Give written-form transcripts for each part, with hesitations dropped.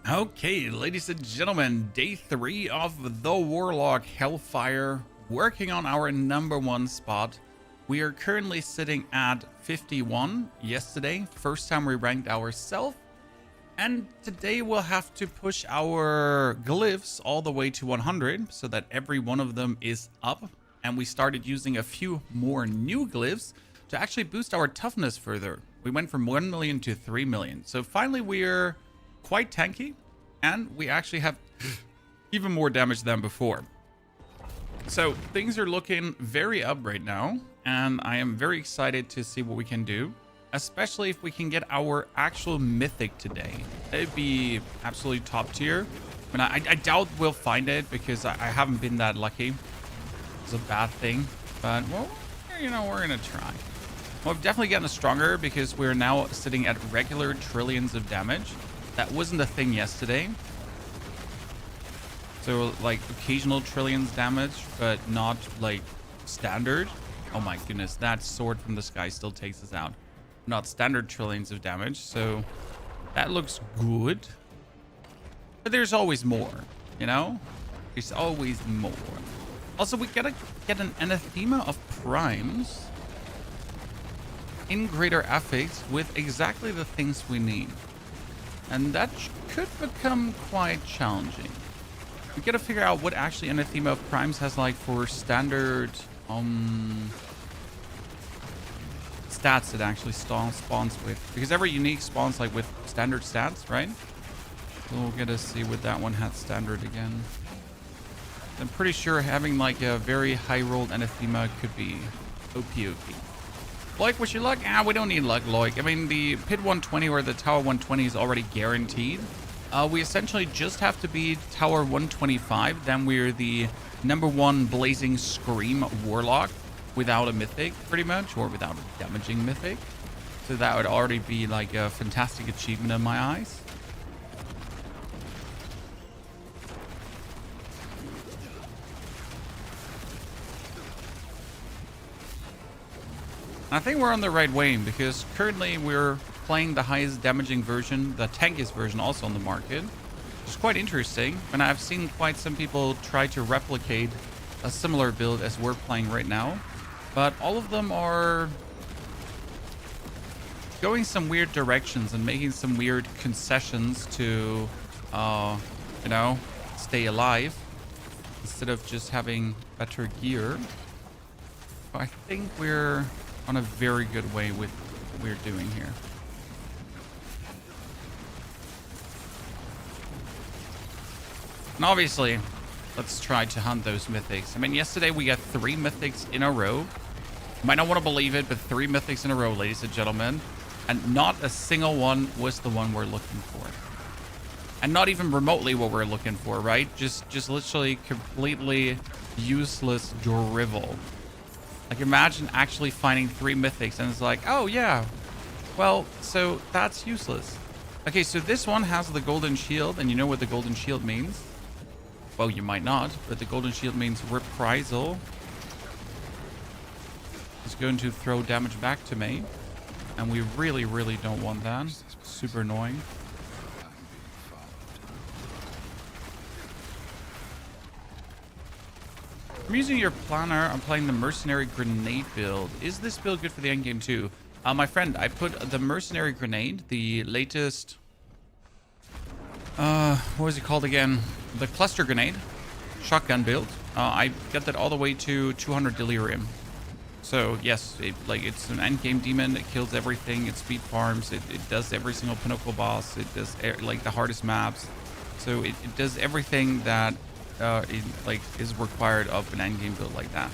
Okay, ladies and gentlemen, day 3 of the Warlock Hellfire, working on our #1 spot. We are currently sitting at 51 yesterday, first time we ranked ourselves. And today we'll have to push our glyphs all the way to 100 so that every one of them is up. And we started using a few more new glyphs to actually boost our toughness further. We went from 1 million to 3 million. So finally we're quite tanky, and we actually have even more damage than before. So things are looking very up right now, and I am very excited to see what we can do, especially if we can get our actual mythic today. It'd be absolutely top tier. I mean, I doubt we'll find it because I haven't been that lucky. It's a bad thing, but well, you know, we're gonna try. Well, we've definitely gotten stronger because we're now sitting at regular trillions of damage. That wasn't a thing yesterday. So like occasional trillions damage, but not like standard. Oh my goodness, that sword from the sky still takes us out. Not standard trillions of damage, so that looks good. But there's always more, you know? There's always more. Also, we gotta get an anathema of primes in greater affix with exactly the things we need. And that could become quite challenging. We gotta figure out what actually anathema of primes has like for standard stats it actually spawns with. Because every unique spawns like with standard stats, right? So we'll get to see what that one has standard again. I'm pretty sure having like a very high rolled anathema could be OP. Loic, wish you luck? We don't need luck, Loic. I mean, the pit 120 or the tower 120 is already guaranteed. We essentially just have to beat tower 125. Then we're the #1 blazing scream warlock without a mythic, pretty much, or without a damaging mythic. So that would already be like a fantastic achievement in my eyes. I think we're on the right way because currently we're playing the highest damaging version, the tankiest version also on the market, which is quite interesting. And I've seen quite some people try to replicate a similar build as we're playing right now, but all of them are going some weird directions and making some weird concessions to, you know, stay alive instead of just having better gear. I think we're on a very good way with what we're doing here. And obviously, let's try to hunt those mythics. I mean, yesterday we got 3 mythics in a row. You might not want to believe it, but 3 mythics in a row, ladies and gentlemen. And not a single one was the one we're looking for. And not even remotely what we're looking for, right? Just literally completely useless drivel. Like, imagine actually finding 3 mythics and it's like, oh yeah, well, so that's useless. Okay, so this one has the golden shield, and you know what the golden shield means? Well, you might not, but the golden shield means reprisal. It's going to throw damage back to me, and we really, really don't want that. Super annoying. I'm using your planner. I'm playing the mercenary grenade build. Is this build good for the endgame too? My friend, I put the mercenary grenade, the latest, what was it called again? The cluster grenade, shotgun build. I got that all the way to 200 delirium. So yes, it's an endgame demon. It kills everything. It speed farms. It does every single pinnacle boss. It does like the hardest maps. So it does everything that is required of an endgame build like that.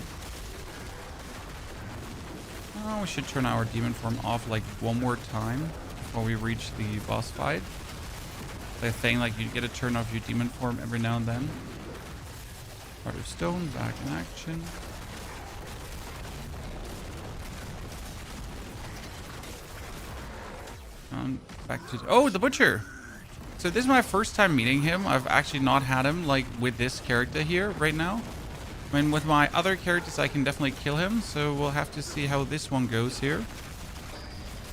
Oh, we should turn our demon form off like one more time before we reach the boss fight. The thing, like, you get to turn off your demon form every now and then. Heart of Stone, back in action. Back to the Butcher. So this is my first time meeting him. I've actually not had him like with this character here right now. I mean, with my other characters, I can definitely kill him. So we'll have to see how this one goes here.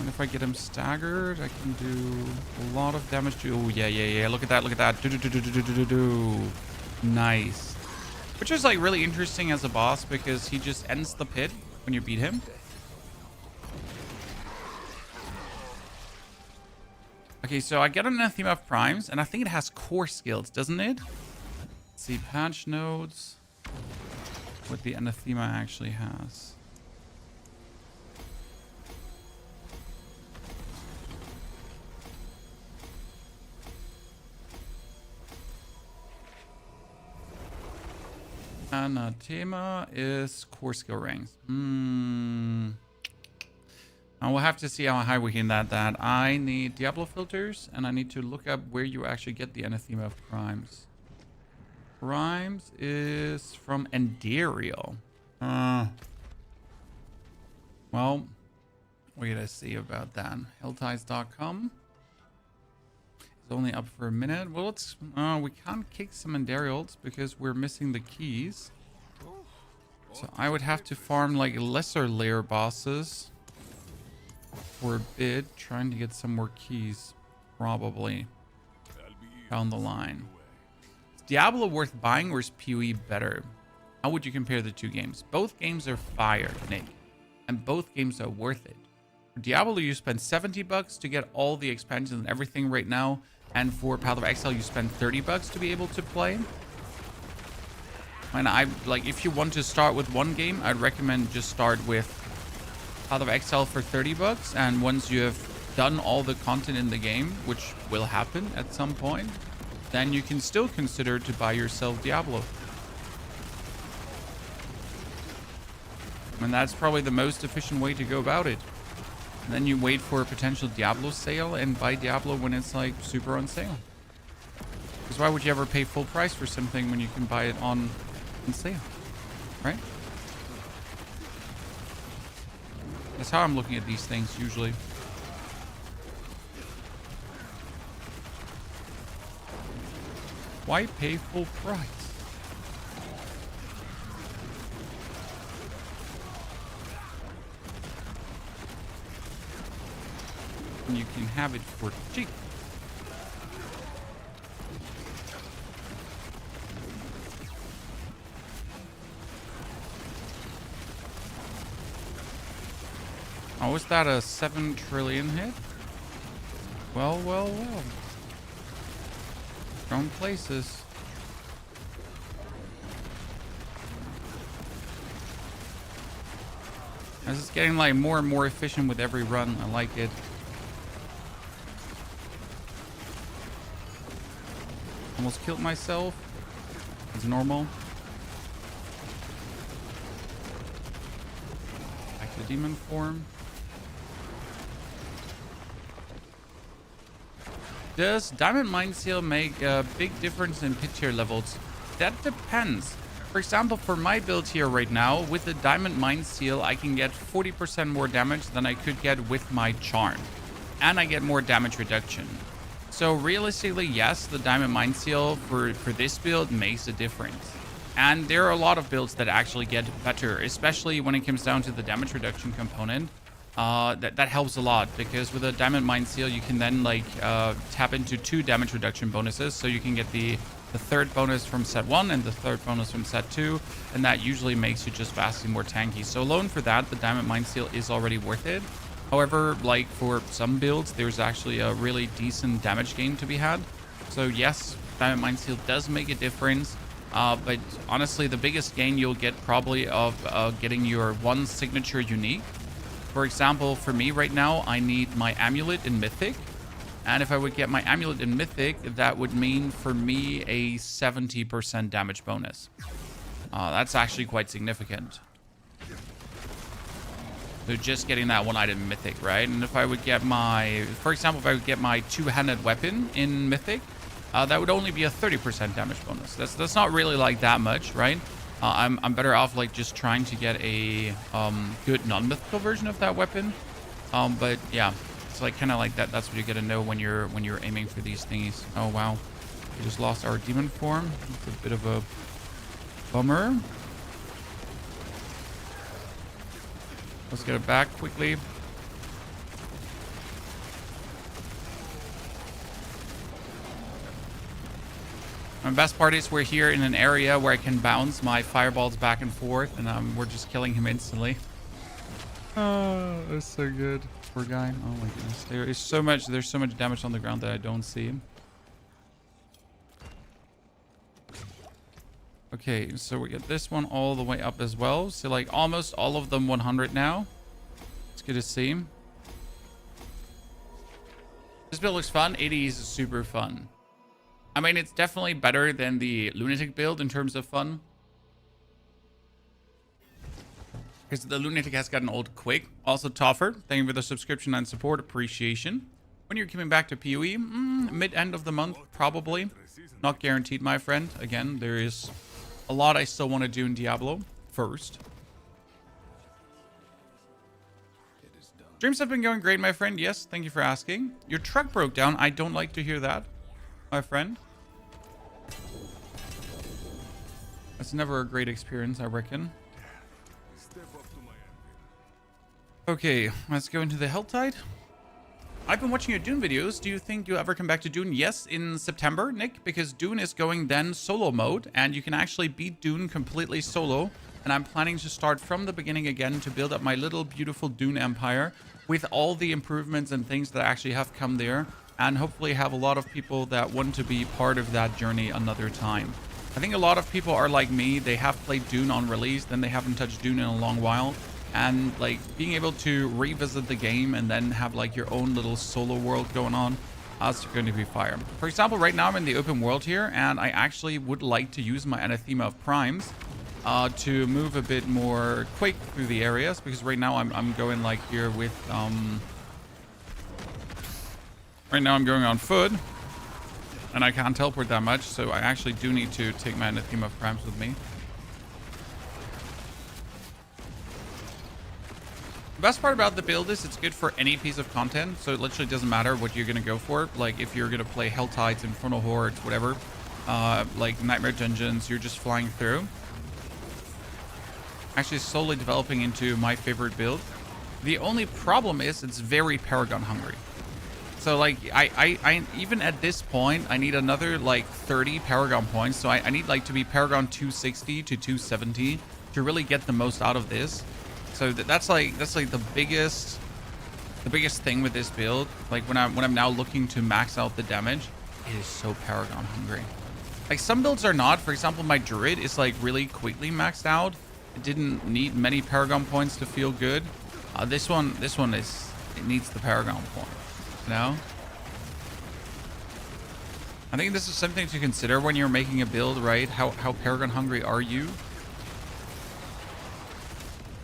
And if I get him staggered, I can do a lot of damage to... Oh, yeah. Look at that, look at that. Nice. Which is like really interesting as a boss because he just ends the pit when you beat him. Okay, so I get an Anathema of Primes, and I think it has core skills, doesn't it? Let's see, patch notes. What the Anathema actually has. Anathema is core skill ranks. I will have to see how high we can add that. I need Diablo filters, and I need to look up where you actually get the Anathema of Primes. Primes is from Enderial. Well, we gotta see about that. Hellties.com. It's only up for a minute. Well, it's we can't kick some Enderials because we're missing the keys. So I would have to farm like lesser layer bosses for a bit, trying to get some more keys, probably down the line. Is Diablo worth buying or is PoE better? How would you compare the two games? Both games are fire, Nick, and both games are worth it. For Diablo, you spend $70 to get all the expansions and everything right now, and for Path of Exile, you spend $30 to be able to play. And I like, if you want to start with one game, I'd recommend just start with Path of Exile for $30, and once you have done all the content in the game, which will happen at some point, then you can still consider to buy yourself Diablo. And that's probably the most efficient way to go about it. And then you wait for a potential Diablo sale and buy Diablo when it's like super on sale. Because why would you ever pay full price for something when you can buy it on sale, right? That's how I'm looking at these things usually. Why pay full price? And you can have it for cheap. Oh, was that a 7 trillion hit? Well. Wrong places. This is getting like more and more efficient with every run. I like it. Almost killed myself. It's normal. Back to demon form. Does Diamond Mind Seal make a big difference in pit tier levels? That depends. For example, for my build here right now, with the Diamond Mind Seal, I can get 40% more damage than I could get with my Charm. And I get more damage reduction. So realistically, yes, the Diamond Mind Seal for this build makes a difference. And there are a lot of builds that actually get better, especially when it comes down to the damage reduction component. That helps a lot, because with a Diamond Mind Seal, you can then like tap into 2 damage reduction bonuses. So you can get the third bonus from set 1 and the third bonus from set 2, and that usually makes you just vastly more tanky. So alone for that, the Diamond Mind Seal is already worth it. However, like for some builds, there's actually a really decent damage gain to be had. So yes, Diamond Mind Seal does make a difference. But honestly, the biggest gain you'll get probably of getting your 1 signature unique. For example, for me right now, I need my Amulet in Mythic. And if I would get my Amulet in Mythic, that would mean for me a 70% damage bonus. That's actually quite significant. So just getting that 1 item in Mythic, right? And if I would get my, for example, if I would get my 2-handed weapon in Mythic, that would only be a 30% damage bonus. That's not really like that much, right? I'm better off like just trying to get a good non-mythical version of that weapon. But yeah, it's like kind of like that. That's what you got to know when you're aiming for these thingies. Oh wow, we just lost our demon form. It's a bit of a bummer. Let's get it back quickly. My best part is we're here in an area where I can bounce my fireballs back and forth, and we're just killing him instantly. Oh, that's so good. Poor guy. Oh my goodness. There's so much damage on the ground that I don't see. Okay, so we get this one all the way up as well. So like almost all of them 100 now. It's good to see. This build looks fun. 80 is super fun. I mean, it's definitely better than the Lunatic build in terms of fun. Because the Lunatic has gotten old quick. Also, Toffer, thank you for the subscription and support. Appreciation. When you're coming back to PoE, mid-end of the month, probably. Not guaranteed, my friend. Again, there is a lot I still want to do in Diablo first. Streams have been going great, my friend. Yes, thank you for asking. Your truck broke down. I don't like to hear that, my friend. That's never a great experience, I reckon. Okay, let's go into the Hell Tide. I've been watching your Dune videos. Do you think you'll ever come back to Dune? Yes, in September, Nick, because Dune is going then solo mode, and you can actually beat Dune completely solo. And I'm planning to start from the beginning again to build up my little beautiful Dune empire with all the improvements and things that actually have come there, and hopefully have a lot of people that want to be part of that journey another time. I think a lot of people are like me. They have played Dune on release, then they haven't touched Dune in a long while. And like being able to revisit the game and then have like your own little solo world going on, that's going to be fire. For example, right now I'm in the open world here, and I actually would like to use my Anathema of Primes to move a bit more quick through the areas, because right now I'm going like here with right now I'm going on foot and I can't teleport that much, so I actually do need to take my Anathema of Primes with me. The best part about the build is it's good for any piece of content, so it literally doesn't matter what you're gonna go for. Like if you're gonna play Hell Tides, Infernal Hordes, whatever, like Nightmare Dungeons, you're just flying through. Actually slowly developing into my favorite build. The only problem is it's very Paragon hungry. So like I even at this point I need another like 30 Paragon points. So I need like to be Paragon 260 to 270 to really get the most out of this. So that's like the biggest thing with this build. Like when I'm now looking to max out the damage, it is so Paragon hungry. Like some builds are not. For example, my Druid is like really quickly maxed out. It didn't need many Paragon points to feel good. This one is, it needs the Paragon point, you know? I think this is something to consider when you're making a build, right? How Paragon hungry are you?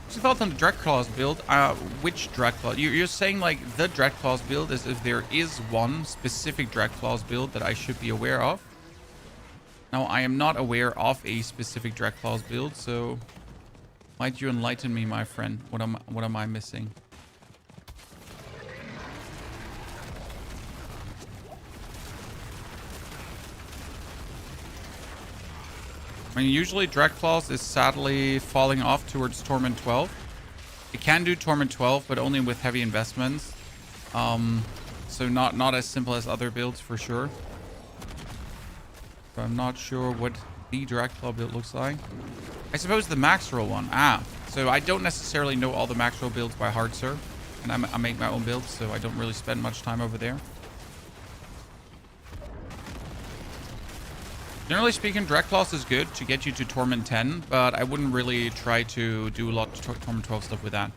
What's your thoughts on the Dreadclaws build? Which Dreadclaw? You're saying like the Dreadclaws build, as if there is one specific Dreadclaws build that I should be aware of. Now, I am not aware of a specific Dreadclaws build, so might you enlighten me, my friend? What am I missing? I mean, usually Dreadclaws is sadly falling off towards Torment 12. It can do Torment 12, but only with heavy investments. So not as simple as other builds for sure. But I'm not sure what the Dreadclaw build looks like. I suppose the max roll one. So I don't necessarily know all the max roll builds by heart, sir. And I make my own builds, so I don't really spend much time over there. Generally speaking, Dreadclaws is good to get you to Torment 10, but I wouldn't really try to do a lot of Torment 12 stuff with that.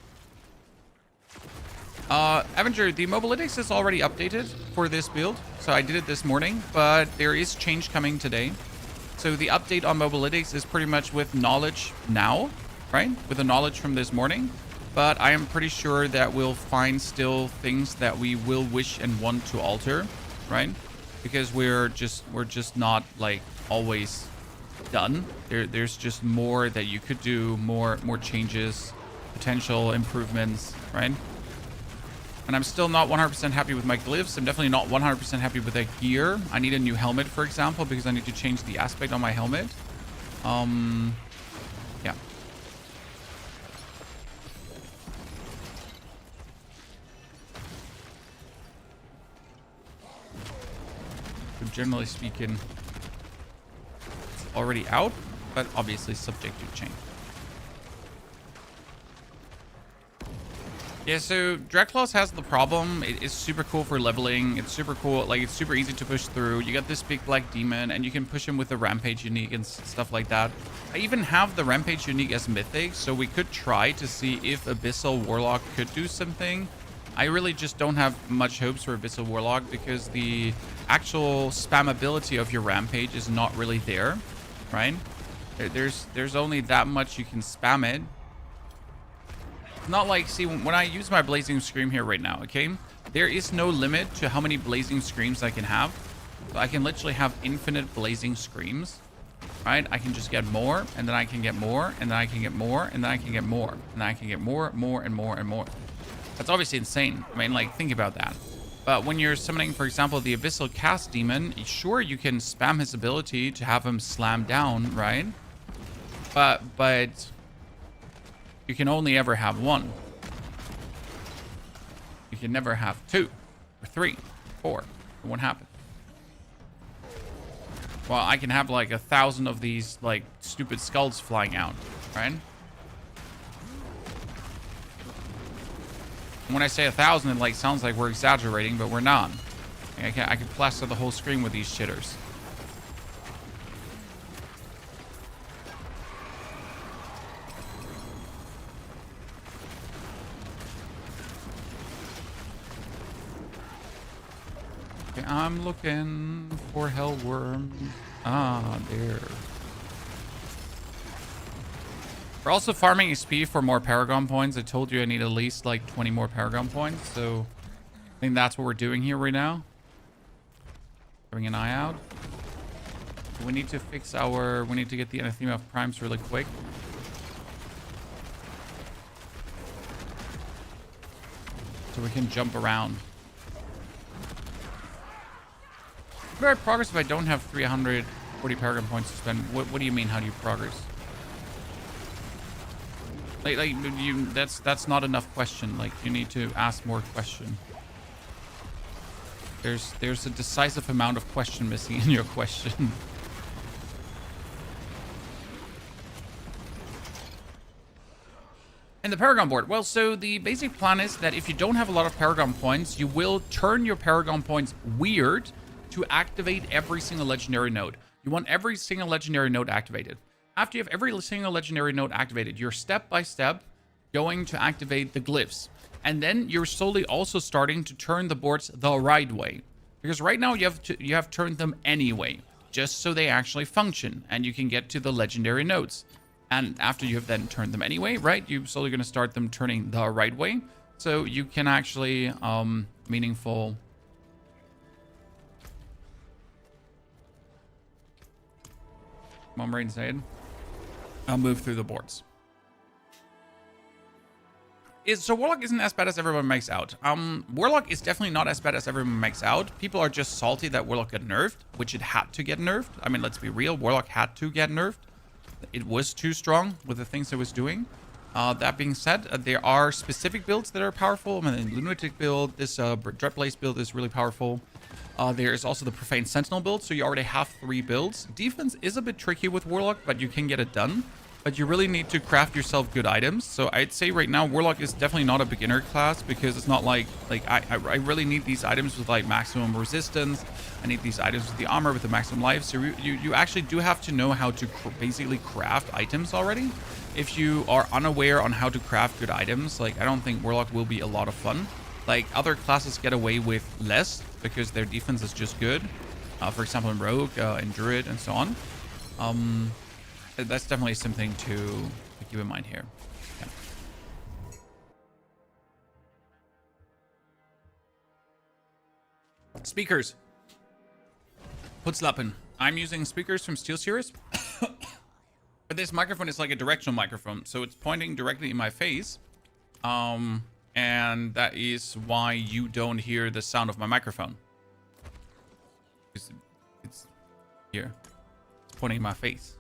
Avenger, the mobalytics is already updated for this build, so I did it this morning, but there is change coming today. So the update on mobalytics is pretty much with knowledge now, right? With the knowledge from this morning, but I am pretty sure that we'll find still things that we will wish and want to alter, right? Because we're just not like always done. There's just more that you could do, more changes, potential improvements, right? And I'm still not 100% happy with my glyphs. I'm definitely not 100% happy with that gear. I need a new helmet, for example, because I need to change the aspect on my helmet. Yeah. But generally speaking, already out, but obviously subject to change. Yeah, so Dreadclaws has the problem. It is super cool for leveling. It's super cool. Like, it's super easy to push through. You got this big black demon, and you can push him with the Rampage unique and stuff like that. I even have the Rampage unique as mythic, so we could try to see if Abyssal Warlock could do something. I really just don't have much hopes for Abyssal Warlock because the actual spammability of your Rampage is not really there, right? There's only that much you can spam it. Not like, see, when I use my Blazing Scream here right now, okay, there is no limit to how many Blazing Screams I can have. So I can literally have infinite Blazing Screams, right? I can just get more, and then I can get more, and then I can get more, and then I can get more, and then I can get more, more, and more, and more. That's obviously insane. I mean, like, think about that. But when you're summoning, for example, the Abyssal Cast Demon, sure, you can spam his ability to have him slam down, right? But you can only ever have one. You can never have two, or three, four. It won't happen. Well, I can have like 1,000 of these like stupid skulls flying out, right? When I say 1,000, it like sounds like we're exaggerating, but we're not. I can plaster the whole screen with these shitters. Okay, I'm looking for Hellworm. Ah, there. We're also farming XP for more Paragon points. I told you I need at least like 20 more Paragon points, so I think that's what we're doing here right now. Having an eye out. We need to fix our... We need to get the Anathema of Primes really quick. So we can jump around. Very progress if I don't have 340 Paragon points to spend. What do you mean? How do you progress? Like you, that's not enough question. Like, you need to ask more question. There's a decisive amount of question missing in your question. And the Paragon board. Well, so the basic plan is that if you don't have a lot of Paragon points, you will turn your Paragon points weird to activate every single legendary node. You want every single legendary node activated. After you have every single legendary node activated, you're step by step going to activate the glyphs. And then you're slowly also starting to turn the boards the right way. Because right now you have turned them anyway, just so they actually function and you can get to the legendary nodes. And after you have then turned them anyway, right, you're slowly going to start them turning the right way. So you can actually meaningful... Come on, Rain Zaid. I'll move through the boards. So Warlock isn't as bad as everyone makes out. Warlock is definitely not as bad as everyone makes out. People are just salty that Warlock got nerfed, which it had to get nerfed. I mean, let's be real. Warlock had to get nerfed. It was too strong with the things it was doing. That being said, there are specific builds that are powerful. I mean, the Lunatic build, this Dreadblaze build is really powerful. There is also the Profane Sentinel build, so you already have 3 builds. Defense is a bit tricky with Warlock, but you can get it done. But you really need to craft yourself good items. So I'd say right now, Warlock is definitely not a beginner class because it's not like I really need these items with like maximum resistance. I need these items with the armor with the maximum life. So you actually do have to know how to basically craft items already. If you are unaware on how to craft good items, like I don't think Warlock will be a lot of fun. Like other classes get away with less because their defense is just good. For example, in Rogue, in Druid, and so on. That's definitely something to keep in mind here. Yeah. Speakers. Putzlappen. I'm using speakers from SteelSeries. But this microphone is like a directional microphone, so it's pointing directly in my face. And that is why you don't hear the sound of my microphone. It's here. It's pointing in my face.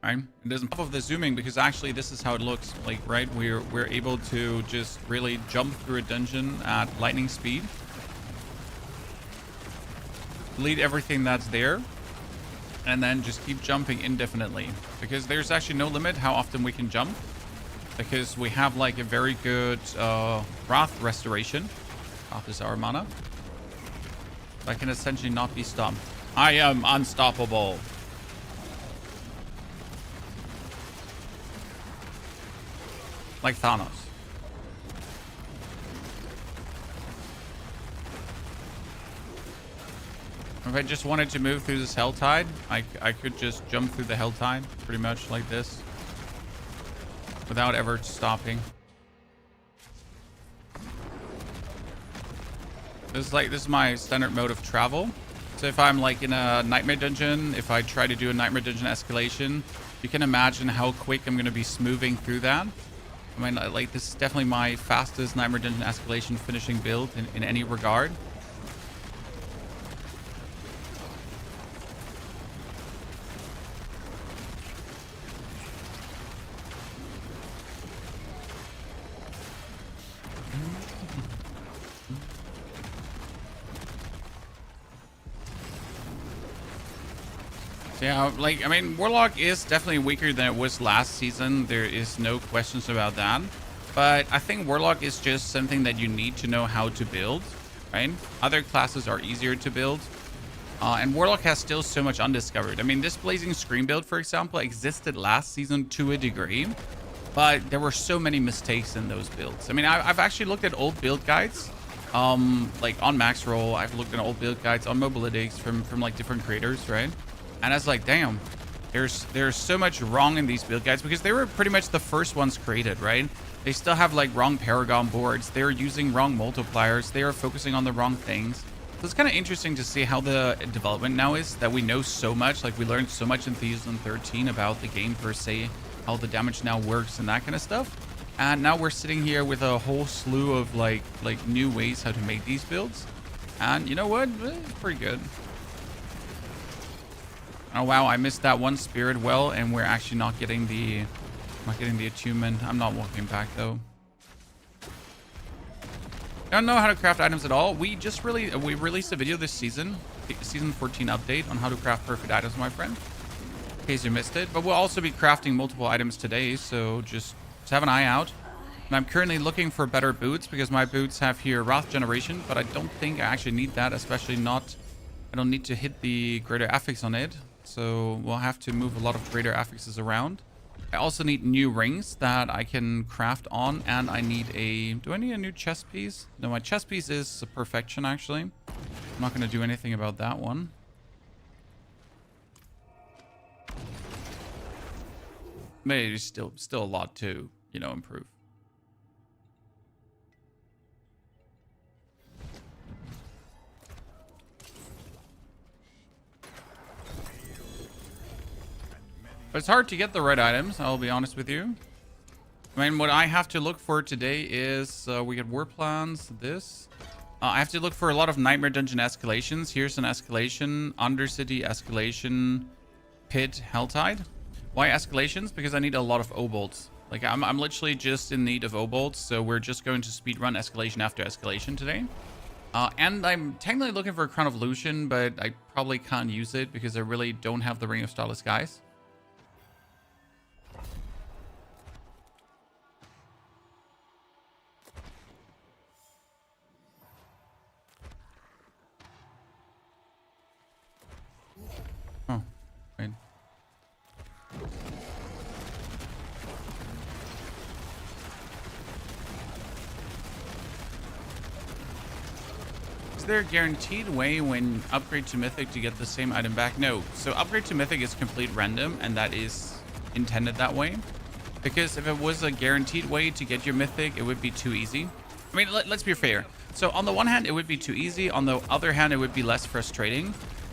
Right? It doesn't pop off the zooming because actually this is how it looks like, right? We're able to just really jump through a dungeon at lightning speed. Delete everything that's there. and then just keep jumping indefinitely, because there's actually no limit how often we can jump, because we have like a very good Wrath restoration. Wrath is our mana. I can essentially not be stopped. I am unstoppable. Like Thanos. If I just wanted to move through this Helltide, I could just jump through the Helltide pretty much like this without ever stopping. This is my standard mode of travel. So if I'm like in a nightmare dungeon, if I try to do a nightmare dungeon escalation, you can imagine how quick I'm going to be smoothing through that. I mean, like, this is definitely my fastest nightmare dungeon escalation finishing build in any regard. Yeah, like, I mean, Warlock is definitely weaker than it was last season. There is no questions about that. But I think Warlock is just something that you need to know how to build, right? Other classes are easier to build. And Warlock has still so much undiscovered. I mean, this Blazing Scream build, for example, existed last season to a degree. But there were so many mistakes in those builds. I mean, I've actually looked at old build guides. Like on Max Roll, I've looked at old build guides on Mobilytics from like different creators, right? And I was like, damn, there's so much wrong in these build guides, because they were pretty much the first ones created, right? They still have like wrong Paragon boards. They're using wrong multipliers. They are focusing on the wrong things. So it's kind of interesting to see how the development now is, that we know so much. Like, we learned so much in Season 13 about the game per se, how the damage now works and that kind of stuff. And now we're sitting here with a whole slew of like new ways how to make these builds. And you know what? It's pretty good. Oh wow, I missed that one spirit well, and we're actually not getting the attunement. I'm not walking back though. I don't know how to craft items at all. We released a video this season, season 14 update on how to craft perfect items, my friend, in case you missed it. But we'll also be crafting multiple items today, so just have an eye out. And I'm currently looking for better boots, because my boots have here Wrath generation, but I don't think I actually need that, especially not. I don't need to hit the greater affix on it. So we'll have to move a lot of greater affixes around. I also need new rings that I can craft on, and I need do I need a new chest piece? No, my chest piece is a perfection, actually. I'm not going to do anything about that one. Maybe still a lot to, improve. But it's hard to get the right items, I'll be honest with you. I mean, what I have to look for today is, we get war plans, this. I have to look for a lot of Nightmare Dungeon escalations. Here's an escalation, Undercity escalation, Pit, Helltide. Why escalations? Because I need a lot of O-bolts. Like, I'm literally just in need of O-bolts, so we're just going to speedrun escalation after escalation today. And I'm technically looking for a Crown of Lucian, but I probably can't use it because I really don't have the Ring of Starless Skies. Oh, wait. Is there a guaranteed way when upgrade to Mythic to get the same item back? No. So upgrade to Mythic is complete random, and that is intended that way. Because if it was a guaranteed way to get your Mythic, it would be too easy. I mean, let's be fair. So on the one hand, it would be too easy. On the other hand, it would be less frustrating.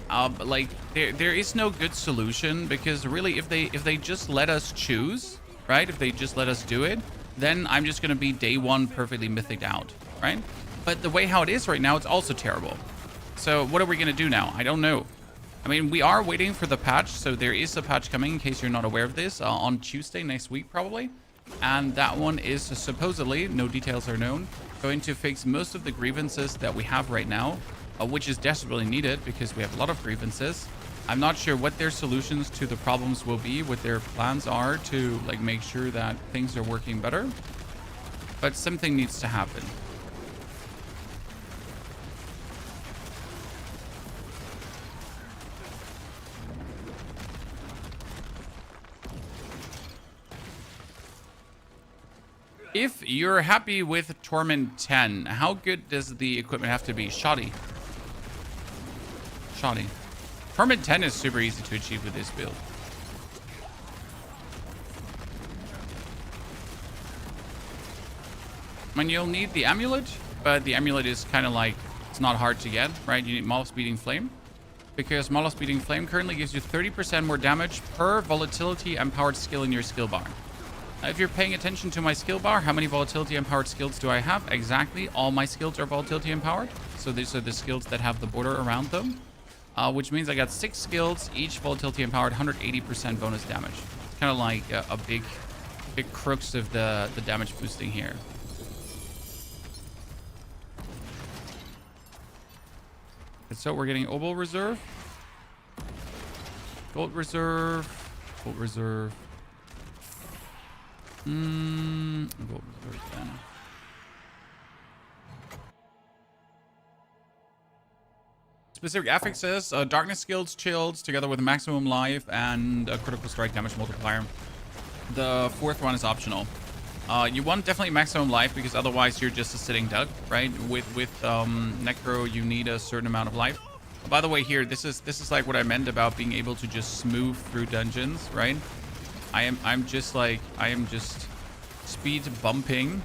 But like, there is no good solution, because really, if they just let us choose, right? If they just let us do it, then I'm just going to be day one perfectly Mythic'd out, right? But the way how it is right now, it's also terrible. So what are we going to do now? I don't know. I mean, we are waiting for the patch. So there is a patch coming, in case you're not aware of this, on Tuesday next week, probably. And that one is supposedly, no details are known, going to fix most of the grievances that we have right now, which is desperately needed because we have a lot of grievances. I'm not sure what their solutions to the problems will be, what their plans are to like make sure that things are working better. But something needs to happen. If you're happy with Torment 10, how good does the equipment have to be? Shoddy. Shoddy. Torment 10 is super easy to achieve with this build. I mean, you'll need the amulet, but the amulet is kind of like, it's not hard to get, right? You need Maul's Beating Flame, because Maul's Beating Flame currently gives you 30% more damage per volatility empowered skill in your skill bar. If you're paying attention to my skill bar, how many volatility empowered skills do I have? Exactly, all my skills are volatility empowered. So these are the skills that have the border around them, which means I got 6 skills, each volatility empowered, 180% bonus damage. It's kind of like a big crux of the damage boosting here. And so we're getting Obol Reserve, Gold Reserve, Gold Reserve. Gold Reserve then. Specific affixes, Darkness Skills, Chills, together with Maximum Life and a Critical Strike Damage Multiplier. The fourth one is optional. You want definitely Maximum Life because otherwise you're just a sitting duck, right? With Necro, you need a certain amount of life. By the way, here, this is like what I meant about being able to just smooth through dungeons, right? I am just speed bumping.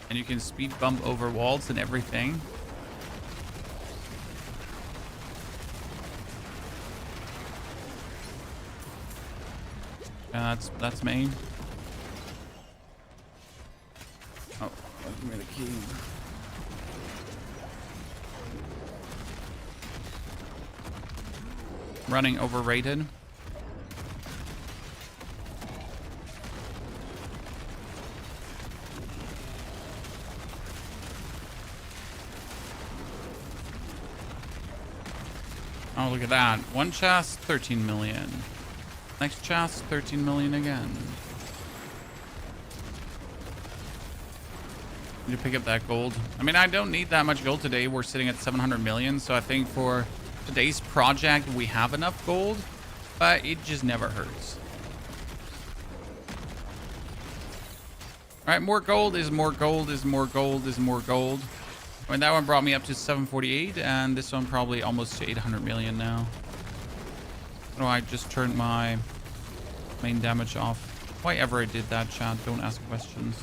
And you can speed bump over walls and everything. That's main. Oh, give me the key. Running overrated. Oh, look at that. One chest, 13 million. Next chest, 13 million again. Need to pick up that gold. I mean, I don't need that much gold today. We're sitting at 700 million. So I think for today's project, we have enough gold, but it just never hurts. All right, more gold is more gold is more gold is more gold. I mean, that one brought me up to 748, and this one probably almost to 800 million now. Oh, I just turned my main damage off. Why ever I did that, chat? Don't ask questions.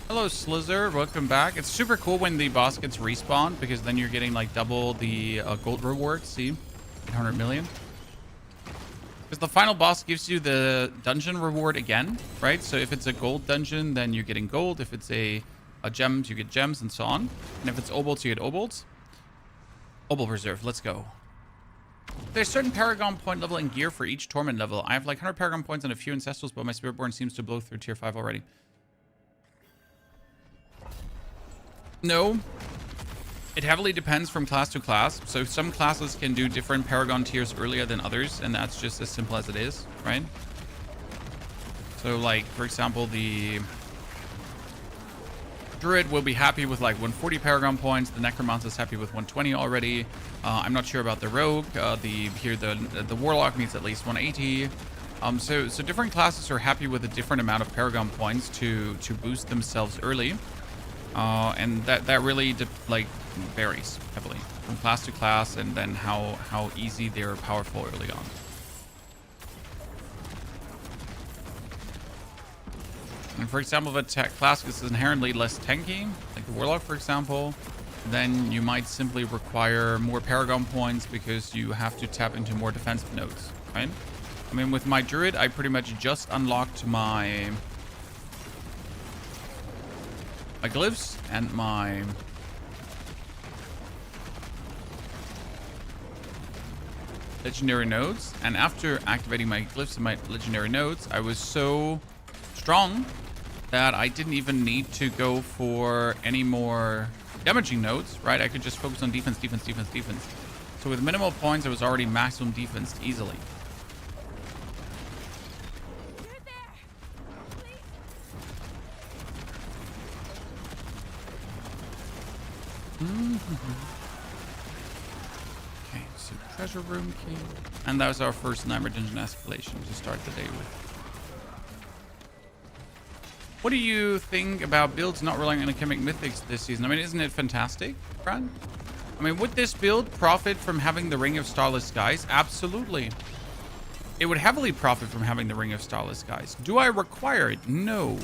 Hello, Slither. Welcome back. It's super cool when the boss gets respawned, because then you're getting like double the gold reward. See? 800 million. Because the final boss gives you the dungeon reward again, right? So if it's a gold dungeon, then you're getting gold. If it's a gems, you get gems, and so on. And if it's obolts, you get obolts. Obol Reserve, let's go. There's certain Paragon point level and gear for each Torment level. I have like 100 Paragon points and a few Ancestrals, but my Spiritborn seems to blow through tier 5 already. No. It heavily depends from class to class. So some classes can do different Paragon tiers earlier than others, and that's just as simple as it is, right? So like, for example, the Druid will be happy with like 140 Paragon points. The Necromancer is happy with 120 already. I'm not sure about the Rogue. The Warlock needs at least 180. So different classes are happy with a different amount of Paragon points to boost themselves early. And that really varies heavily from class to class, and then how easy they're powerful early on. And for example, if a class is inherently less tanky, like the Warlock, for example, then you might simply require more Paragon points because you have to tap into more defensive nodes, right? I mean, with my Druid, I pretty much just unlocked my glyphs and my legendary nodes, and after activating my glyphs and my legendary nodes, I was so strong that I didn't even need to go for any more damaging nodes, right? I could just focus on defense, defense, defense, defense. So with minimal points, I was already maximum defense easily. Okay, so treasure room key. And that was our first Nightmare Dungeon escalation to start the day with. What do you think about builds not relying on alchemic mythics this season? I mean, isn't it fantastic, Brad? I mean, would this build profit from having the Ring of Starless Skies? Absolutely. It would heavily profit from having the Ring of Starless Skies. Do I require it? No.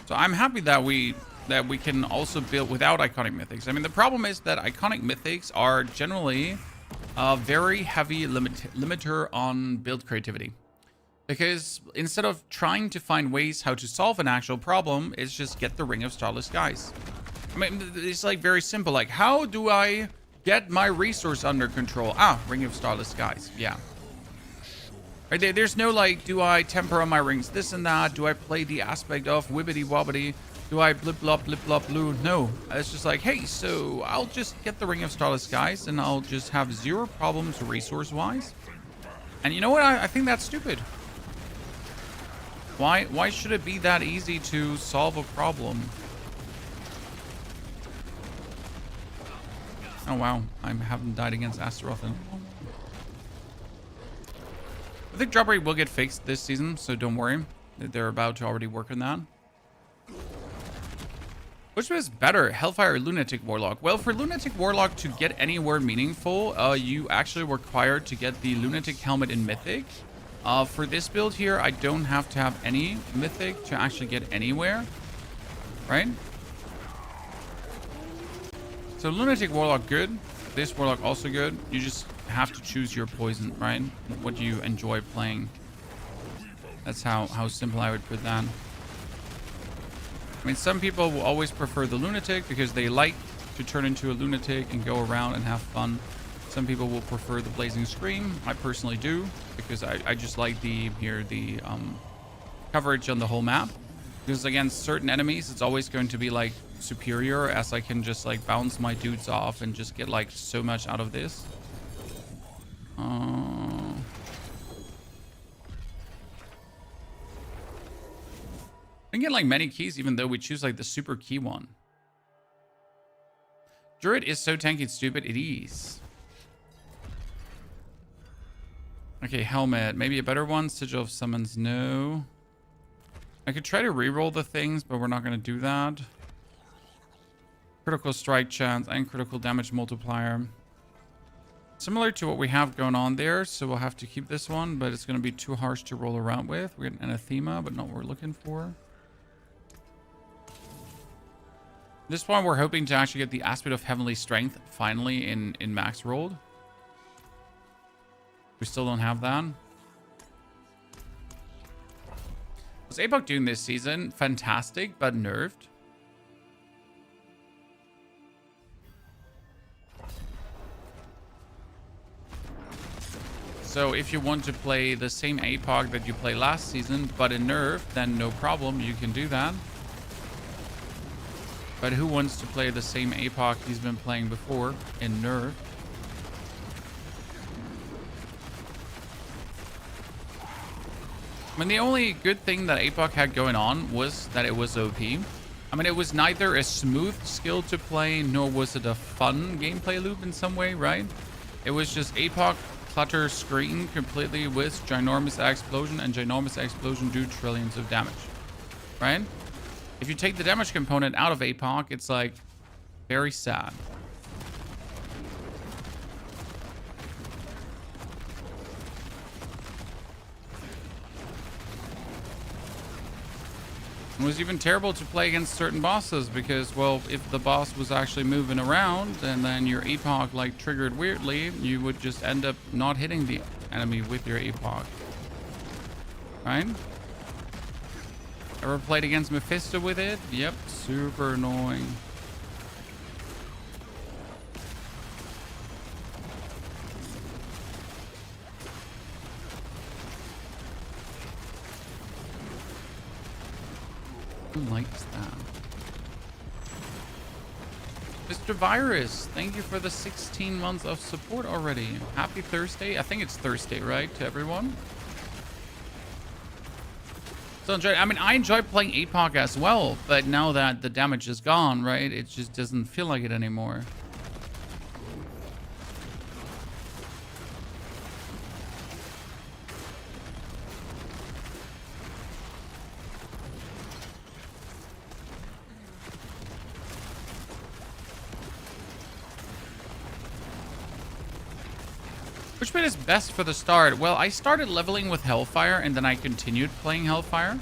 So I'm happy that we can also build without iconic mythics. I mean, the problem is that iconic mythics are generally a very heavy limiter on build creativity. Because instead of trying to find ways how to solve an actual problem, it's just get the Ring of Starless Skies. I mean, it's like very simple. Like, how do I get my resource under control? Ah, Ring of Starless Skies. Yeah. Right, there's no like, do I temper on my rings this and that? Do I play the aspect of wibbity wobbity? Do I blip blop blue? No. It's just like, hey, so I'll just get the Ring of Starless Skies and I'll just have zero problems resource-wise. And you know what? I think that's stupid. Why should it be that easy to solve a problem? Oh wow, I haven't died against Astaroth in. I think drop rate will get fixed this season, so don't worry. They're about to already work on that. Which was better, Hellfire or Lunatic Warlock? Well, for Lunatic Warlock to get anywhere meaningful, you actually require to get the Lunatic Helmet in Mythic. For this build here, I don't have to have any Mythic to actually get anywhere, right? So Lunatic Warlock good, this Warlock also good. You just have to choose your poison, right? What you enjoy playing. That's how simple I would put that. I mean, some people will always prefer the Lunatic because they like to turn into a Lunatic and go around and have fun. Some people will prefer the Blazing Scream. I personally do because I just like the coverage on the whole map. Because against certain enemies, it's always going to be like superior, as I can just like bounce my dudes off and just get like so much out of this. I can get like many keys even though we choose like the super key one. Druid is so tanky it's stupid. It is. Okay, helmet. Maybe a better one. Sigil of Summons, no. I could try to reroll the things, but we're not going to do that. Critical strike chance and critical damage multiplier. Similar to what we have going on there, so we'll have to keep this one, but it's going to be too harsh to roll around with. We get an Anathema, but not what we're looking for. This one, we're hoping to actually get the Aspect of Heavenly Strength finally in max rolled. We still don't have that. What's APOC doing this season? Fantastic, but nerfed. So if you want to play the same APOC that you played last season, but in nerf, then no problem, you can do that. But who wants to play the same APOC he's been playing before in nerf? I mean, the only good thing that APOC had going on was that it was OP. I mean, it was neither a smooth skill to play, nor was it a fun gameplay loop in some way, right? It was just APOC clutter screen completely with Ginormous Explosion, and Ginormous Explosion do trillions of damage, right? If you take the damage component out of APOC, it's like very sad. It was even terrible to play against certain bosses because, well, if the boss was actually moving around and then your APOC like triggered weirdly, you would just end up not hitting the enemy with your APOC. Right? Ever played against Mephisto with it? Yep, super annoying. Who likes that? Mr. Virus, thank you for the 16 months of support already. Happy Thursday. I think it's Thursday, right? To everyone. So I mean, I enjoy playing APOC as well, but now that the damage is gone, right? It just doesn't feel like it anymore. Which bit is best for the start? Well, I started leveling with Hellfire and then I continued playing Hellfire.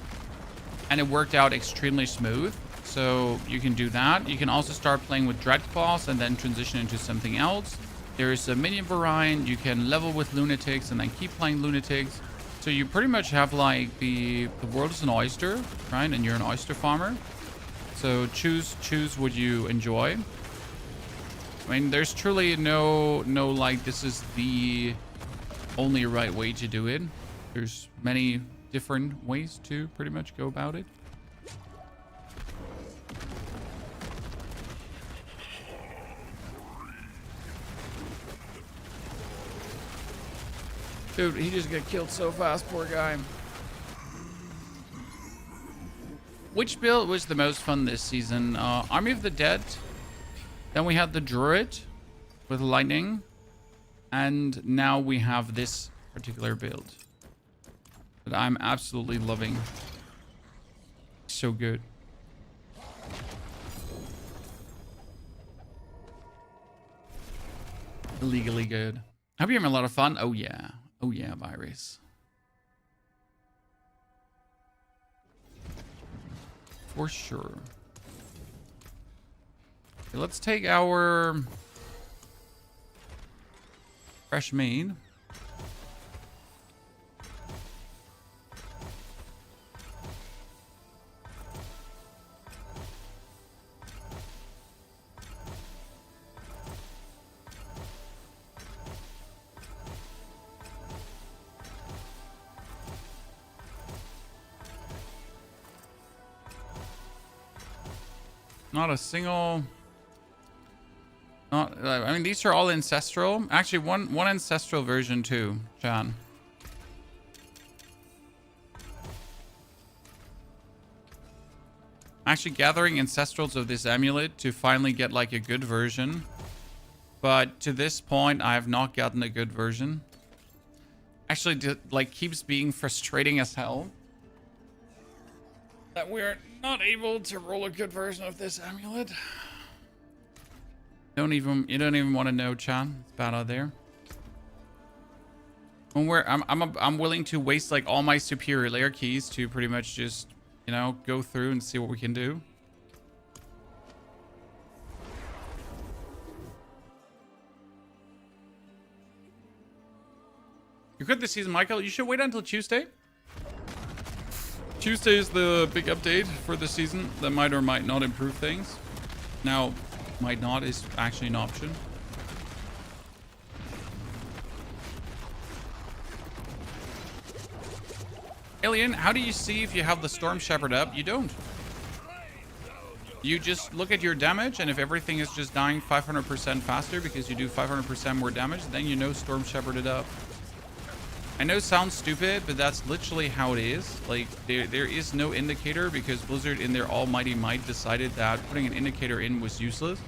And it worked out extremely smooth. So you can do that. You can also start playing with Dreadclaws and then transition into something else. There's a minion variant. You can level with Lunatics and then keep playing Lunatics. So you pretty much have like the world is an oyster, right? And you're an oyster farmer. So choose what you enjoy. I mean, there's truly no like this is the only right way to do it. There's many different ways to pretty much go about it. Dude, he just got killed so fast, poor guy. Which build was the most fun this season? Army of the Dead. Then we had the Druid with lightning. And now we have this particular build that I'm absolutely loving. So good. Illegally good. Hope you're having a lot of fun. Oh yeah. Oh yeah, Virus. For sure. Okay, let's take our fresh mead. Not a single. Not. I mean, these are all ancestral. Actually, one ancestral version too, John. Actually, gathering ancestrals of this amulet to finally get like a good version. But to this point, I have not gotten a good version. Actually, like keeps being frustrating as hell. That we're not able to roll a good version of this amulet. You don't even want to know, Chan. It's bad out there. When I'm willing to waste like all my superior layer keys to pretty much just, you know, go through and see what we can do. You're good this season, Michael. You should wait until Tuesday. Tuesday is the big update for the season that might or might not improve things. Now, might not is actually an option. Alien, how do you see if you have the Storm Shepherd up? You don't. You just look at your damage, and if everything is just dying 500% faster because you do 500% more damage, then you know Storm Shepherded up. I know it sounds stupid, but that's literally how it is. Like, there is no indicator because Blizzard in their almighty might decided that putting an indicator in was useless.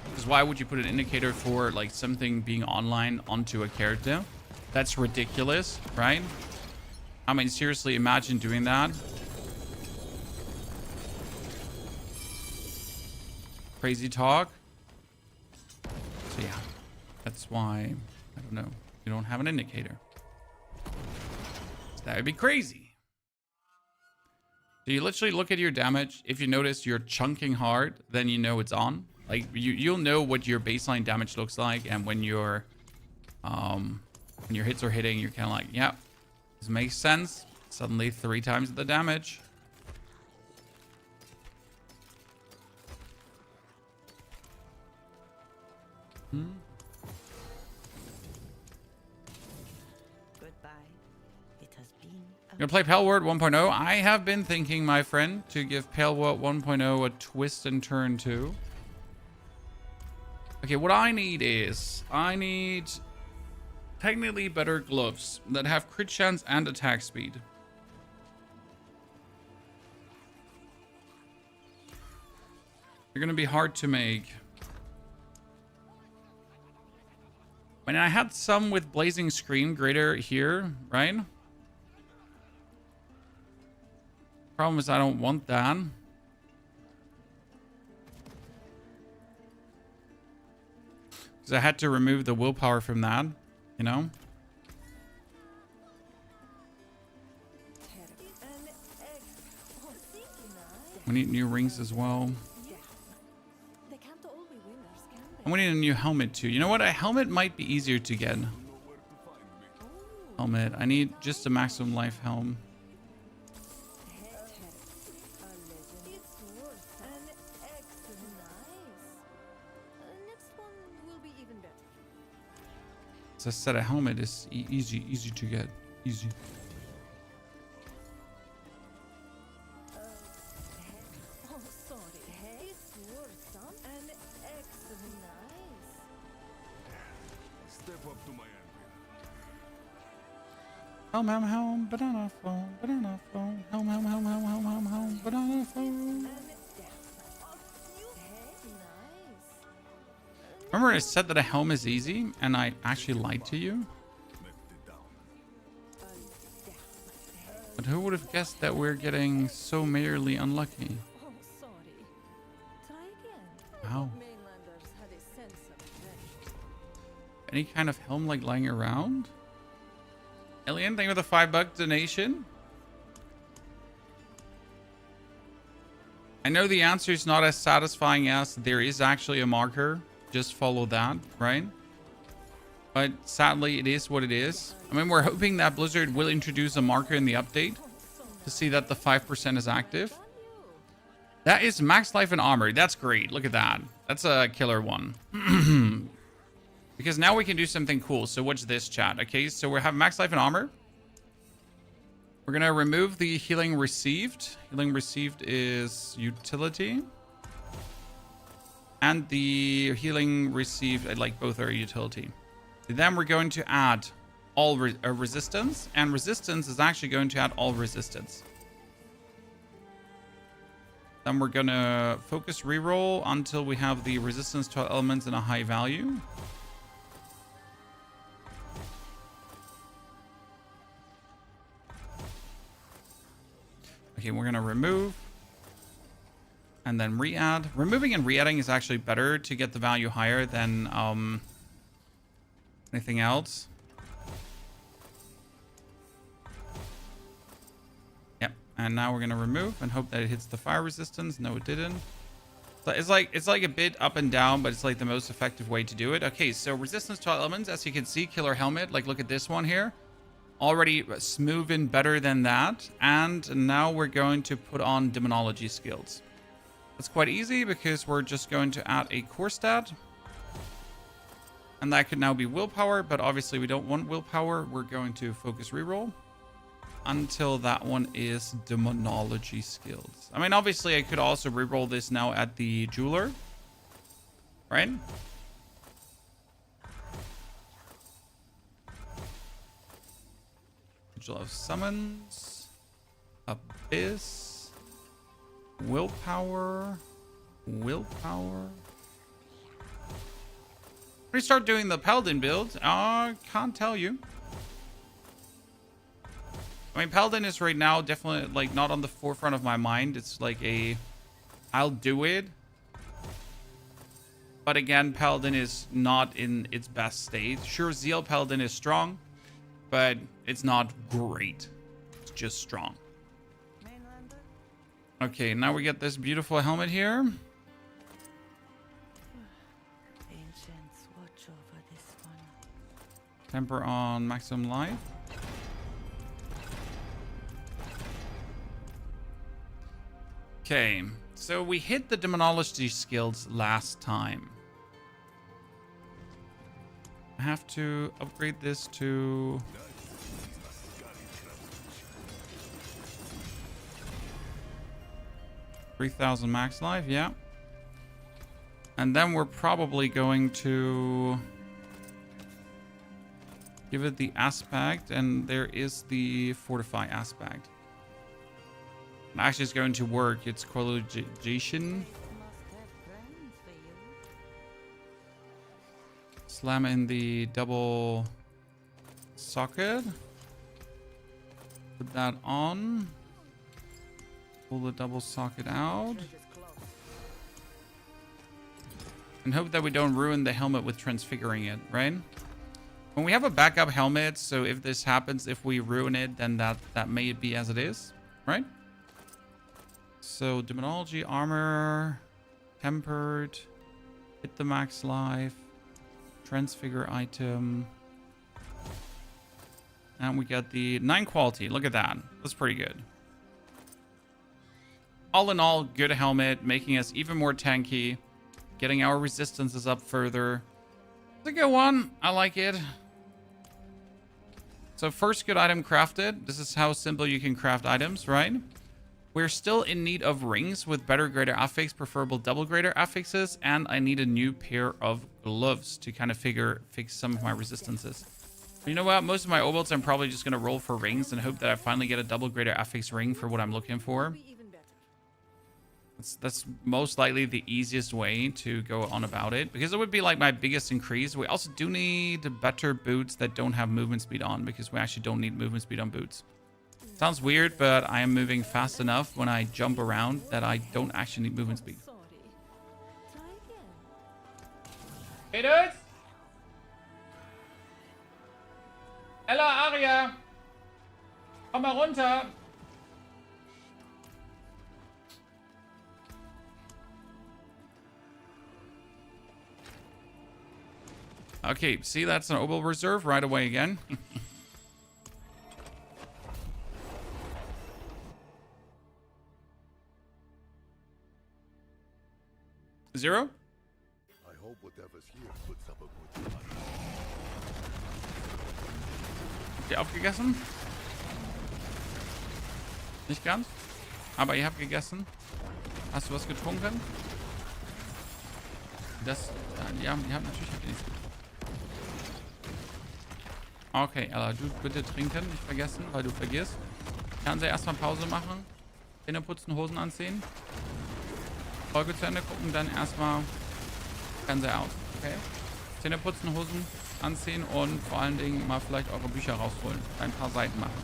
Because why would you put an indicator for, like, something being online onto a character? That's ridiculous, right? I mean, seriously, imagine doing that. Crazy talk. So, yeah. That's why, I don't know, you don't have an indicator. That would be crazy. So you literally look at your damage. If you notice you're chunking hard, then you know it's on. Like you'll know what your baseline damage looks like, and when your hits are hitting, you're kind of like, yeah, this makes sense. Suddenly 3 times the damage. Goodbye. It has been a Gonna play Pale Word 1.0. I have been thinking, my friend, to give Pale Word 1.0 a twist and turn too. Okay, what I need is, I need technically better gloves that have crit chance and attack speed. They're gonna be hard to make. I mean, I had some with Blazing Scream Greater here, right? Problem is I don't want that. Because I had to remove the willpower from that, you know? We need new rings as well. And we need a new helmet too. You know what? A helmet might be easier to get. Helmet. I need just a maximum life helm. As I said, a helmet is easy to get. Easy. Helm, banana phone, helm, banana phone. Remember I said that a helm is easy, and I actually lied to you? But who would have guessed that we're getting so majorly unlucky? Wow. Any kind of helm like lying around? Alien, thank you for the $5 donation. I know the answer is not as satisfying as there is actually a marker. Just follow that, right? But sadly, it is what it is. I mean, we're hoping that Blizzard will introduce a marker in the update to see that the 5% is active. That is max life and armor. That's great. Look at that. That's a killer one. Because now we can do something cool. So watch this, chat. Okay, so we have max life and armor. We're going to remove the healing received. Healing received is utility. And the healing received, like both are utility. Then we're going to add all resistance. And resistance is actually going to add all resistance. Then we're going to focus reroll until we have the resistance to elements in a high value. Okay, we're going to remove. And then re-add. Removing and re-adding is actually better to get the value higher than anything else. Yep. And now we're going to remove and hope that it hits the fire resistance. No, it didn't. So it's like a bit up and down, but it's like the most effective way to do it. Okay, so resistance to elements, as you can see, killer helmet. Like, look at this one here. Already smoothing better than that. And now we're going to put on demonology skills. It's quite easy because we're just going to add a core stat. And that could now be willpower, but obviously we don't want willpower. We're going to focus reroll until that one is demonology skills. I mean, obviously I could also reroll this now at the jeweler, right? Vigil of Summons, Abyss, willpower. We start doing the Paladin build. Can't tell you. I mean, Paladin is right now definitely like not on the forefront of my mind. It's like I'll do it. But again, Paladin is not in its best state. Sure, Zeal Paladin is strong, but it's not great. It's just strong. Okay, now we get this beautiful helmet here. Temper on maximum life. Okay, so we hit the demonology skills last time. I have to upgrade this to 3,000 max life, yeah. And then we're probably going to give it the aspect, and there is the fortify aspect. And actually, it's going to work. It's colligation. Slam in the double socket. Put that on. Pull the double socket out. And hope that we don't ruin the helmet with transfiguring it, right? When we have a backup helmet, so if this happens, if we ruin it, then that may be as it is, right? So demonology, armor, tempered, hit the max life, transfigure item. And we got the 9 quality. Look at that. That's pretty good. All in all, good helmet, making us even more tanky. Getting our resistances up further. It's a good one. I like it. So first good item crafted. This is how simple you can craft items, right? We're still in need of rings with better greater affix, preferable double greater affixes, and I need a new pair of gloves to kind of fix some of my resistances. But you know what? Most of my obols, I'm probably just going to roll for rings and hope that I finally get a double greater affix ring for what I'm looking for. That's most likely the easiest way to go on about it, because it would be like my biggest increase. We also do need better boots that don't have movement speed on, because we actually don't need movement speed on boots. Sounds weird, but I am moving fast enough when I jump around that I don't actually need movement speed. Hey dudes! Hello Aria! Komm mal runter! Okay, see, that's an obol reserve right away again. Zero? I hope whatever's here puts up a good fight. Habt ihr aufgegessen? Nicht ganz? Aber ihr habt gegessen? Hast du was getrunken? Das, ja, ihr habt natürlich nichts getrunken. Okay, Ella, du bitte trinken, nicht vergessen, weil du vergisst. Fernseher erstmal Pause machen. Zähne putzen, Hosen anziehen. Folge zu Ende gucken, dann erstmal Fernseher aus. Okay? Zähne putzen, Hosen anziehen und vor allen Dingen mal vielleicht eure Bücher rausholen. Ein paar Seiten machen.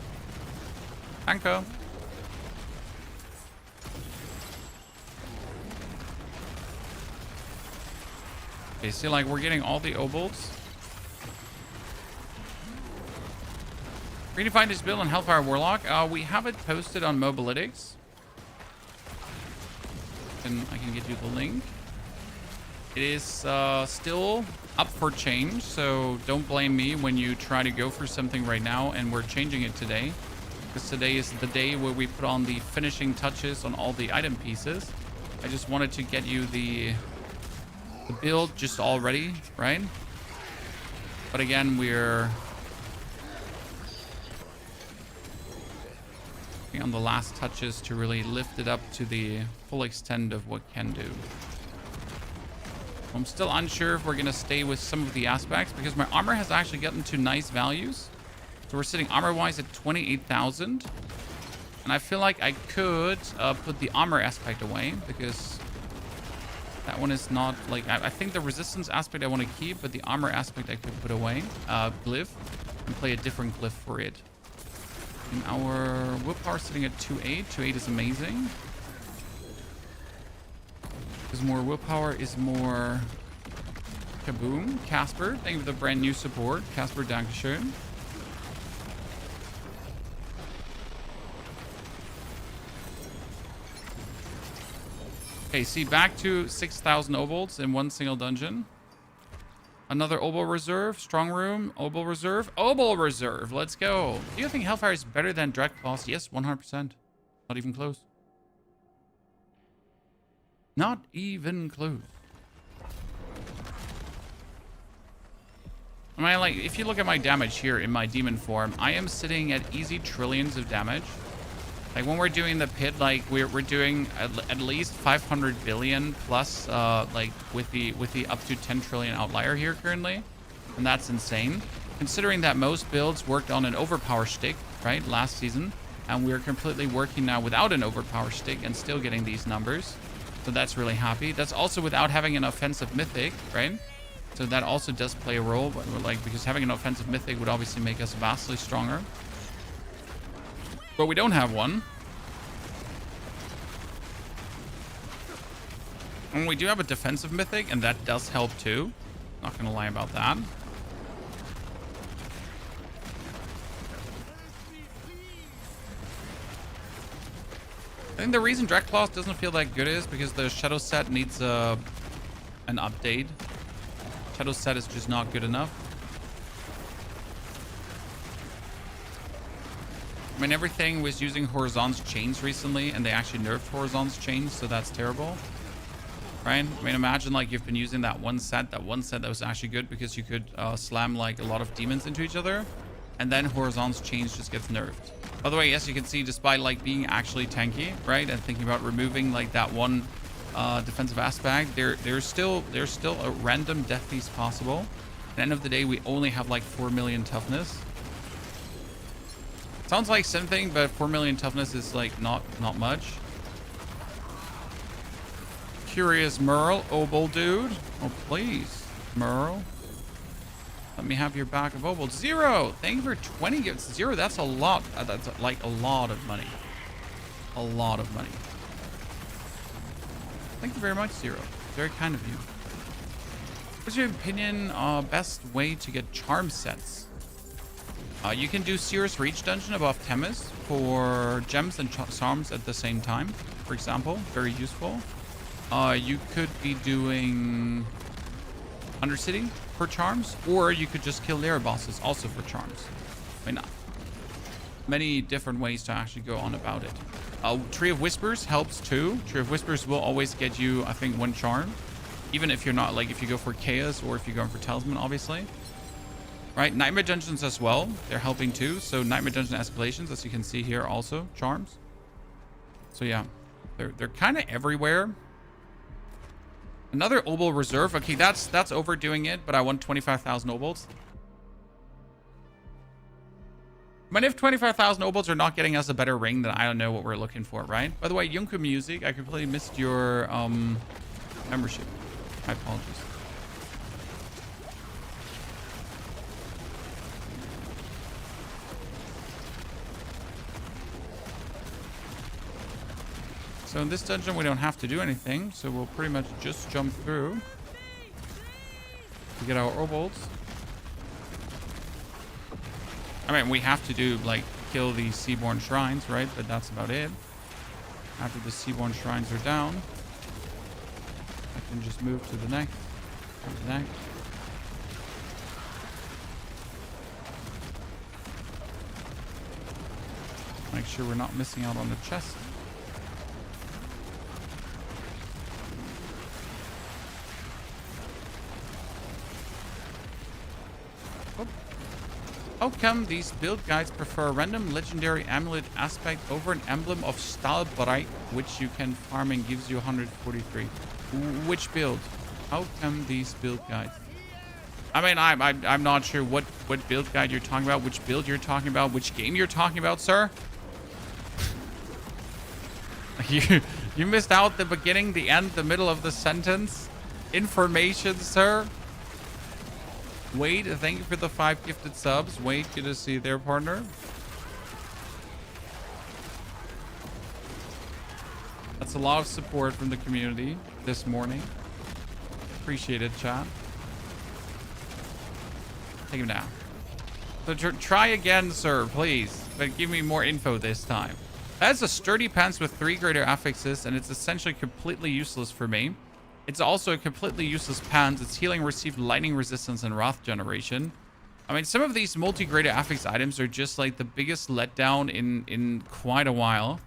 Danke. Okay, see, like, we're getting all the obols. Where can you find this build on Hellfire Warlock? We have it posted on Mobalytics. And I can get you the link. It is still up for change, so don't blame me when you try to go for something right now, and we're changing it today. Because today is the day where we put on the finishing touches on all the item pieces. I just wanted to get you the build just already, right? But again, we're on the last touches to really lift it up to the full extent of what can do. I'm still unsure if we're going to stay with some of the aspects, because my armor has actually gotten to nice values. So we're sitting armor-wise at 28,000. And I feel like I could put the armor aspect away, because that one is not like... I think the resistance aspect I want to keep, but the armor aspect I could put away. Glyph. And play a different glyph for it. And our willpower sitting at 2.8. 2.8 is amazing. Because more willpower is more... Kaboom. Casper, thank you for the brand new support. Casper, dankeschön. Okay, see, back to 6,000 obols in one single dungeon. Another obol reserve, strong room, obol reserve, obol reserve. Let's go. Do you think Hellfire is better than Dreadclaws? Yes, 100%. Not even close. Not even close. I mean, like, if you look at my damage here in my demon form, I am sitting at easy trillions of damage. Like when we're doing the pit, like we're doing at least 500 billion plus, like with the up to 10 trillion outlier here currently, and that's insane. Considering that most builds worked on an overpower stick, right, last season, and we're completely working now without an overpower stick and still getting these numbers, so that's really happy. That's also without having an offensive mythic, right? So that also does play a role, but like because having an offensive mythic would obviously make us vastly stronger. But we don't have one. And we do have a defensive mythic, and that does help too. Not gonna lie about that. I think the reason Dreadclaw doesn't feel that good is because the Shadow set needs an update. Shadow set is just not good enough. I mean, everything was using Horizon's chains recently, and they actually nerfed Horizon's chains, so that's terrible. Right? I mean, imagine like you've been using that one set that was actually good because you could slam like a lot of demons into each other, and then Horizon's chains just gets nerfed. By the way, yes, you can see despite like being actually tanky, right, and thinking about removing like that one defensive aspect, there's still a random death piece possible. At the end of the day, we only have like 4 million toughness. Sounds like something, but 4 million toughness is like not much. Curious Merle, Obol dude. Oh please, Merle. Let me have your back of Obol. 0. Thank you for 20 gifts. 0. That's a lot. That's like a lot of money. A lot of money. Thank you very much, 0. Very kind of you. What's your opinion? Best way to get charm sets? You can do Seer's Reach dungeon above Themis for gems and charms at the same time, for example. Very useful. You could be doing Undercity for charms, or you could just kill lair bosses also for charms. I mean, many different ways to actually go on about it. Tree of Whispers helps too. Tree of Whispers will always get you, I think, 1 charm, even if you're not, like, if you go for Chaos or if you're going for Talisman, obviously. Right, Nightmare Dungeons as well, they're helping too. So Nightmare Dungeon escalations, as you can see here, also charms. So yeah, they're kind of everywhere. Another Obol Reserve. Okay, that's overdoing it, but I want 25,000 Obols. I mean, if 25,000 Obols are not getting us a better ring, then I don't know what we're looking for, right? By the way, Yunku Music, I completely missed your membership. My apologies. So in this dungeon, we don't have to do anything, so we'll pretty much just jump through to get our Obols. I mean, we have to do, like, kill the Seaborn Shrines, right? But that's about it. After the Seaborn Shrines are down, I can just move to the next. To the next. Make sure we're not missing out on the chest. How come these build guides prefer a random legendary amulet aspect over an emblem of Stahlbereich, which you can farm and gives you 143? Which build? How come these build guides? I mean, I'm not sure what build guide you're talking about, which build you're talking about, which game you're talking about, sir. You missed out the beginning, the end, the middle of the sentence. Information, sir. Wade, thank you for the 5 gifted subs. Wade, good to see you there, partner. That's a lot of support from the community this morning. Appreciate it, chat. Take him down. So try again, sir, please. But give me more info this time. That's a sturdy pants with 3 greater affixes, and it's essentially completely useless for me. It's also a completely useless pants. It's healing received lightning resistance and wrath generation. I mean, some of these multi-graded affix items are just like the biggest letdown in quite a while.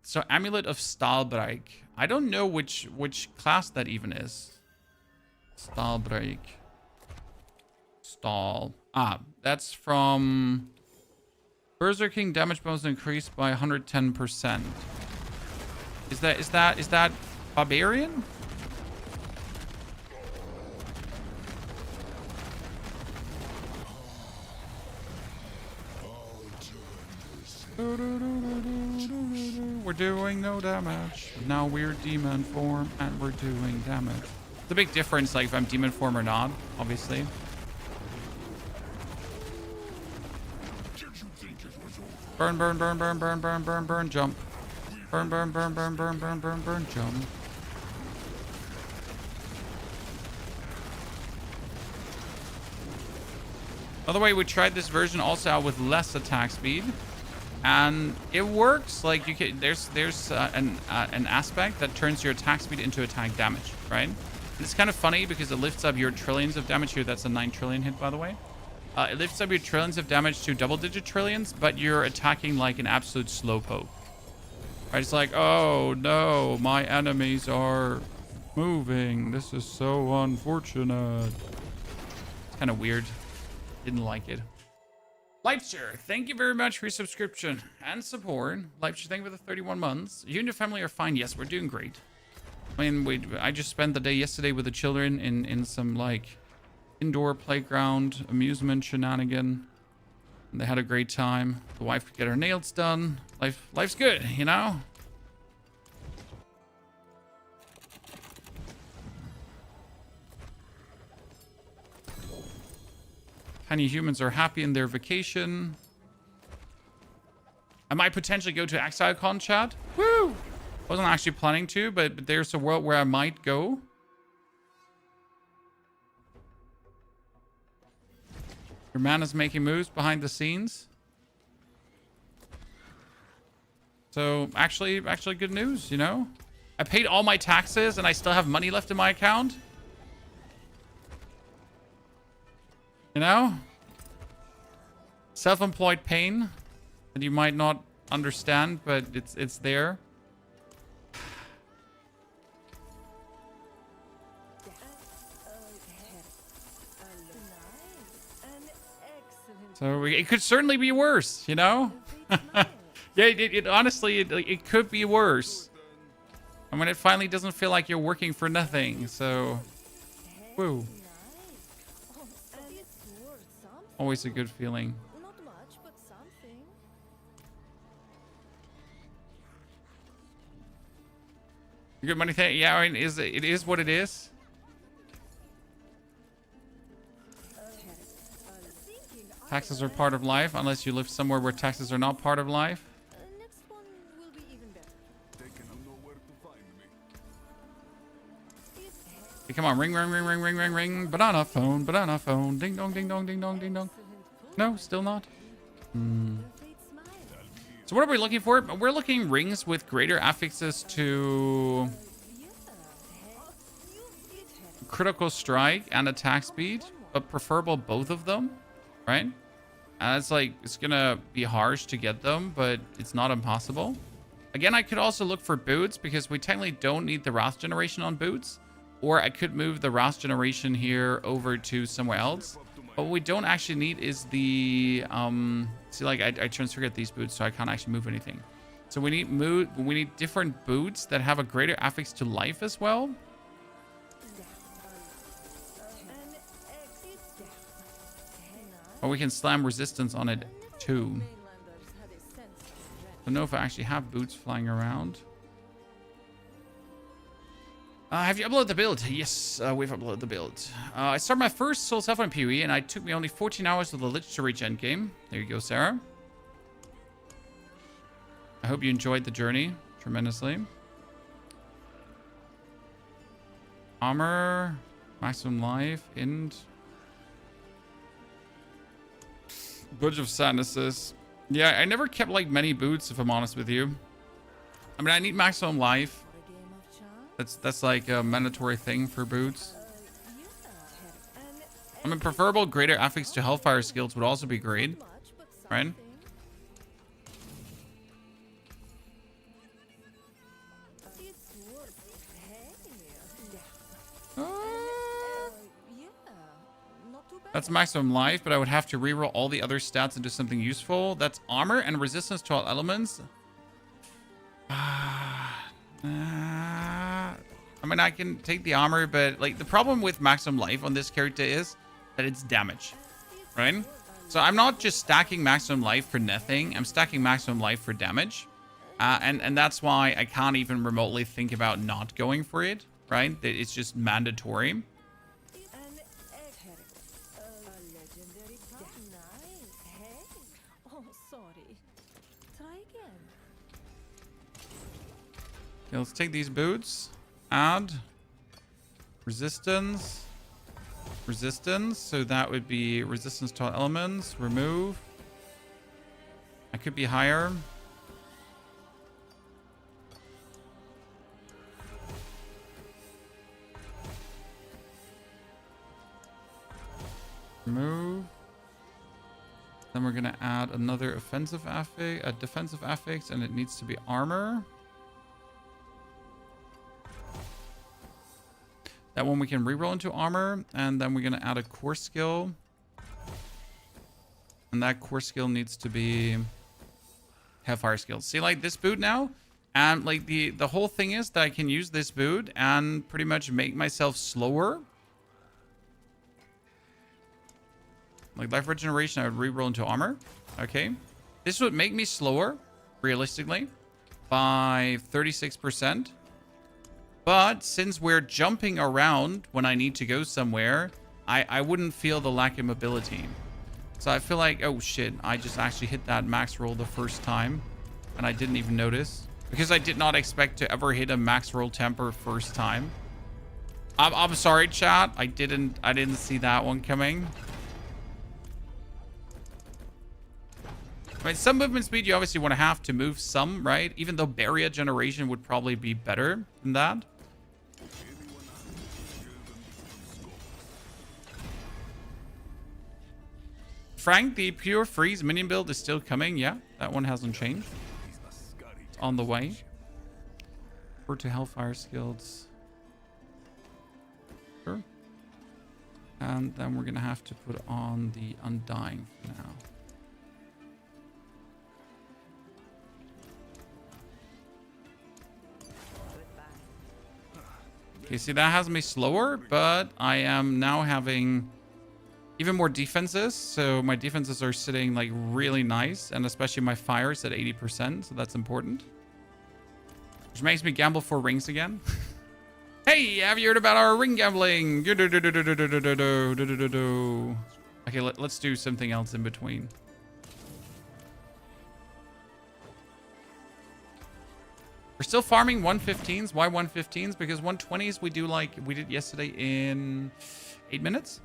So Amulet of Stahlbereich. I don't know which class that even is. Stahlbereich. Stahl. Ah, that's from Berserking damage bonus increased by 110%. Is that Barbarian? We're doing no damage. Now we're demon form and we're doing damage. It's a big difference, like if I'm demon form or not, obviously. Burn, burn, burn, burn, burn, burn, burn, burn, jump. Burn, burn, burn, burn, burn, burn, burn, burn, jump. By the way, we tried this version also out with less attack speed, and it works. Like you can, there's an aspect that turns your attack speed into attack damage, right? And it's kind of funny because it lifts up your trillions of damage here. That's a 9 trillion hit, by the way. It lifts up your trillions of damage to double-digit trillions, but you're attacking like an absolute slowpoke. Right? It's like, oh no, my enemies are moving. This is so unfortunate. It's kind of weird. Didn't like it. Leipzig, thank you very much for your subscription and support. Leipzig, thank you for the 31 months. You and your family are fine. Yes, we're doing great. I mean, I just spent the day yesterday with the children in some like indoor playground amusement shenanigan. And they had a great time. The wife could get her nails done. Life's good, you know? Tiny humans are happy in their vacation. I might potentially go to ExileCon, chat. Woo! Wasn't actually planning to, but there's a world where I might go. Your man is making moves behind the scenes. So actually good news, you know? I paid all my taxes and I still have money left in my account. You know? Self-employed pain that you might not understand, but it's there. So it could certainly be worse, you know? Yeah, it honestly, it could be worse. And when it finally doesn't feel like you're working for nothing, so... Woo. Always a good feeling. Good money thing. Yeah, I mean, it is what it is. Taxes are part of life, unless you live somewhere where taxes are not part of life. Hey, come on, ring, ring, ring, ring, ring, ring, ring. Banana phone, ding dong, ding dong, ding dong, ding dong. No, still not. So what are we looking for? We're looking rings with greater affixes to critical strike and attack speed, but preferable both of them, right? And it's like, it's gonna be harsh to get them, but it's not impossible. Again, I could also look for boots because we technically don't need the Wrath generation on boots. Or I could move the Wrath generation here over to somewhere else. But what we don't actually need is the... see, like, I transfigured these boots, so I can't actually move anything. So we need different boots that have a greater affix to life as well. Or we can slam resistance on it, too. I don't know if I actually have boots flying around. Have you uploaded the build? Yes, we've uploaded the build. I started my first Soul Self on PoE, and it took me only 14 hours with the Lich to reach endgame. There you go, Sarah. I hope you enjoyed the journey tremendously. Armor, maximum life, and bunch of sadnesses. Yeah, I never kept like many boots, if I'm honest with you. I mean, I need maximum life. That's like a mandatory thing for boots. I mean, preferable greater affix to Hellfire Skills would also be great, right? That's maximum life, but I would have to reroll all the other stats into something useful. That's armor and resistance to all elements. I mean, I can take the armor, but like the problem with maximum life on this character is that it's damage, right? So I'm not just stacking maximum life for nothing. I'm stacking maximum life for damage. And that's why I can't even remotely think about not going for it, right? It's just mandatory. Okay, let's take these boots. Add resistance. Resistance. So that would be resistance to all elements. Remove. I could be higher. Remove. Then we're gonna add another offensive affix, a defensive affix, and it needs to be armor. That one we can reroll into armor, and then we're gonna add a core skill. And that core skill needs to be Hellfire Skills. See, like this boot now, and like the whole thing is that I can use this boot and pretty much make myself slower. Like life regeneration, I would reroll into armor. Okay. This would make me slower, realistically, by 36%. But since we're jumping around when I need to go somewhere, I wouldn't feel the lack of mobility. So I feel like, oh shit, I just actually hit that max roll the first time. And I didn't even notice. Because I did not expect to ever hit a max roll temper first time. I'm sorry, chat. I didn't see that one coming. I mean, some movement speed you obviously want to have to move some, right? Even though barrier generation would probably be better than that. Frank, the pure freeze minion build is still coming. Yeah, that one hasn't changed. It's on the way. Over to Hellfire Skills. Sure. And then we're going to have to put on the Undying for now. Okay, see, that has me slower, but I am now having even more defenses. So my defenses are sitting like really nice, and especially my fire is at 80%, so that's important. Which makes me gamble for rings again. Hey, have you heard about our ring gambling? Okay, let's do something else in between. We're still farming 115s. Why 115s? Because 120s we do like we did yesterday in 8 minutes.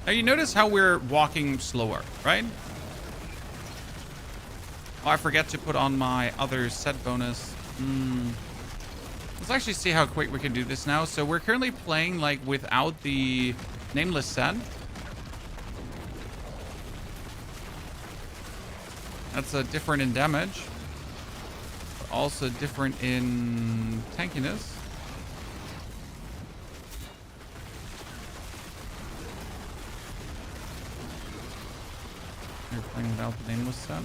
Now you notice how we're walking slower, right? Oh, I forget to put on my other set bonus. Let's actually see how quick we can do this now. So we're currently playing like without the nameless set. That's different in damage, but also different in tankiness. You're playing without the nameless set.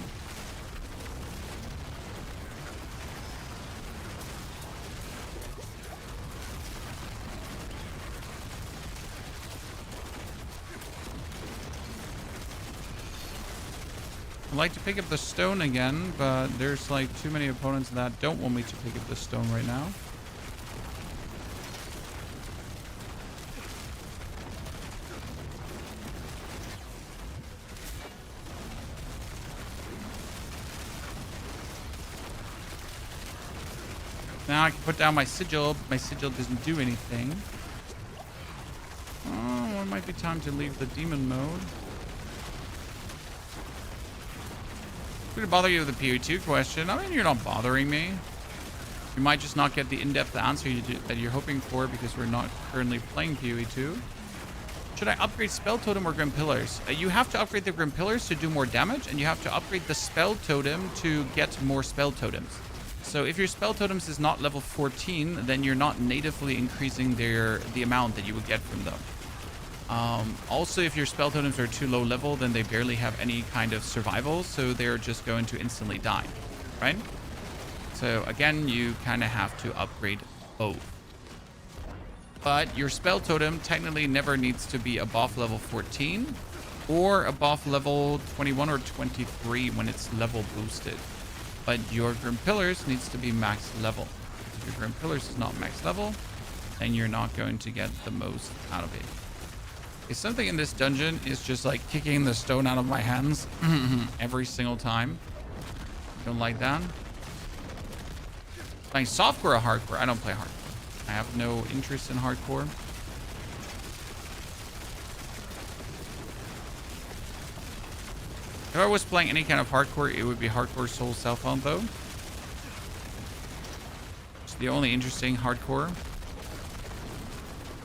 I'd like to pick up the stone again, but there's like too many opponents that don't want me to pick up the stone right now. Now I can put down my sigil, but my sigil doesn't do anything. Oh, it might be time to leave the demon mode. I'm gonna bother you with the PoE2 question. I mean, you're not bothering me. You might just not get the in-depth answer that you're hoping for because we're not currently playing PoE2. Should I upgrade Spell Totem or Grim Pillars? You have to upgrade the Grim Pillars to do more damage, and you have to upgrade the Spell Totem to get more Spell Totems. So if your spell totems is not level 14, then you're not natively increasing the amount that you would get from them. Also, if your spell totems are too low level, then they barely have any kind of survival, so they're just going to instantly die, right? So again, you kind of have to upgrade both. But your spell totem technically never needs to be above level 14 or above level 21 or 23 when it's level boosted. But your Grim Pillars needs to be max level. If your Grim Pillars is not max level, then you're not going to get the most out of it. Okay, something in this dungeon is just like kicking the stone out of my hands every single time. Don't like that. Playing softcore or hardcore? I don't play hardcore. I have no interest in hardcore. If I was playing any kind of hardcore, it would be hardcore Soul Self-Found though. It's the only interesting hardcore.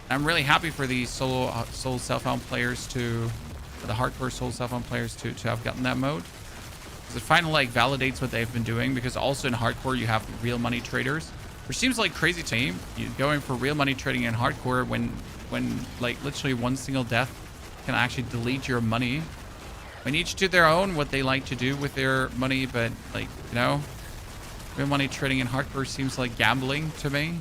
I'm really happy for the Soul Self-Found players to, the hardcore Soul Self-Found players to have gotten that mode. Because it finally like validates what they've been doing, because also in hardcore you have real money traders. Which seems like crazy to me, you going for real money trading in hardcore when like literally one single death can actually delete your money. I mean, each to their own what they like to do with their money, but like, you know, real money trading in hardcore seems like gambling to me.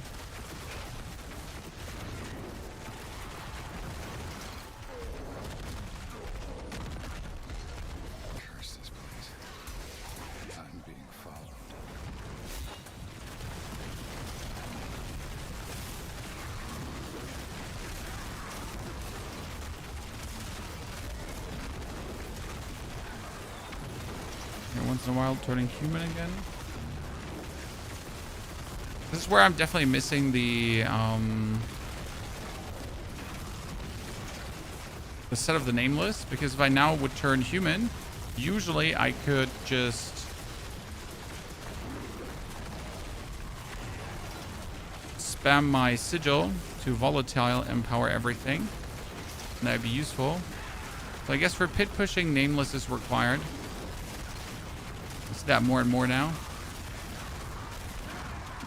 Once in a while turning human again. This is where I'm definitely missing the set of the nameless, because if I now would turn human, usually I could just spam my sigil to volatile empower everything, and that'd be useful. So I guess for pit pushing, nameless is required. That more and more now.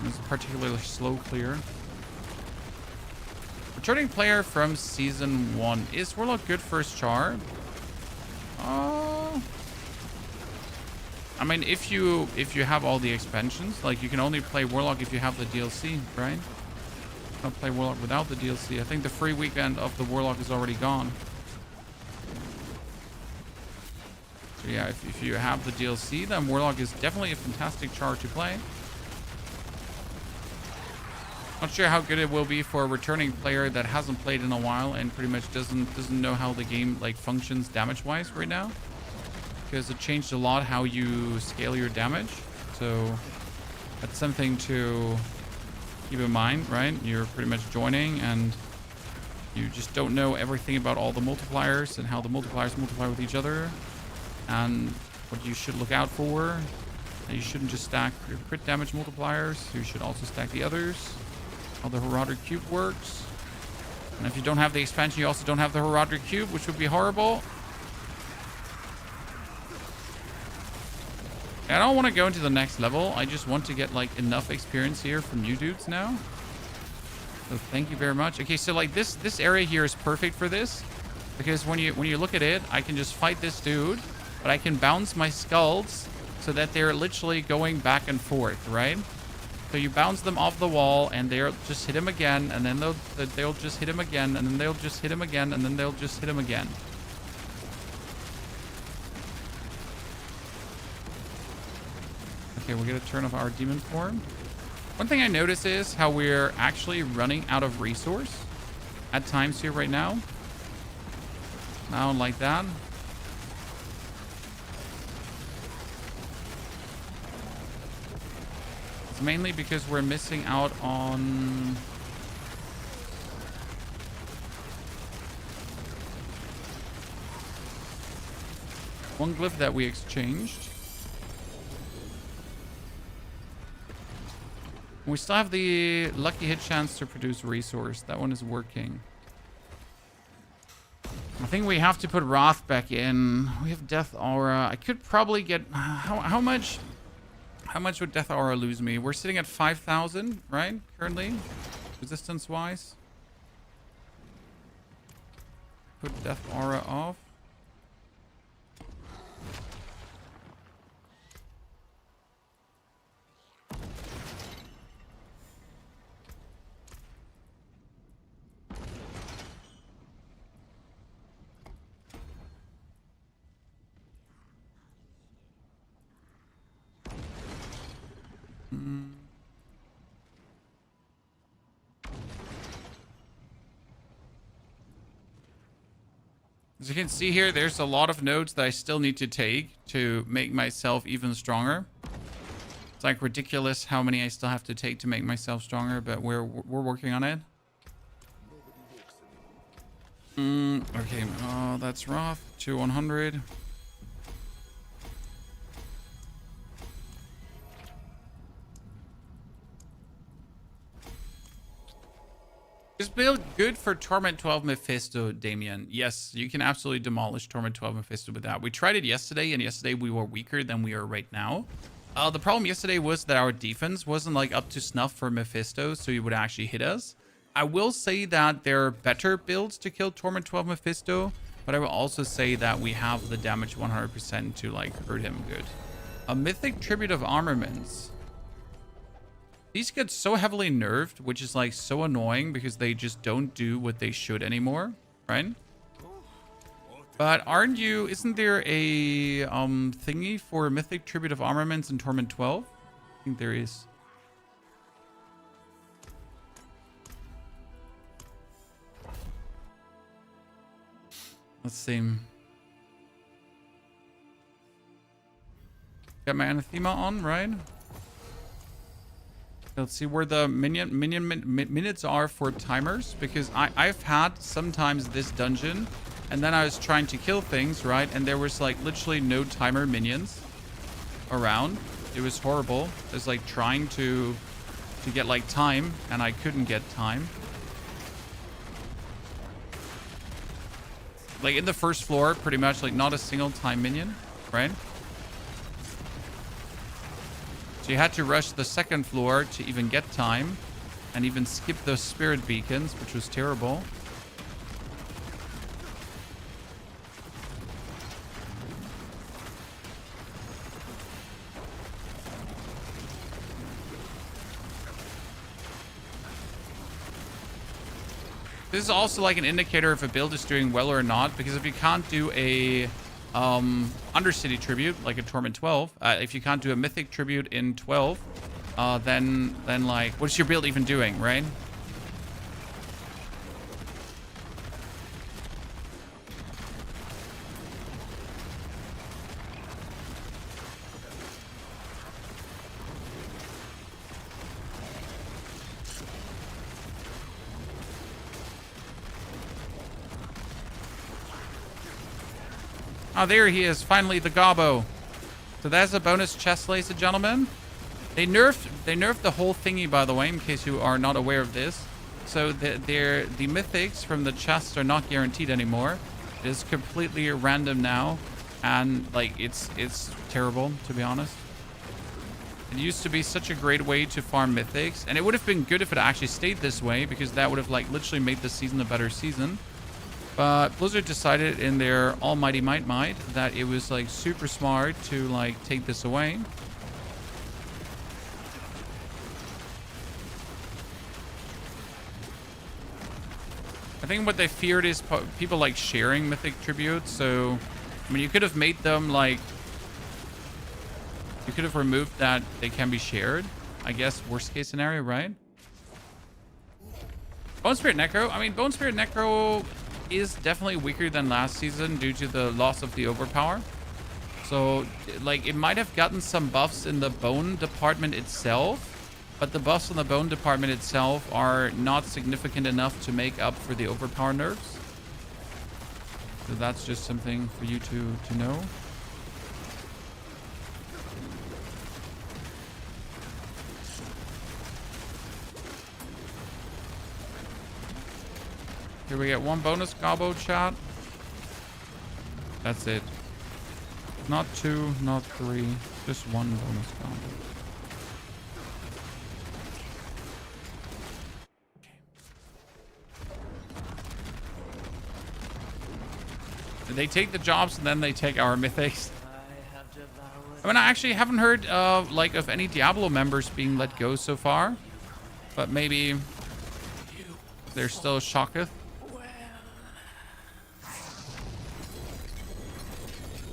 It's a particularly slow clear. Returning player from season 1. Is Warlock good first char? I mean, if you have all the expansions, like you can only play Warlock if you have the DLC, right? You can't play Warlock without the DLC. I think the free weekend of the Warlock is already gone. So yeah, if you have the DLC, then Warlock is definitely a fantastic char to play. Not sure how good it will be for a returning player that hasn't played in a while and pretty much doesn't know how the game like functions damage-wise right now, because it changed a lot how you scale your damage. So that's something to keep in mind, right? You're pretty much joining and you just don't know everything about all the multipliers and how the multipliers multiply with each other. And what you should look out for. And you shouldn't just stack your crit damage multipliers. You should also stack the others. How the Horadric Cube works. And if you don't have the expansion, you also don't have the Horadric Cube, which would be horrible. I don't want to go into the next level. I just want to get like enough experience here from you dudes now. So thank you very much. Okay, so like this area here is perfect for this. Because when you look at it, I can just fight this dude. But I can bounce my skulls so that they're literally going back and forth, right? So you bounce them off the wall and they'll just hit him again, and then they'll just hit him again, and then they'll just hit him again, and then they'll just hit him again. Okay, we'll get a turn of our demon form. One thing I notice is how we're actually running out of resource at times here right now. I don't like that. Mainly because we're missing out on one glyph that we exchanged. We still have the lucky hit chance to produce resource. That one is working. I think we have to put Wrath back in. We have Death Aura. I could probably get how How much would Death Aura lose me? We're sitting at 5,000, right? Currently, resistance-wise. Put Death Aura off. As you can see here, there's a lot of nodes that I still need to take to make myself even stronger. It's like ridiculous how many I still have to take to make myself stronger, but we're working on it. Okay, oh, that's rough. 100. Is build good for Torment 12 Mephisto, Damien? Yes, you can absolutely demolish Torment 12 Mephisto with that. We tried it yesterday, and yesterday we were weaker than we are right now. The problem yesterday was that our defense wasn't like up to snuff for Mephisto, so he would actually hit us. I will say that there are better builds to kill Torment 12 Mephisto, but I will also say that we have the damage 100% to like hurt him good. A Mythic Tribute of Armaments. These get so heavily nerfed, which is like so annoying because they just don't do what they should anymore, right? But isn't there a thingy for Mythic Tribute of Armaments in Torment 12? I think there is. Let's see. Got my Anathema on, right? Let's see where the minutes are for timers, because I've had sometimes this dungeon and then I was trying to kill things, right? And there was like literally no timer minions around. It was horrible. I was like trying to get like time and I couldn't get time. Like in the first floor, pretty much like not a single time minion, right? So you had to rush the second floor to even get time and even skip those spirit beacons, which was terrible. This is also like an indicator if a build is doing well or not, because if you can't do a Undercity tribute like a Torment 12, if you can't do a Mythic tribute in 12, then like what's your build even doing, right? Oh, there he is. Finally, the Gobbo. So that's a bonus chest, ladies and gentlemen. They nerfed the whole thingy, by the way, in case you are not aware of this. So the mythics from the chests are not guaranteed anymore. It is completely random now, and like it's terrible, to be honest. It used to be such a great way to farm mythics, and it would have been good if it actually stayed this way, because that would have like literally made the season a better season. But Blizzard decided in their almighty might that it was like super smart to like take this away. I think what they feared is people like sharing mythic tributes. So, I mean, you could have made them like, you could have removed that they can be shared. I guess worst case scenario, right? Bone Spirit Necro. I mean, Bone Spirit Necro is definitely weaker than last season due to the loss of the overpower. So like it might have gotten some buffs in the bone department itself, but the buffs in the bone department itself are not significant enough to make up for the overpower nerfs. So that's just something for you to know. Here we get one bonus Gobbo, chat. That's it. Not two, not three. Just one bonus Gobbo. They take the jobs and then they take our mythics. I mean, I actually haven't heard like of any Diablo members being let go so far, but maybe they're still shocketh.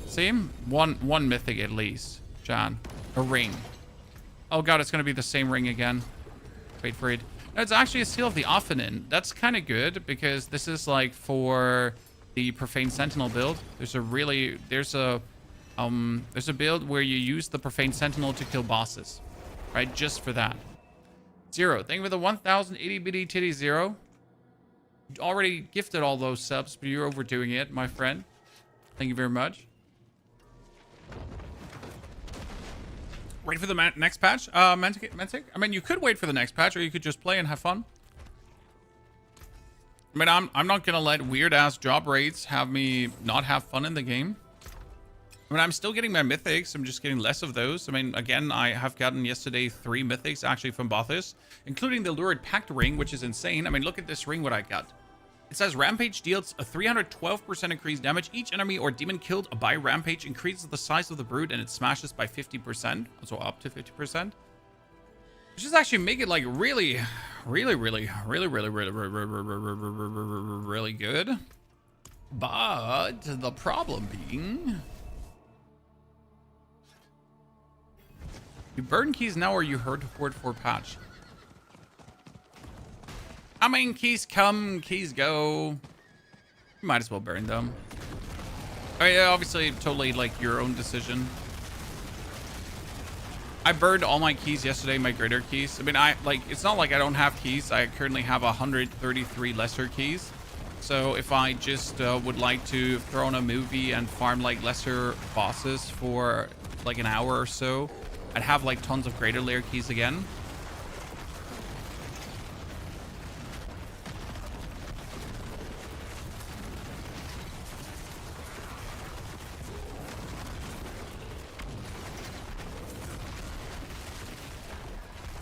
See? One mythic at least, John. A ring. Oh god, it's gonna be the same ring again. Wait for it. No, it's actually a Seal of the Ophanin. That's kind of good because this is like for the Profane Sentinel build. There's a build where you use the Profane Sentinel to kill bosses, right? Just for that. Zero. Thank you for the 1,080 bitty titty Zero. You already gifted all those subs, but you're overdoing it, my friend. Thank you very much. Wait for the next patch, Mentic? I mean, you could wait for the next patch, or you could just play and have fun. I mean, I'm not gonna let weird-ass job rates have me not have fun in the game. I mean, I'm still getting my mythics. I'm just getting less of those. I mean, again, I have gotten yesterday 3 mythics actually from Bothus, including the Lurid Pact ring, which is insane. I mean, look at this ring, what I got. It says Rampage deals a 312% increased damage. Each enemy or demon killed by Rampage increases the size of the brute and it smashes by 50%. Also up to 50%. Which is actually make it like really good. But the problem being, you burn keys now or you horde for patch. I mean, keys come, keys go. You might as well burn them. I mean, obviously, totally like your own decision. I burned all my keys yesterday, my greater keys. I mean, it's not like I don't have keys. I currently have 133 lesser keys. So if I just would like to throw on a movie and farm like lesser bosses for like an hour or so, I'd have like tons of greater layer keys again.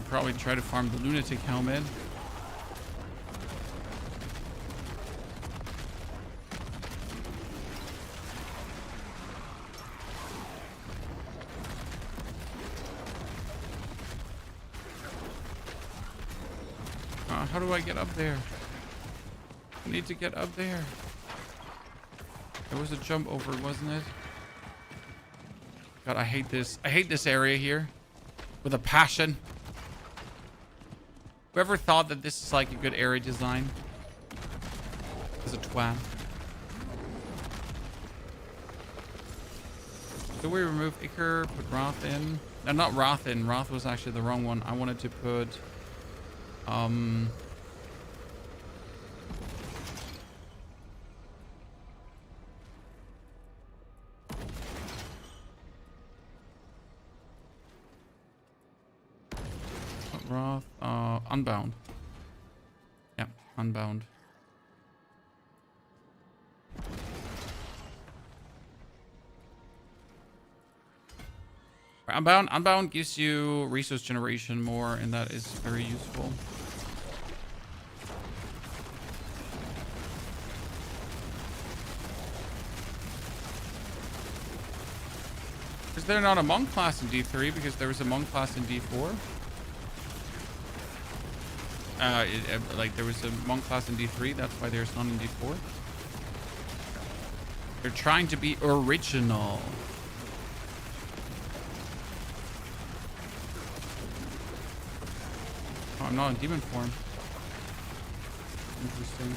Probably try to farm the lunatic helmet. How do I get up there? I need to get up there. There was a jump over, wasn't it? God, I hate this. I hate this area here with a passion. Whoever thought that this is like a good area design is a twat. So we remove Iker, put Wrath in. No, not Wrath in. Wrath was actually the wrong one. I wanted to put Wrath, Unbound. Yeah, Unbound. Unbound gives you resource generation more, and that is very useful. Is there not a monk class in D3? Because there was a monk class in D4. Like there was a monk class in D3, that's why there's none in D4. They're trying to be original. Oh, I'm not in demon form. Interesting.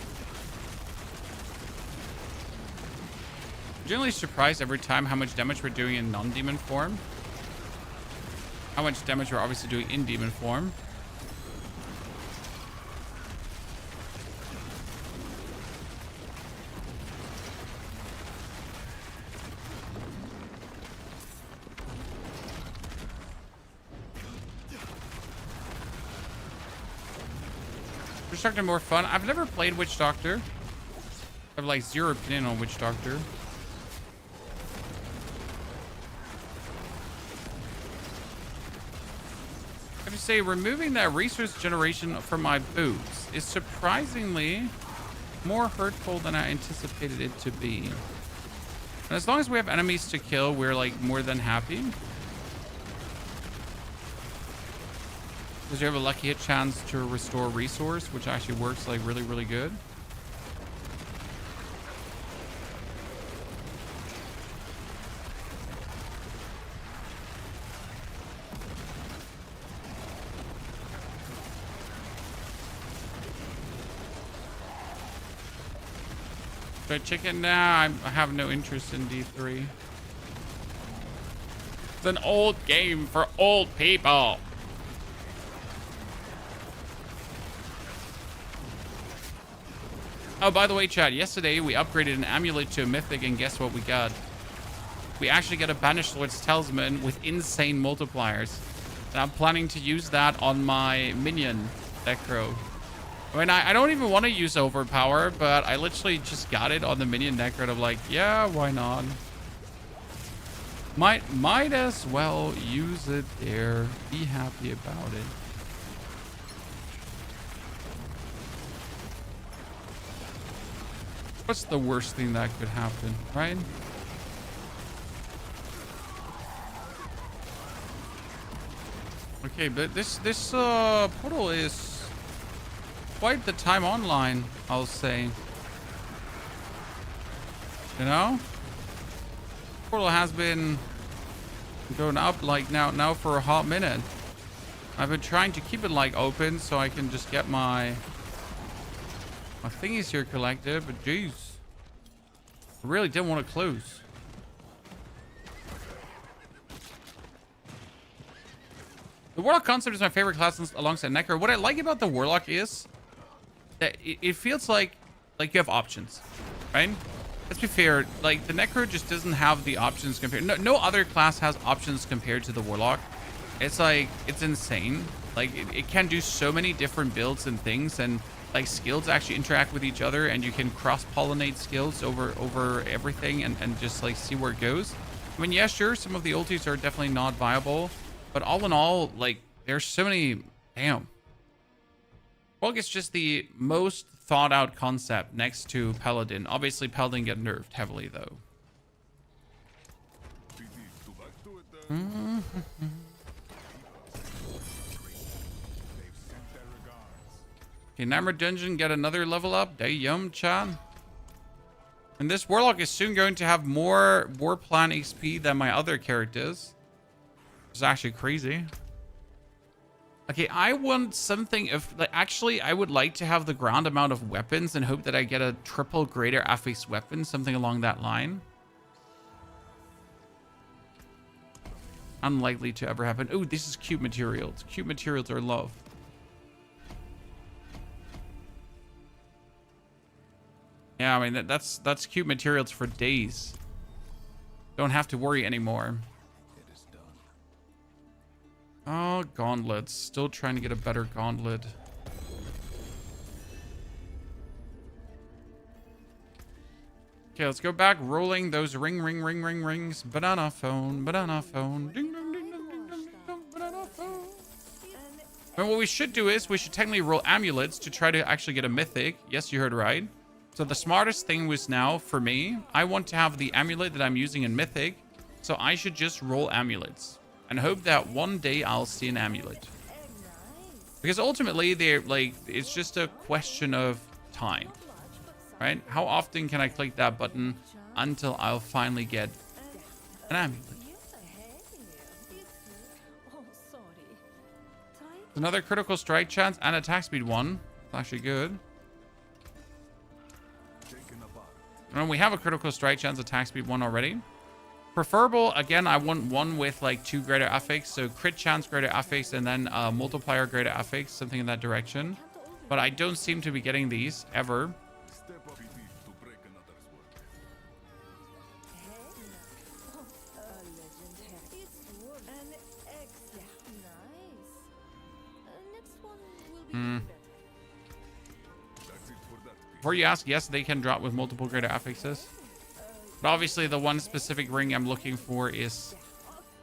I'm generally surprised every time how much damage we're doing in non-demon form. How much damage we're obviously doing in demon form. Witch Doctor more fun. I've never played Witch Doctor. I have like zero opinion on Witch Doctor. I have to say, removing that resource generation from my boots is surprisingly more hurtful than I anticipated it to be. And as long as we have enemies to kill, we're like more than happy. Because you have a lucky hit chance to restore resource, which actually works like really, really good. Fried chicken? Nah, I have no interest in D3. It's an old game for old people. Oh, by the way, chat, yesterday we upgraded an amulet to a mythic, and guess what we got? We actually got a Banished Lord's Talisman with insane multipliers. And I'm planning to use that on my minion, Necro. I mean, I don't even want to use Overpower, but I literally just got it on the minion Necro, and I'm like, yeah, why not? Might as well use it there. Be happy about it. What's the worst thing that could happen, right? Okay, but this portal is quite the time online, I'll say. You know? Portal has been going up like now for a hot minute. I've been trying to keep it like open so I can just get my thingies here collected, but jeez, I really didn't want to close. The Warlock concept is my favorite class alongside Necro. What I like about the Warlock is that it feels like you have options, right? Let's be fair, like the Necro just doesn't have the options compared. No other class has options compared to the Warlock. It's like, it's insane. Like it can do so many different builds and things, and like skills actually interact with each other, and you can cross-pollinate skills over everything and just like see where it goes. I mean, yeah, sure, some of the ultis are definitely not viable, but all in all, like there's so many. Damn. Well, it's just the most thought out concept next to Paladin. Obviously, Paladin get nerfed heavily though. Okay, Namor Dungeon get another level up. Damn, chan. And this Warlock is soon going to have more War Plan XP than my other characters. It's actually crazy. Okay, I want something of like, actually I would like to have the ground amount of weapons and hope that I get a triple greater affix weapon, something along that line. Unlikely to ever happen. Oh, this is cute materials. Cute materials are love. Yeah, I mean that's cute materials for days. Don't have to worry anymore. Oh, gauntlets. Still trying to get a better gauntlet. Okay, let's go back rolling those rings. Banana phone. Ding dong ding dong ding dong. Banana phone. And what we should do is we should technically roll amulets to try to actually get a mythic. Yes, you heard right. So the smartest thing was now for me, I want to have the amulet that I'm using in mythic. So I should just roll amulets and hope that one day I'll see an amulet. Because ultimately, they're like, it's just a question of time, right? How often can I click that button until I'll finally get an amulet? Another critical strike chance and attack speed 1. It's actually good. And we have a critical strike chance, attack speed 1 already. Preferable, again, I want one with like 2 greater affix, so crit chance greater affix and then multiplier greater affix, something in that direction. But I don't seem to be getting these ever. Before you ask, yes, they can drop with multiple greater affixes. But obviously the one specific ring I'm looking for is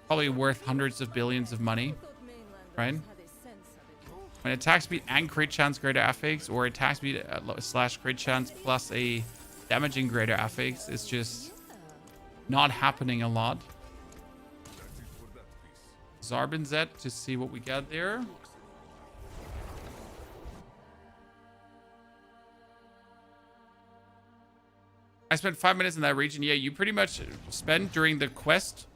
probably worth hundreds of billions of money, right? When attack speed and crit chance greater affix, or attack speed / crit chance plus a damaging greater affix, it's just not happening a lot. Zarbinzet to see what we got there. I spent 5 minutes in that region. Yeah, you pretty much spent during the quest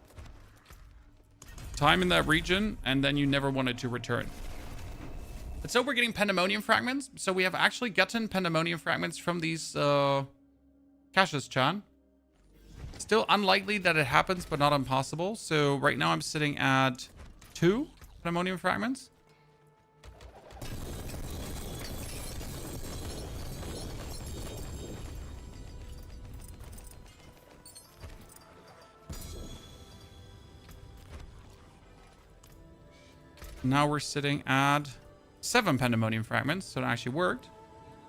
time in that region, and then you never wanted to return. But so we're getting Pandemonium Fragments. So we have actually gotten Pandemonium Fragments from these caches, Chan. Still unlikely that it happens, but not impossible. So right now I'm sitting at 2 Pandemonium Fragments. Now we're sitting at 7 Pandemonium Fragments, so it actually worked.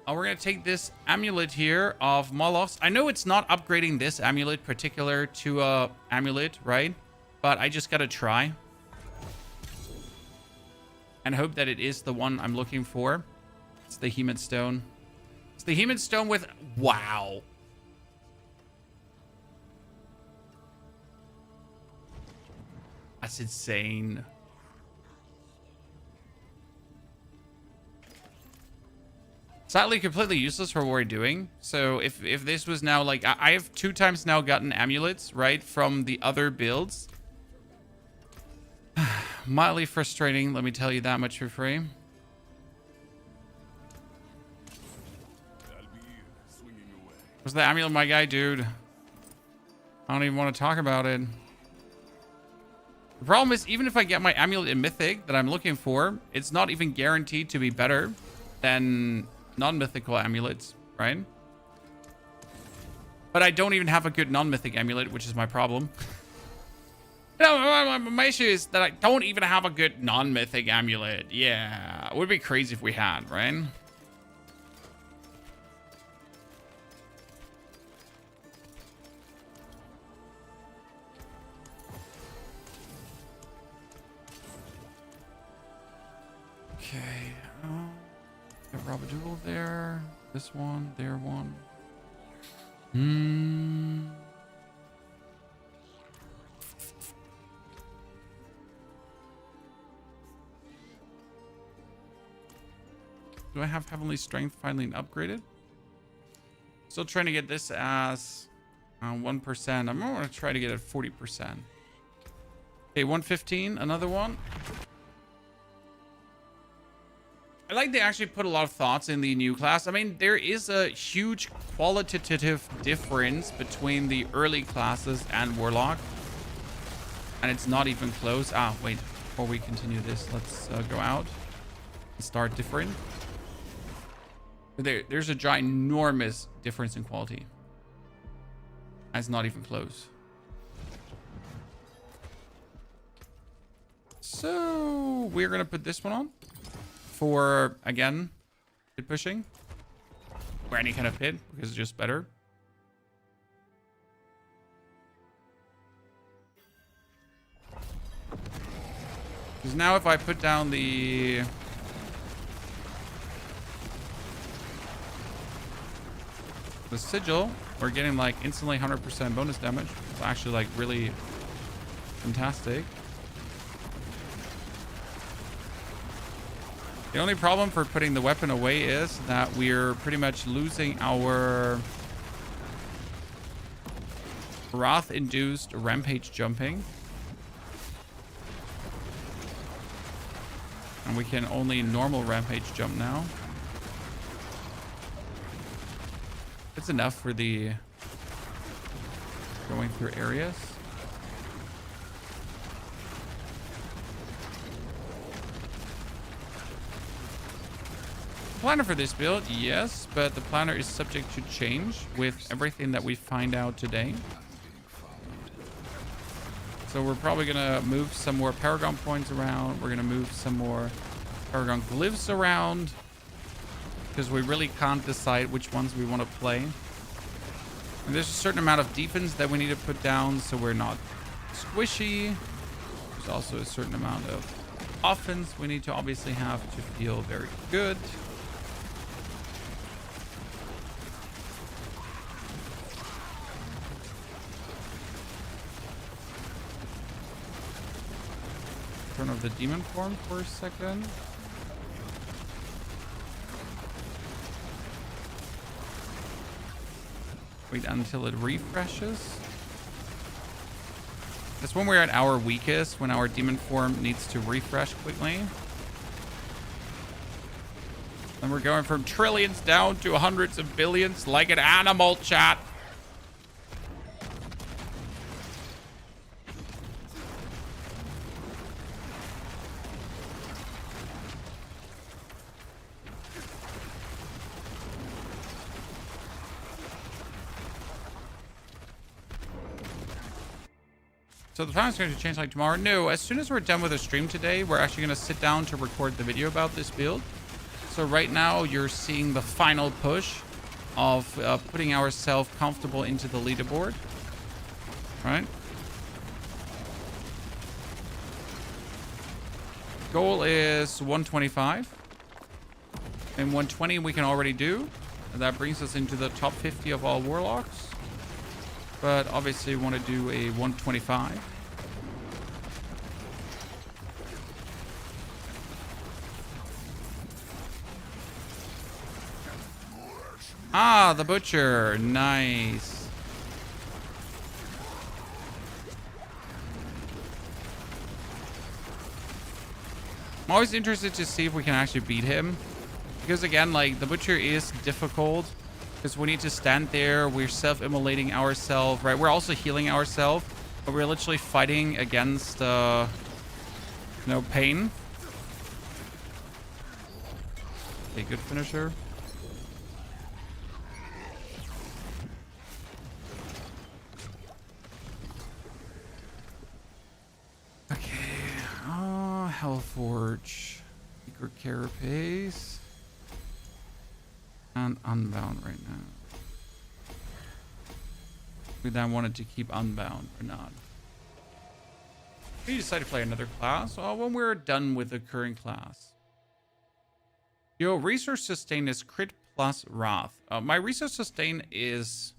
We're going to take this amulet here of Molochs. I know it's not upgrading this amulet particular to a amulet, right? But I just got to try. And hope that it is the one I'm looking for. It's the Hemid Stone. It's the Hemid Stone with... Wow. That's insane. Sadly, completely useless for what we're doing. So if this was now like... I have 2 times now gotten amulets, right? From the other builds. Mildly frustrating, let me tell you that much for free. What's the amulet, my guy, dude? I don't even want to talk about it. The problem is, even if I get my amulet in Mythic that I'm looking for, it's not even guaranteed to be better than non-mythical amulets, right? But I don't even have a good non-mythic amulet, which is my problem. No, my issue is that I don't even have a good non-mythic amulet. Yeah, it would be crazy if we had, right? Okay. Got Robadoodle there. This one, there one. Do I have Heavenly Strength finally upgraded? Still trying to get this as 1%. I'm going to try to get it 40%. Okay, 115, another one. I like they actually put a lot of thoughts in the new class. I mean, there is a huge qualitative difference between the early classes and Warlock. And it's not even close. Ah, wait. Before we continue this, let's go out and start different. There's a ginormous difference in quality. That's not even close. So we're going to put this one on. For, again, pit pushing. Or any kind of pit, because it's just better. Because now if I put down the sigil, we're getting like instantly 100% bonus damage. It's actually like really fantastic. The only problem for putting the weapon away is that we're pretty much losing our Wrath-induced rampage jumping. And we can only normal rampage jump now. It's enough for the going through areas. Planner for this build, yes, but the planner is subject to change with everything that we find out today. So we're probably gonna move some more Paragon points around. We're gonna move some more Paragon glyphs around because we really can't decide which ones we want to play. And there's a certain amount of defense that we need to put down so we're not squishy. There's also a certain amount of offense we need to obviously have to feel very good. turn off the demon form for a second. Wait until it refreshes. That's when we're at our weakest, when our demon form needs to refresh quickly. And we're going from trillions down to hundreds of billions like an animal, chat. So the plan is going to change like tomorrow. No, as soon as we're done with the stream today, we're actually going to sit down to record the video about this build. So right now you're seeing the final push of putting ourselves comfortable into the leaderboard. Right? Goal is 125. And 120 we can already do. And that brings us into the top 50 of all warlocks. But obviously we want to do a 125. Ah, the butcher. Nice. I'm always interested to see if we can actually beat him. Because again, like, the butcher is difficult. Because we need to stand there. We're self-immolating ourselves, right? We're also healing ourselves. But we're literally fighting against, pain. Okay, good finisher. Hellforge, Secret Carapace, and Unbound right now. We then wanted to keep Unbound or not. We decide to play another class when we're done with the current class. Yo, resource sustain is crit plus wrath. My resource sustain is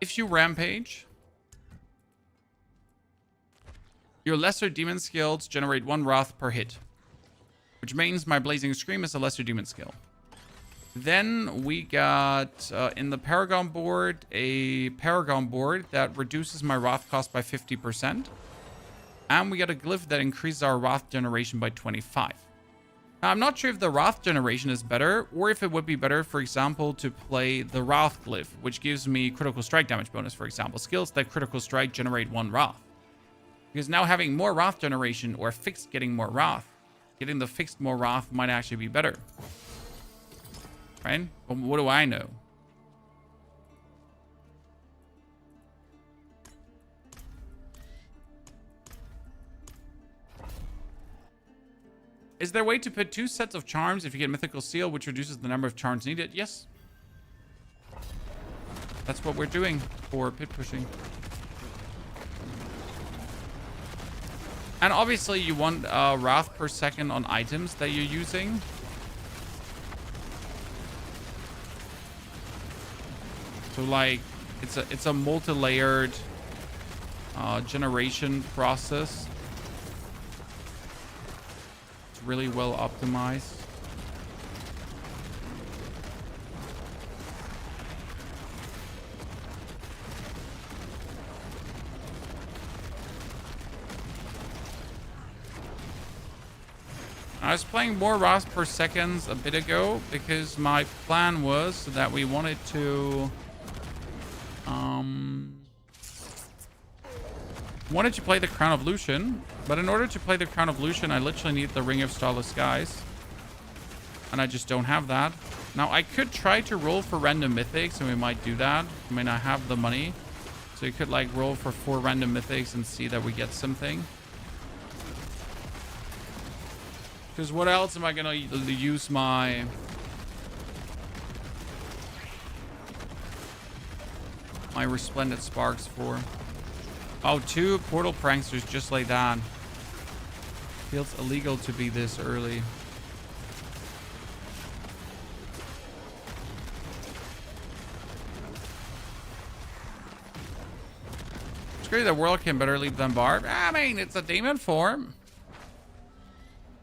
if you rampage, your lesser demon skills generate 1 wrath per hit, which means my blazing scream is a lesser demon skill. Then we got in the Paragon board a Paragon board that reduces my wrath cost by 50%, and we got a glyph that increases our wrath generation by 25. Now, I'm not sure if the wrath generation is better, or if it would be better, for example, to play the wrath glyph, which gives me critical strike damage bonus, for example. Skills that critical strike generate 1 wrath. Because now having more wrath generation or fixed getting more wrath, getting the fixed more wrath might actually be better. Right? But what do I know? Is there a way to put 2 sets of charms if you get Mythical Seal, which reduces the number of charms needed? Yes. That's what we're doing for pit pushing. And obviously you want wrath per second on items that you're using. So like it's a multi-layered generation process. It's really well optimized. I was playing more wrath per seconds a bit ago because my plan was that we wanted to play the Crown of Lucian, but in order to play the Crown of Lucian, I literally need the Ring of Starless Skies, and I just don't have that. Now I could try to roll for random mythics, and we might do that. I mean, I have the money, so you could like roll for 4 random mythics and see that we get something. Because what else am I gonna use my Resplendent Sparks for? Oh, 2 Portal Pranksters just like that. Feels illegal to be this early. great that Warlock can better leap than Barb. I mean, it's a demon form.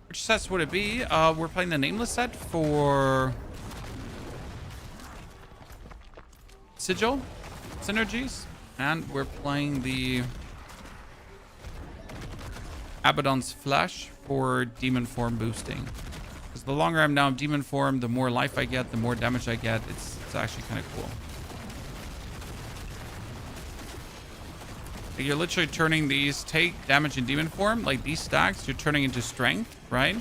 Which sets would it be? We're playing the Nameless set for Sigil synergies. And we're playing the Abaddon's Flesh for demon form boosting. Because the longer I'm now in demon form, the more life I get, the more damage I get. It's actually kind of cool. Like you're literally turning these take damage in demon form, like these stacks, you're turning into strength, right?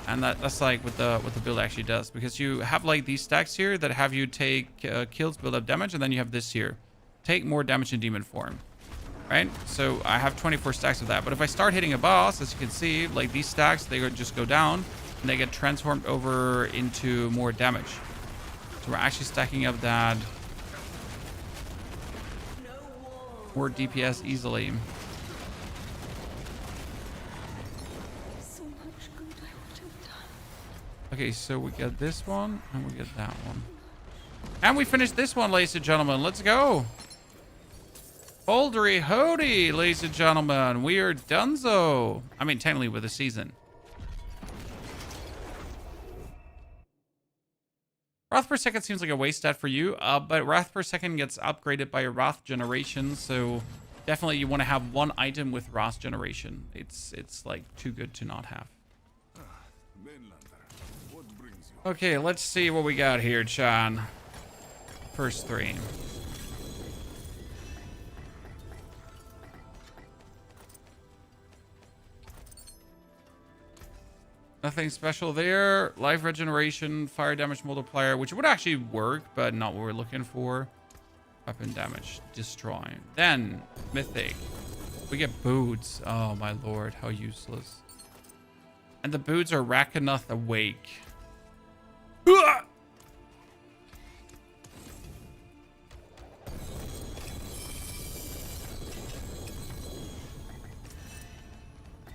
And that's like what the build actually does, because you have like these stacks here that have you take kills, build up damage, and then you have this here, take more damage in demon form, right? So I have 24 stacks of that. But if I start hitting a boss, as you can see, like these stacks, they just go down and they get transformed over into more damage. So we're actually stacking up that more DPS easily. So much good I would have done. Okay, so we get this one and we get that one. And we finished this one, ladies and gentlemen. Let's go. Holdry Hody, ladies and gentlemen. We are donezo. I mean, technically with a season. Wrath per second seems like a waste stat for you, but Wrath per second gets upgraded by a Wrath generation, so definitely you want to have one item with Wrath generation. It's like too good to not have. Okay, let's see what we got here, Chan. First three. Nothing special there. Life regeneration, fire damage multiplier, which would actually work, but not what we're looking for. Weapon damage, destroy. Then, mythic. We get boots. Oh my lord, how useless. And the boots are Rakanoth Awake.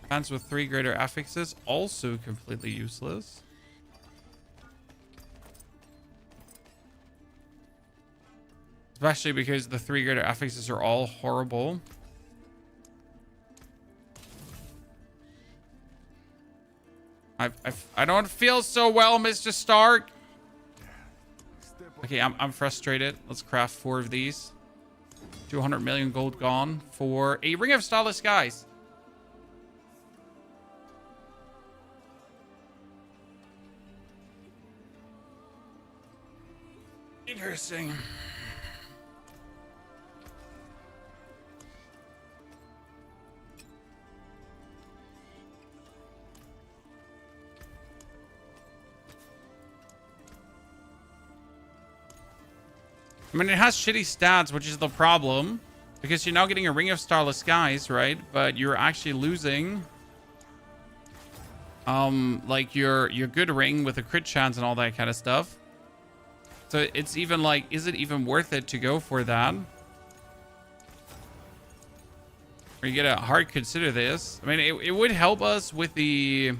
Pants with 3 greater affixes, also completely useless. Especially because the 3 greater affixes are all horrible. I don't feel so well, Mr. Stark. Okay, I'm frustrated. Let's craft 4 of these. 200 million gold gone for a Ring of Starless Skies. Interesting. I mean, it has shitty stats, which is the problem, because you're now getting a Ring of Starless Skies, right? But you're actually losing like your good ring with a crit chance and all that kind of stuff. So it's even like, is it even worth it to go for that? Or you gotta hard consider this. I mean, it would help us with the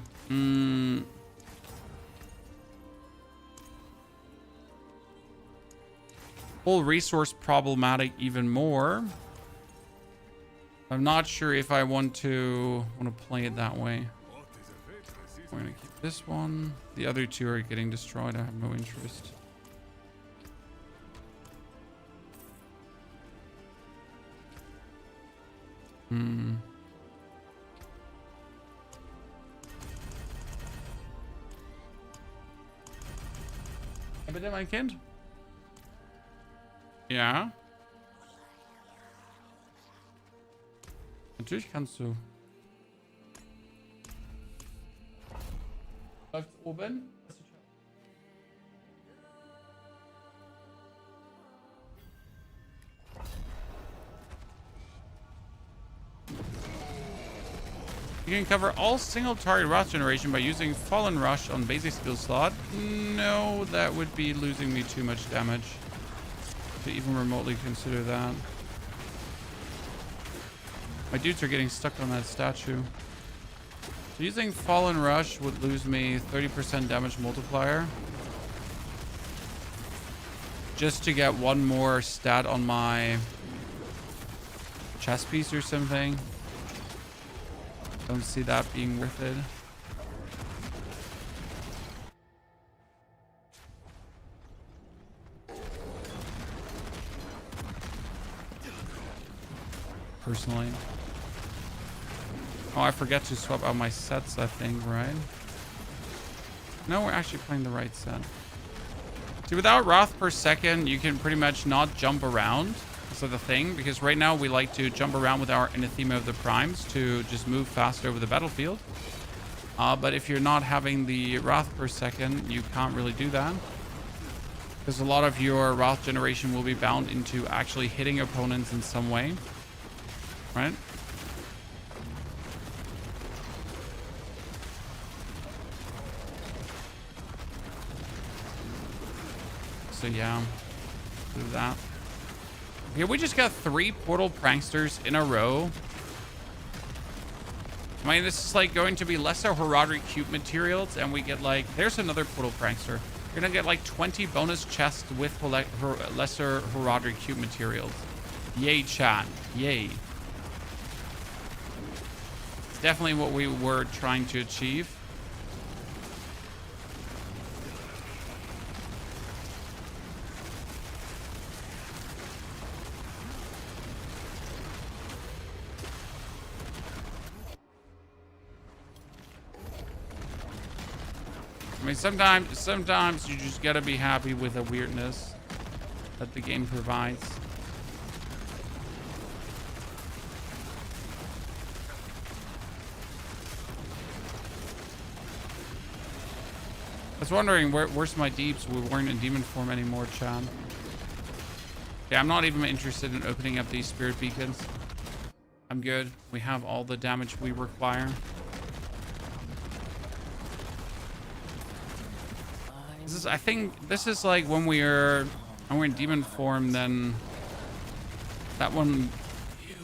whole resource problematic even more. I'm not sure if I want to play it that way. We're gonna keep this one. The other 2 are getting destroyed. I have no interest. Bitte, mein Kind? Ja. Natürlich kannst du. Läuft's oben? You can cover all single target Wrath generation by using Fallen Rush on basic skill slot. No, that would be losing me too much damage to even remotely consider that. My dudes are getting stuck on that statue. So using Fallen Rush would lose me 30% damage multiplier. Just to get one more stat on my chest piece or something. Don't see that being worth it. Personally. Oh, I forget to swap out my sets, I think, right? No, we're actually playing the right set. See, without Wrath per second, you can pretty much not jump around. That's the thing, because right now we like to jump around with our Anathema of the Primes to just move faster over the battlefield. But if you're not having the Wrath per second, you can't really do that. Because a lot of your Wrath generation will be bound into actually hitting opponents in some way. Right? So yeah, do that. Here we just got 3 portal pranksters in a row. I mean, this is like going to be lesser Horadric Cube materials, and we get like, there's another portal prankster. You're gonna get like 20 bonus chests with lesser Horadric Cube materials. Yay, chat. Yay. It's definitely what we were trying to achieve. I mean, sometimes you just gotta be happy with the weirdness that the game provides. I was wondering, where's my deeps? We weren't in demon form anymore, Chan. Yeah, I'm not even interested in opening up these spirit beacons. I'm good. We have all the damage we require. I think this is like when we're in demon form, then that one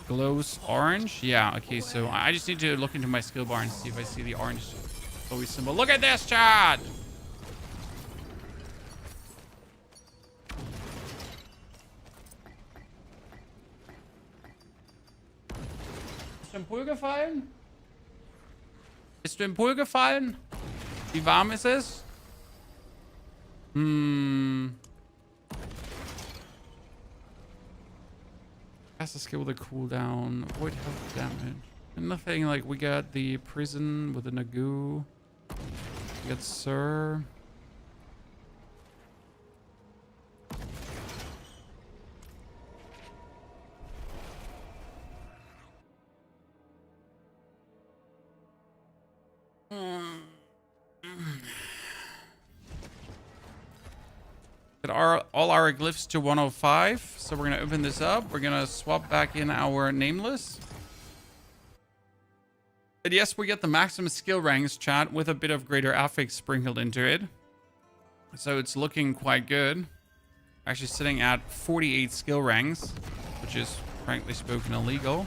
glows orange. Yeah, okay, so I just need to look into my skill bar and see if I see the orange glowy symbol. Look at this, chat! Ist du im Pool gefallen? Bist du im Pool gefallen? Wie warm ist es? That's a skill with a cooldown. Avoid health damage. And nothing like we got the prison with the Nagu. We got Sir. All our glyphs to 105. So we're going to open this up. We're going to swap back in our nameless. And yes, we get the maximum skill ranks, chat, with a bit of greater affix sprinkled into it. So it's looking quite good. Actually sitting at 48 skill ranks, which is frankly spoken illegal.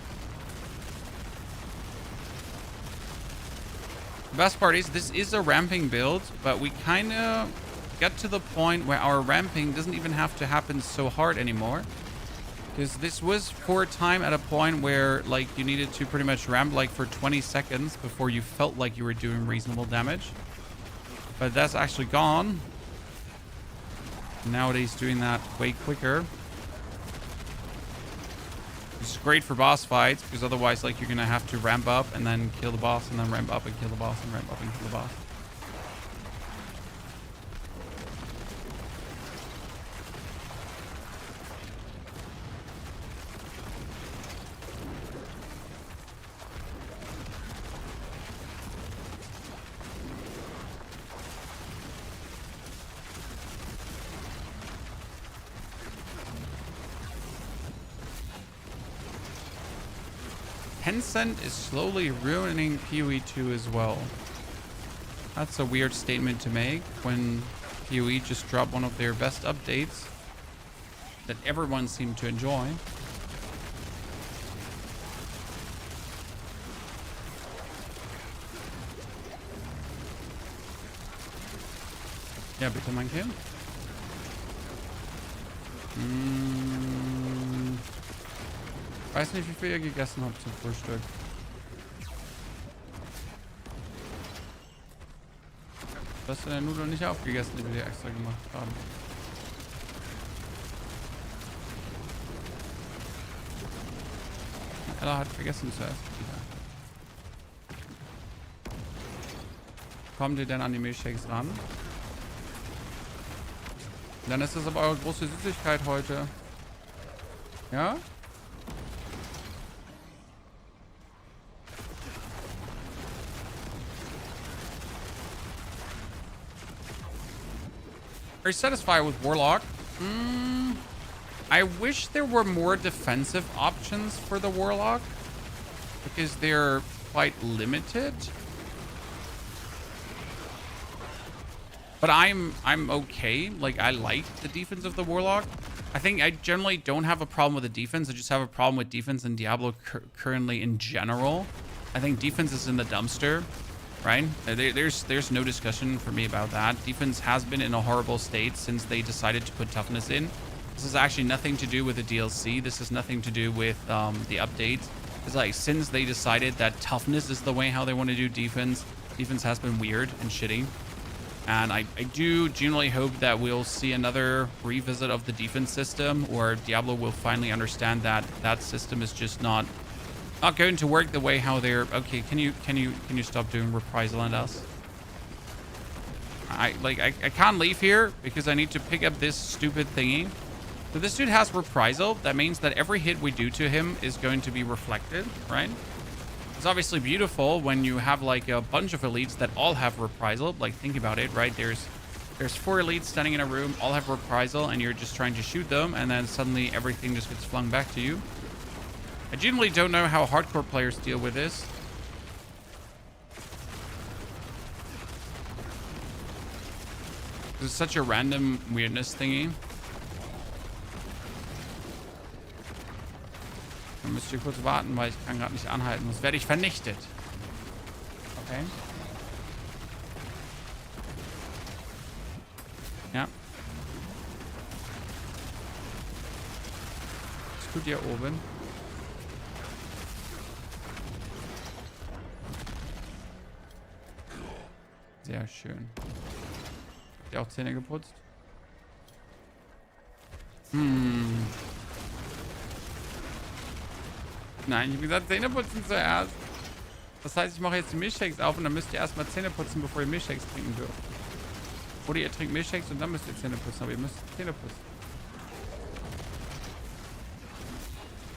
The best part is this is a ramping build, but we kind of get to the point where our ramping doesn't even have to happen so hard anymore. Because this was for a time at a point where like you needed to pretty much ramp like for 20 seconds before you felt like you were doing reasonable damage. But that's actually gone. Nowadays doing that way quicker. It's great for boss fights because otherwise like you're gonna have to ramp up and then kill the boss and then ramp up and kill the boss and ramp up and kill the boss. Tencent is slowly ruining PoE2 as well. That's a weird statement to make when PoE just dropped one of their best updates that everyone seemed to enjoy. Ja, bitte, mein Kind. Weiß nicht, wie viel ihr gegessen habt zum Frühstück. Du hast deine Nudeln nicht aufgegessen, die wir dir extra gemacht haben. Ella hat vergessen zu essen. Kommt ihr denn an die Milchshakes ran? Dann ist das aber eure große Süßigkeit heute. Ja? Are you satisfied with Warlock? I wish there were more defensive options for the Warlock, because they're quite limited. But I'm okay. Like, I like the defense of the Warlock. I think I generally don't have a problem with the defense. I just have a problem with defense in Diablo currently in general. I think defense is in the dumpster, right? There's no discussion for me about that. Defense has been in a horrible state since they decided to put toughness in. This is actually nothing to do with the DLC. This has nothing to do with the updates. It's like, since they decided that toughness is the way how they want to do defense, defense has been weird and shitty. And I do genuinely hope that we'll see another revisit of the defense system, or Diablo will finally understand that that system is just not going to work the way how they're. Okay, can you stop doing reprisal on us? I can't leave here because I need to pick up this stupid thingy. So this dude has reprisal. That means that every hit we do to him is going to be reflected, right? It's obviously beautiful when you have like a bunch of elites that all have reprisal. Like, think about it, right? There's 4 elites standing in a room, all have reprisal, and you're just trying to shoot them, and then suddenly everything just gets flung back to you. I genuinely don't know how hardcore players deal with this. This is such a random weirdness thingy. Dann müsst ihr kurz warten, weil ich kann gerade nicht anhalten. Sonst werde ich vernichtet. Okay. Ja. Was tut ihr oben? Sehr schön. Habt ihr auch Zähne geputzt? Nein, ich habe gesagt, Zähne putzen zuerst. Das heißt, ich mache jetzt die Milchshakes auf und dann müsst ihr erstmal Zähne putzen, bevor ihr Milchshakes trinken dürft. Oder ihr trinkt Milchshakes und dann müsst ihr Zähne putzen, aber ihr müsst Zähne putzen.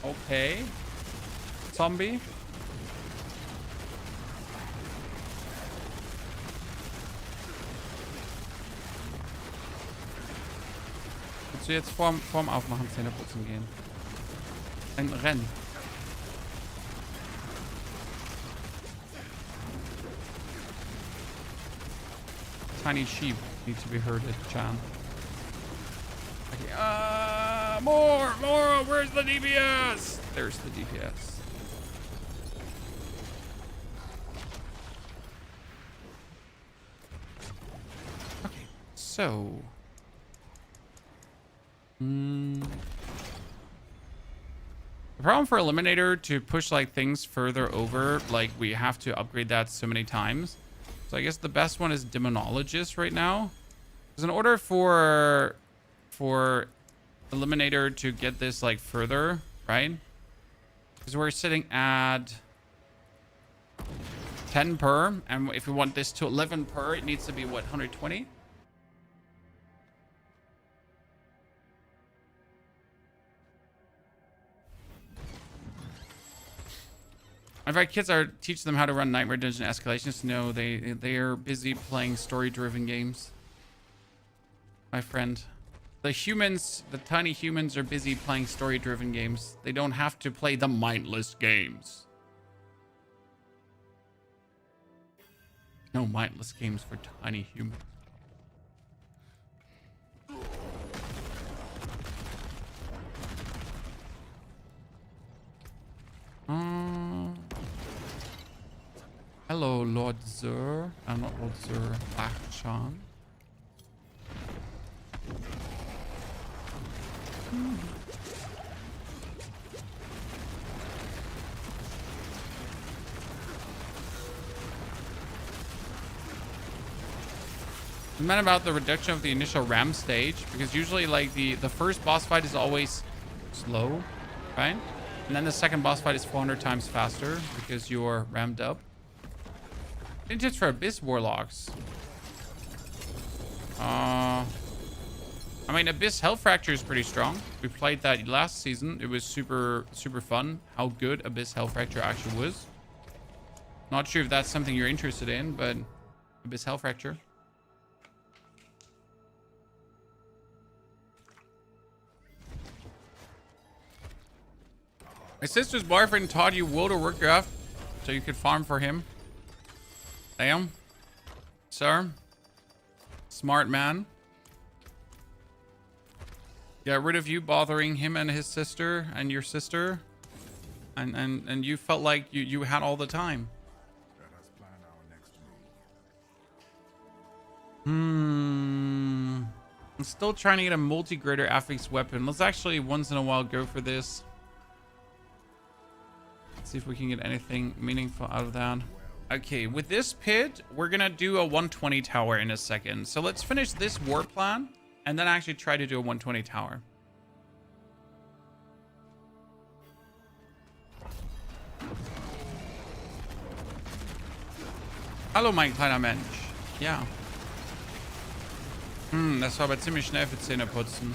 Okay. Zombie. Willst du jetzt vorm Aufmachen Zähne putzen gehen? Ein Rennen. Tiny sheep need to be herded, Chan. Okay, more! Where's the DPS? There's the DPS. Okay, so. The problem for Eliminator to push like things further over, like we have to upgrade that so many times. So I guess the best one is Demonologist right now. Because in order for Eliminator to get this like further, right? Because we're sitting at 10 per, and if we want this to 11 per, it needs to be what, 120? In fact, kids are teach them how to run Nightmare Dungeon escalations. No, they are busy playing story-driven games. My friend, the humans, the tiny humans, are busy playing story-driven games. They don't have to play the mindless games. No mindless games for tiny humans. Hello, Lord Zur. I'm not Lord Zur. Bachchan. It meant about the reduction of the initial ram stage, because usually like the first boss fight is always slow, right? And then the second boss fight is 400 times faster because you're rammed up. Vintage for Abyss Warlocks. I mean, Abyss Hell Fracture is pretty strong. We played that last season. It was super fun how good Abyss Hell Fracture actually was. Not sure if that's something you're interested in, but Abyss Hell Fracture. My sister's boyfriend taught you World of Warcraft so you could farm for him. Damn. Sir. Smart man. Got rid of you bothering him and his sister and your sister. And you felt like you had all the time. Let us plan our next I'm move. still trying to get a multi-grader affix weapon. Let's actually once in a while go for this. See if we can get anything meaningful out of that. Okay, with this pit, we're gonna do a 120 tower in a second. So let's finish this war plan and then actually try to do a 120 tower. Hallo, mein kleiner Mensch. Ja. Das war aber ziemlich schnell für Zähne putzen.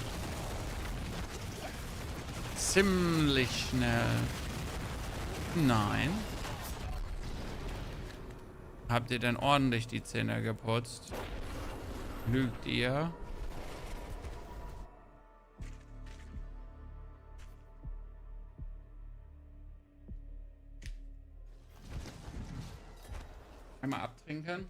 Ziemlich schnell. Nein. Habt ihr denn ordentlich die Zähne geputzt? Lügt ihr? Einmal abtrinken.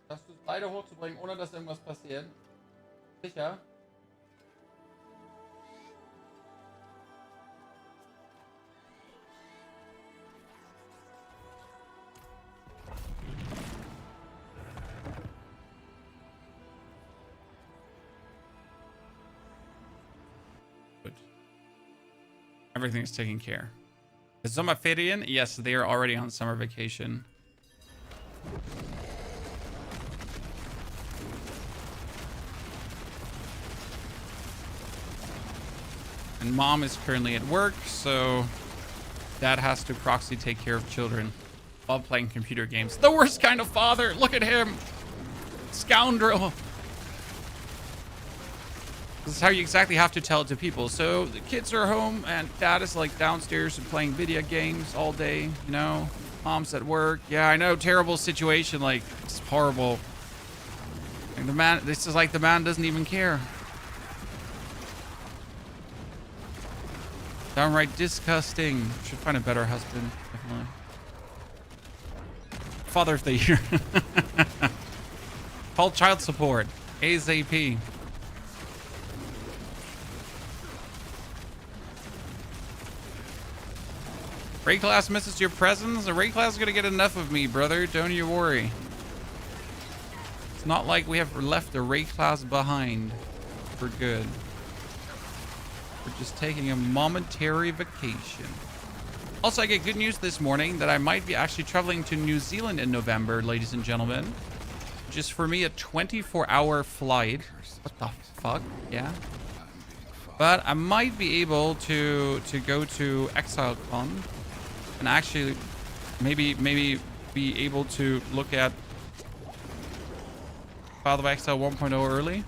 Das du beide hochzubringen, ohne dass irgendwas passiert. Sicher? Good. Everything is taken care. The Sommerferien? Yes, they are already on summer vacation. And mom is currently at work, so dad has to proxy take care of children while playing computer games. The worst kind of father. Look at him. Scoundrel. This is how you exactly have to tell it to people. So the kids are home and dad is like downstairs and playing video games all day, you know. Mom's at work. Yeah, I know, terrible situation. Like, it's horrible. Like the man, this is like the man doesn't even care. Downright disgusting. Should find a better husband, definitely. Father of the year. Call child support. ASAP. Ray class misses your presence. The Ray class is gonna get enough of me, brother. Don't you worry. It's not like we have left the Ray class behind for good. We're just taking a momentary vacation. Also, I get good news this morning that I might be actually traveling to New Zealand in November, ladies and gentlemen. Just for me, a 24-hour flight. What the fuck? Yeah. But I might be able to go to ExileCon and actually maybe be able to look at Path of Exile 1.0 early.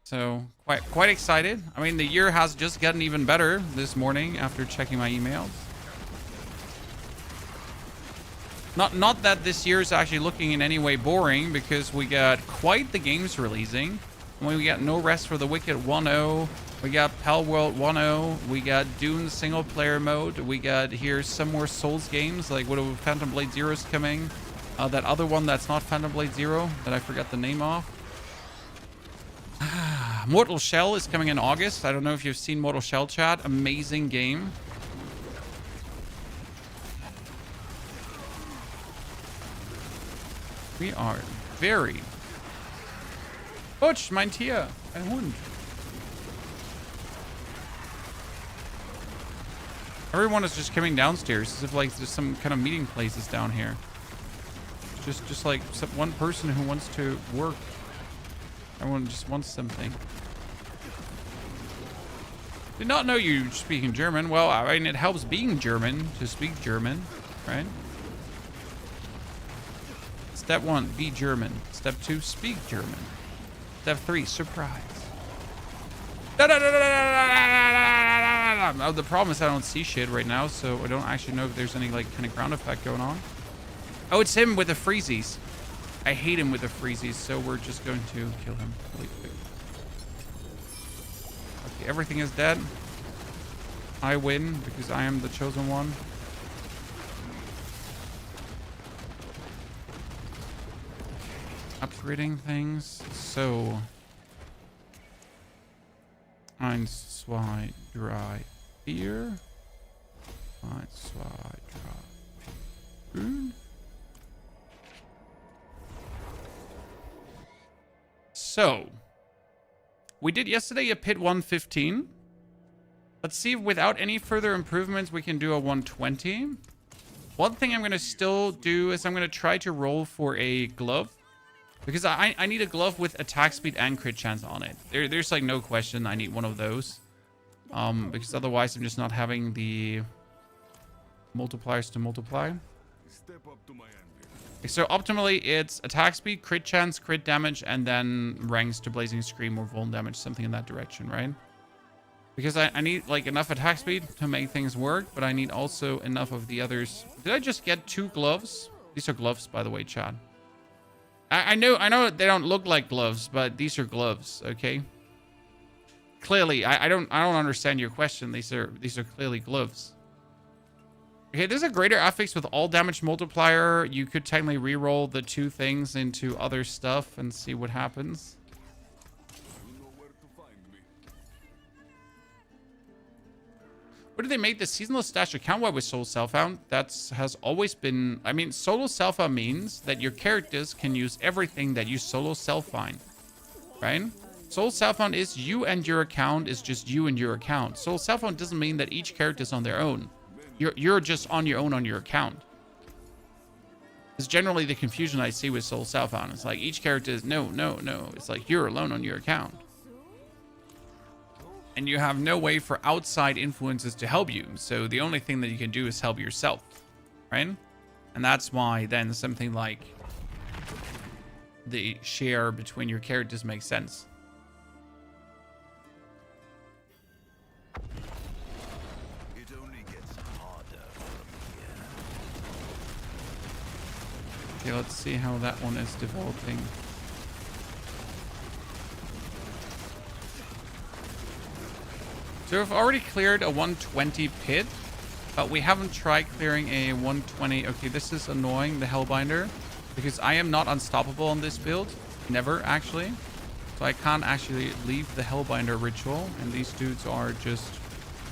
So quite excited. I mean, the year has just gotten even better this morning after checking my emails. Not that this year is actually looking in any way boring, because we got quite the games releasing. We got No Rest for the Wicked 1.0. We got Pal World 1.0. We got Dune single player mode. We got here some more Souls games, like what Phantom Blade Zero is coming. That other one that's not Phantom Blade Zero that I forgot the name of. Mortal Shell is coming in August. I don't know if you've seen Mortal Shell, chat. Amazing game. We are very... Butch, mein Tier. Ein Hund. Everyone is just coming downstairs as if like there's some kind of meeting places down here. Just like one person who wants to work. Everyone just wants something. Did not know you speaking German. Well, I mean, it helps being German to speak German, right? Step 1, be German. Step 2, speak German. Step 3, surprise. Oh, the problem is I don't see shit right now, so I don't actually know if there's any like kind of ground effect going on. Oh, it's him with the freezies. I hate him with the freezies, so we're just going to kill him really quick. Okay, everything is dead. I win because I am the chosen one. Upgrading things. So 1, 2, 3, 4. 1, 2, 3, 4. So, we did yesterday a pit 115. Let's see if without any further improvements we can do a 120. One thing I'm going to still do is I'm going to try to roll for a glove. Because I need a glove with attack speed and crit chance on it. There's like no question I need one of those. Because otherwise I'm just not having the multipliers to multiply. Step up to my anvil. So optimally it's attack speed, crit chance, crit damage, and then ranks to Blazing Scream or Vuln damage, something in that direction, right? Because I need like enough attack speed to make things work, but I need also enough of the others. Did I just get 2 gloves? These are gloves, by the way, Chad. I know they don't look like gloves, but these are gloves, okay? Clearly, I don't understand your question. These are clearly gloves. Okay, there's a greater affix with all damage multiplier. You could technically re-roll the 2 things into other stuff and see what happens. You know where to find me. What did they make the seasonal stash account wide with Solo Self-Found? That has always been... I mean, Solo Self-Found means that your characters can use everything that you Solo Self-Find, right? Solo Self-Found is you and your account is just you and your account. Solo Self-Found doesn't mean that each character is on their own. You're just on your own on your account. It's generally the confusion I see with Solo Self-Found. It's like each character is no. It's like you're alone on your account. And you have no way for outside influences to help you. So the only thing that you can do is help yourself, right? And that's why then something like the share between your characters makes sense. It only gets harder from here. Okay, let's see how that one is developing. So we've already cleared a 120 pit, but we haven't tried clearing a 120. Okay, this is annoying, the Hellbinder, because I am not unstoppable on this build. Never, actually. So I can't actually leave the Hellbinder ritual, and these dudes are just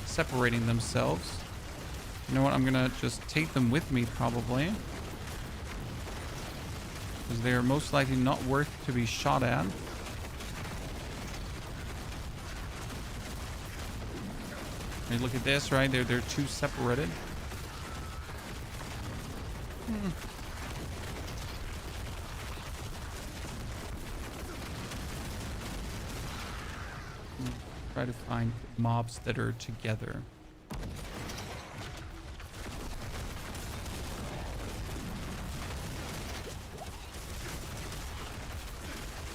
separating themselves. You know what? I'm gonna just take them with me, probably. Because they're most likely not worth to be shot at. I mean, look at this, right? They're 2 separated. Try to find mobs that are together.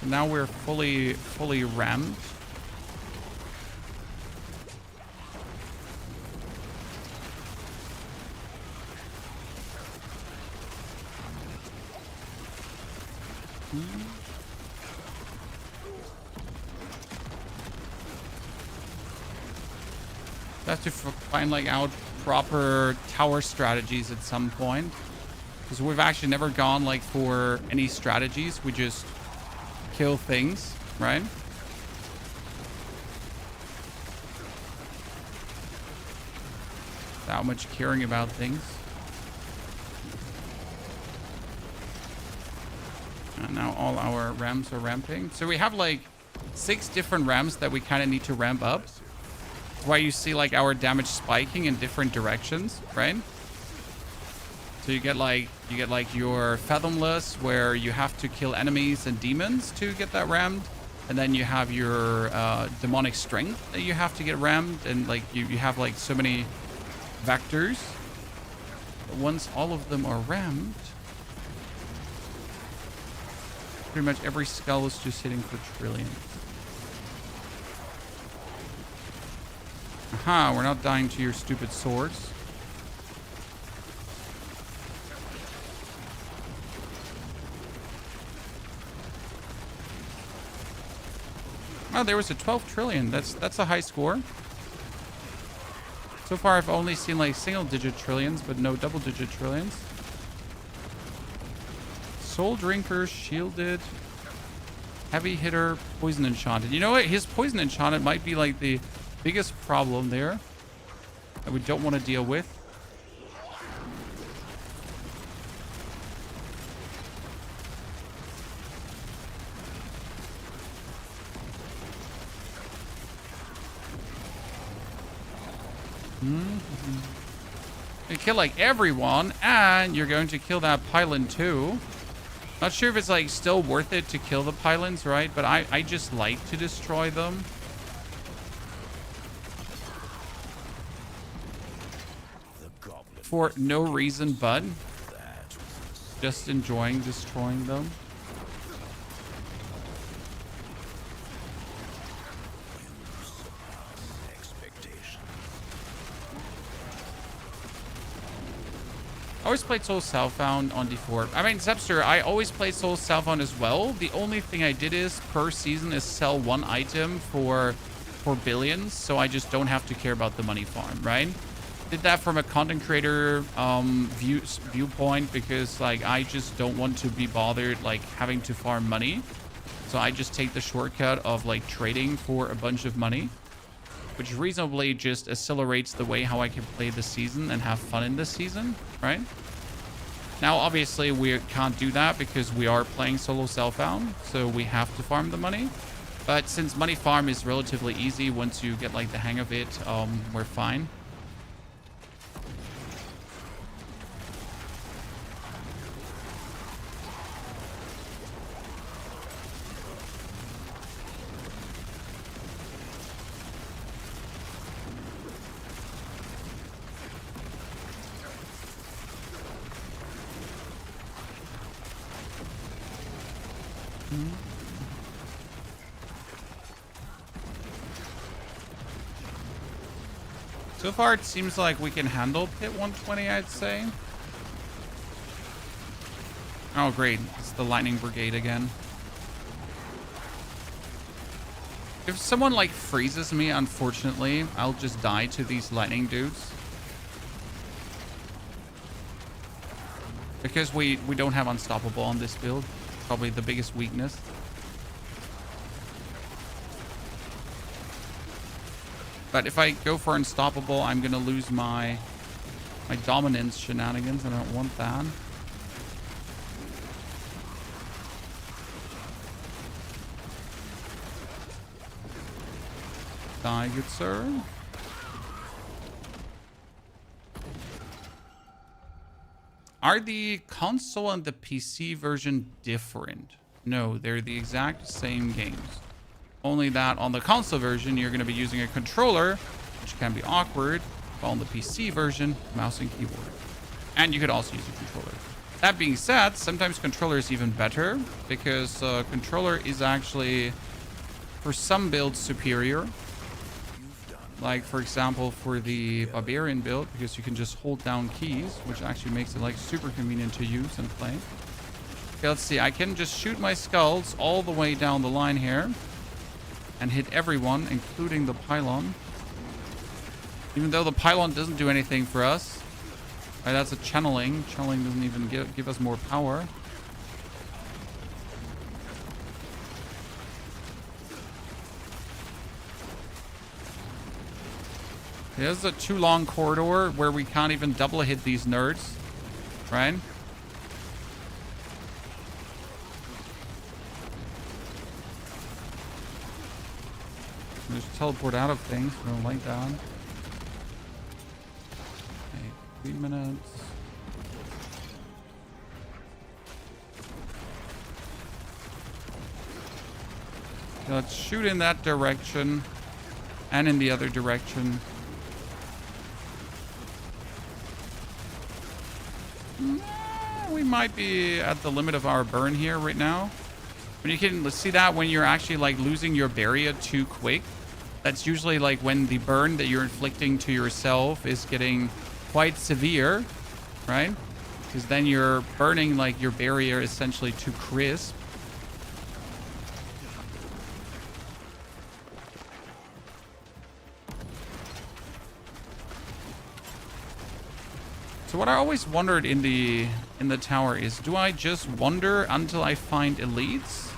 So now we're fully rammed. Have to find like out proper tower strategies at some point, because we've actually never gone like for any strategies. We just kill things, right? Without much caring about things. Now all our ramps are ramping. So we have like 6 different ramps that we kind of need to ramp up. That's why you see like our damage spiking in different directions, right? So you get like your Fathomless, where you have to kill enemies and demons to get that rammed. And then you have your demonic strength that you have to get rammed. And like you have like so many vectors. But once all of them are rammed, pretty much every skull is just hitting for trillions. Aha, we're not dying to your stupid swords. Oh, there was a 12 trillion. That's a high score. So far, I've only seen like single-digit trillions, but no double-digit trillions. Soul Drinker, Shielded, Heavy Hitter, Poison Enchanted. You know what? His Poison Enchanted might be like the biggest problem there that we don't want to deal with. You kill like everyone, and you're going to kill that pylon too. Not sure if it's like still worth it to kill the pylons, right? But I just like to destroy them. For no reason but just enjoying destroying them. I always played Soul Southbound on D4. I mean, Zepster, I always played Soul Southbound as well. The only thing I did is per season is sell one item for billions, so I just don't have to care about the money farm, right? Did that from a content creator viewpoint because like I just don't want to be bothered like having to farm money. So I just take the shortcut of like trading for a bunch of money, which reasonably just accelerates the way how I can play the season and have fun in this season, right? Now, obviously, we can't do that because we are playing solo self-bound, so we have to farm the money. But since money farm is relatively easy, once you get like the hang of it, we're fine. So far, it seems like we can handle Pit 120, I'd say. Oh, great. It's the Lightning Brigade again. If someone, like, freezes me, unfortunately, I'll just die to these lightning dudes. Because we don't have Unstoppable on this build. Probably the biggest weakness. But if I go for Unstoppable, I'm going to lose my dominance shenanigans, and I don't want that. Die, good sir. Are the console and the PC version different? No, they're the exact same games. Only that on the console version, you're going to be using a controller, which can be awkward, while on the PC version, mouse and keyboard. And you could also use a controller. That being said, sometimes controller is even better, because controller is actually, for some builds, superior. Like, for example, for the Barbarian build, because you can just hold down keys, which actually makes it, like, super convenient to use and play. Okay, let's see. I can just shoot my skulls all the way down the line here. And hit everyone, including the pylon. Even though the pylon doesn't do anything for us. Right, that's a channeling. Channeling doesn't even give us more power. There's a too long corridor where we can't even double hit these nerds. Right? Just teleport out of things. I don't like that. Okay, 3 minutes. Okay, let's shoot in that direction. And in the other direction. We might be at the limit of our burn here right now. But you can see that when you're actually like losing your barrier too quick. That's usually like when the burn that you're inflicting to yourself is getting quite severe, right? Because then you're burning like your barrier essentially to crisp. So what I always wondered in the tower is, do I just wander until I find elites?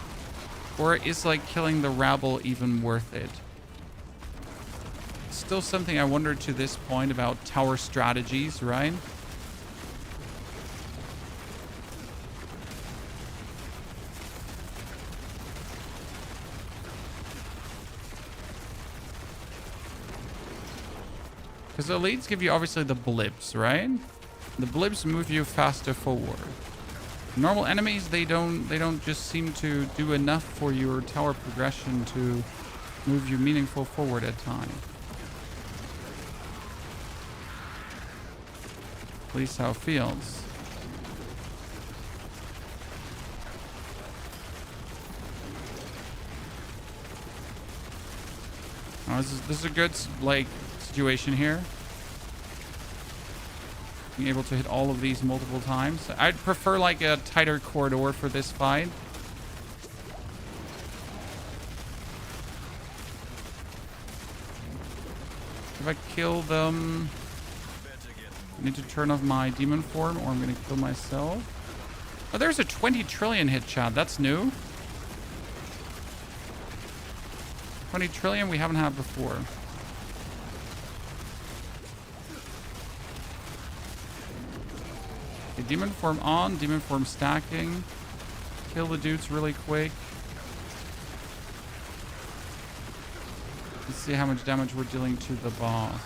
Or is like killing the rabble even worth it? Still something I wondered to this point about tower strategies, right? Because the elites give you obviously the blips, right? The blips move you faster forward. Normal enemies, they don't just seem to do enough for your tower progression to move you meaningful forward at times. At least how it feels. Oh, this is a good like situation here. Being able to hit all of these multiple times. I'd prefer like a tighter corridor for this fight. If I kill them, I need to turn off my demon form or I'm going to kill myself. Oh, there's a 20 trillion hit, chat. That's new. 20 trillion we haven't had before. Okay, demon form on, demon form stacking. Kill the dudes really quick. Let's see how much damage we're dealing to the boss.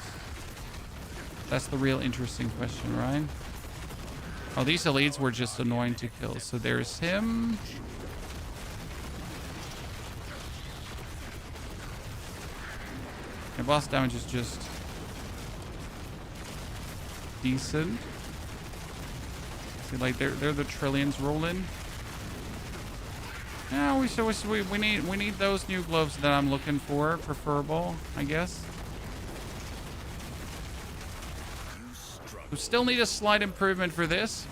That's the real interesting question, right? Oh, these elites were just annoying to kill. So there's him. The boss damage is just decent. See, like they're the trillions rolling. Yeah, we need those new gloves that I'm looking for, preferable, I guess. We still need a slight improvement for this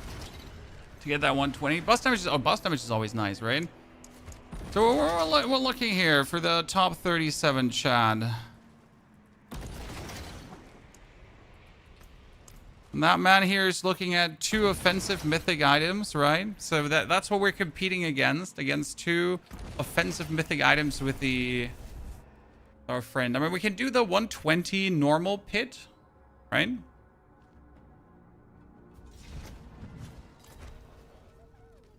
to get that 120. Boss damage is always nice, right? So we're looking here for the top 37, Chad. And that man here is looking at 2 offensive mythic items, right? So that's what we're competing against 2 offensive mythic items with our friend. I mean, we can do the 120 normal pit, right?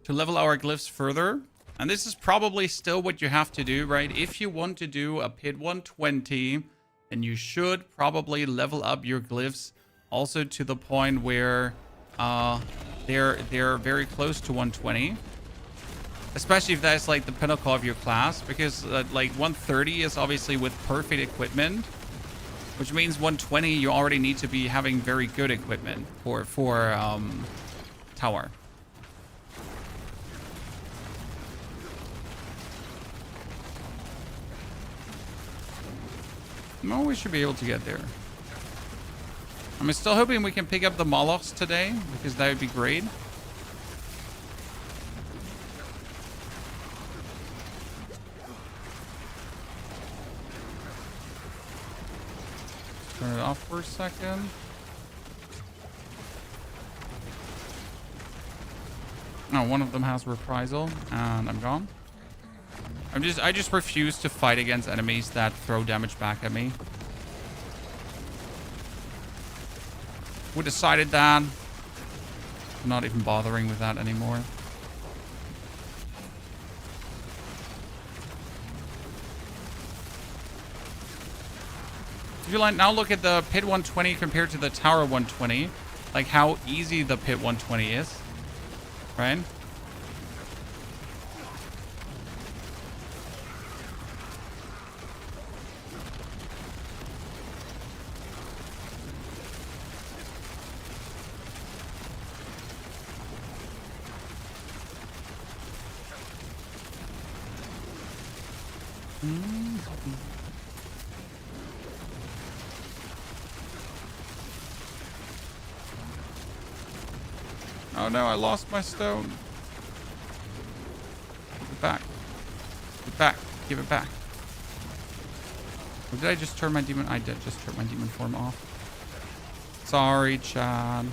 To level our glyphs further. And this is probably still what you have to do, right? If you want to do a pit 120, then you should probably level up your glyphs also to the point where they're very close to 120. Especially if that's like the pinnacle of your class, because like 130 is obviously with perfect equipment, which means 120 you already need to be having very good equipment for tower. No, we should be able to get there. I'm still hoping we can pick up the Molochs today, because that would be great. Turn it off for a second. Oh, one of them has reprisal, and I'm gone. I just refuse to fight against enemies that throw damage back at me. We decided that. I'm not even bothering with that anymore. If you like, now look at the pit 120 compared to the tower 120. Like how easy the pit 120 is. Right? Oh no, I lost my stone. Give it back. Give it back. Give it back. Or did I just turn my demon? I did just turn my demon form off. Sorry, Chad.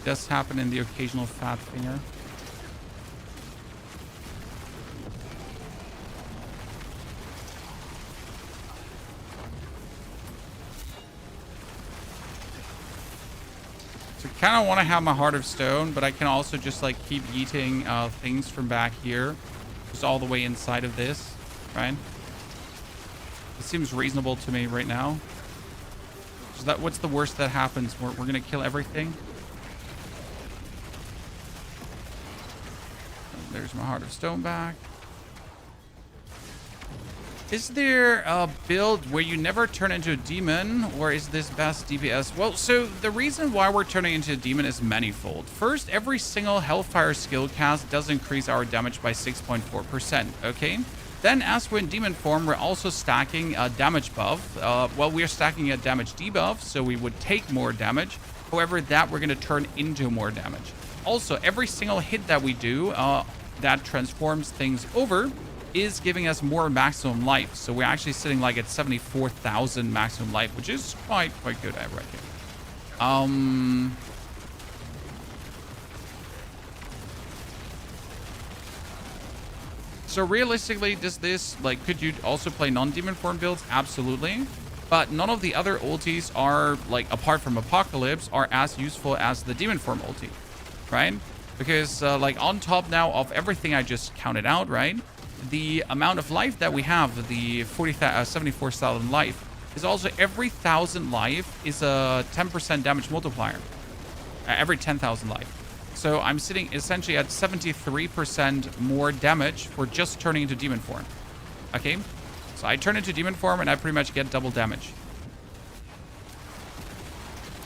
Does happen in the occasional fat finger. So kind of want to have my Heart of Stone, but I can also just like keep yeeting things from back here, just all the way inside of this, right? It seems reasonable to me right now. So that what's the worst that happens? We're gonna kill everything. There's my Heart of Stone back. Is there a build where you never turn into a demon, or is this best DPS? Well, so the reason why we're turning into a demon is manifold. First, every single Hellfire skill cast does increase our damage by 6.4%, okay? Then, as we're in demon form, we're also stacking a damage buff. Well, we're stacking a damage debuff, so we would take more damage. However, that we're going to turn into more damage. Also, every single hit that we do that transforms things over is giving us more maximum life. So we're actually sitting like at 74,000 maximum life, which is quite good, I reckon. So realistically, does this, like, could you also play non-demon form builds? Absolutely. But none of the other ultis are, like, apart from Apocalypse, are as useful as the demon form ulti, right? Because, like, on top now of everything I just counted out, right? The amount of life that we have, the 74,000 life, is also every 1,000 life is a 10% damage multiplier. Every 10,000 life. So I'm sitting essentially at 73% more damage for just turning into demon form. Okay? So I turn into demon form and I pretty much get double damage.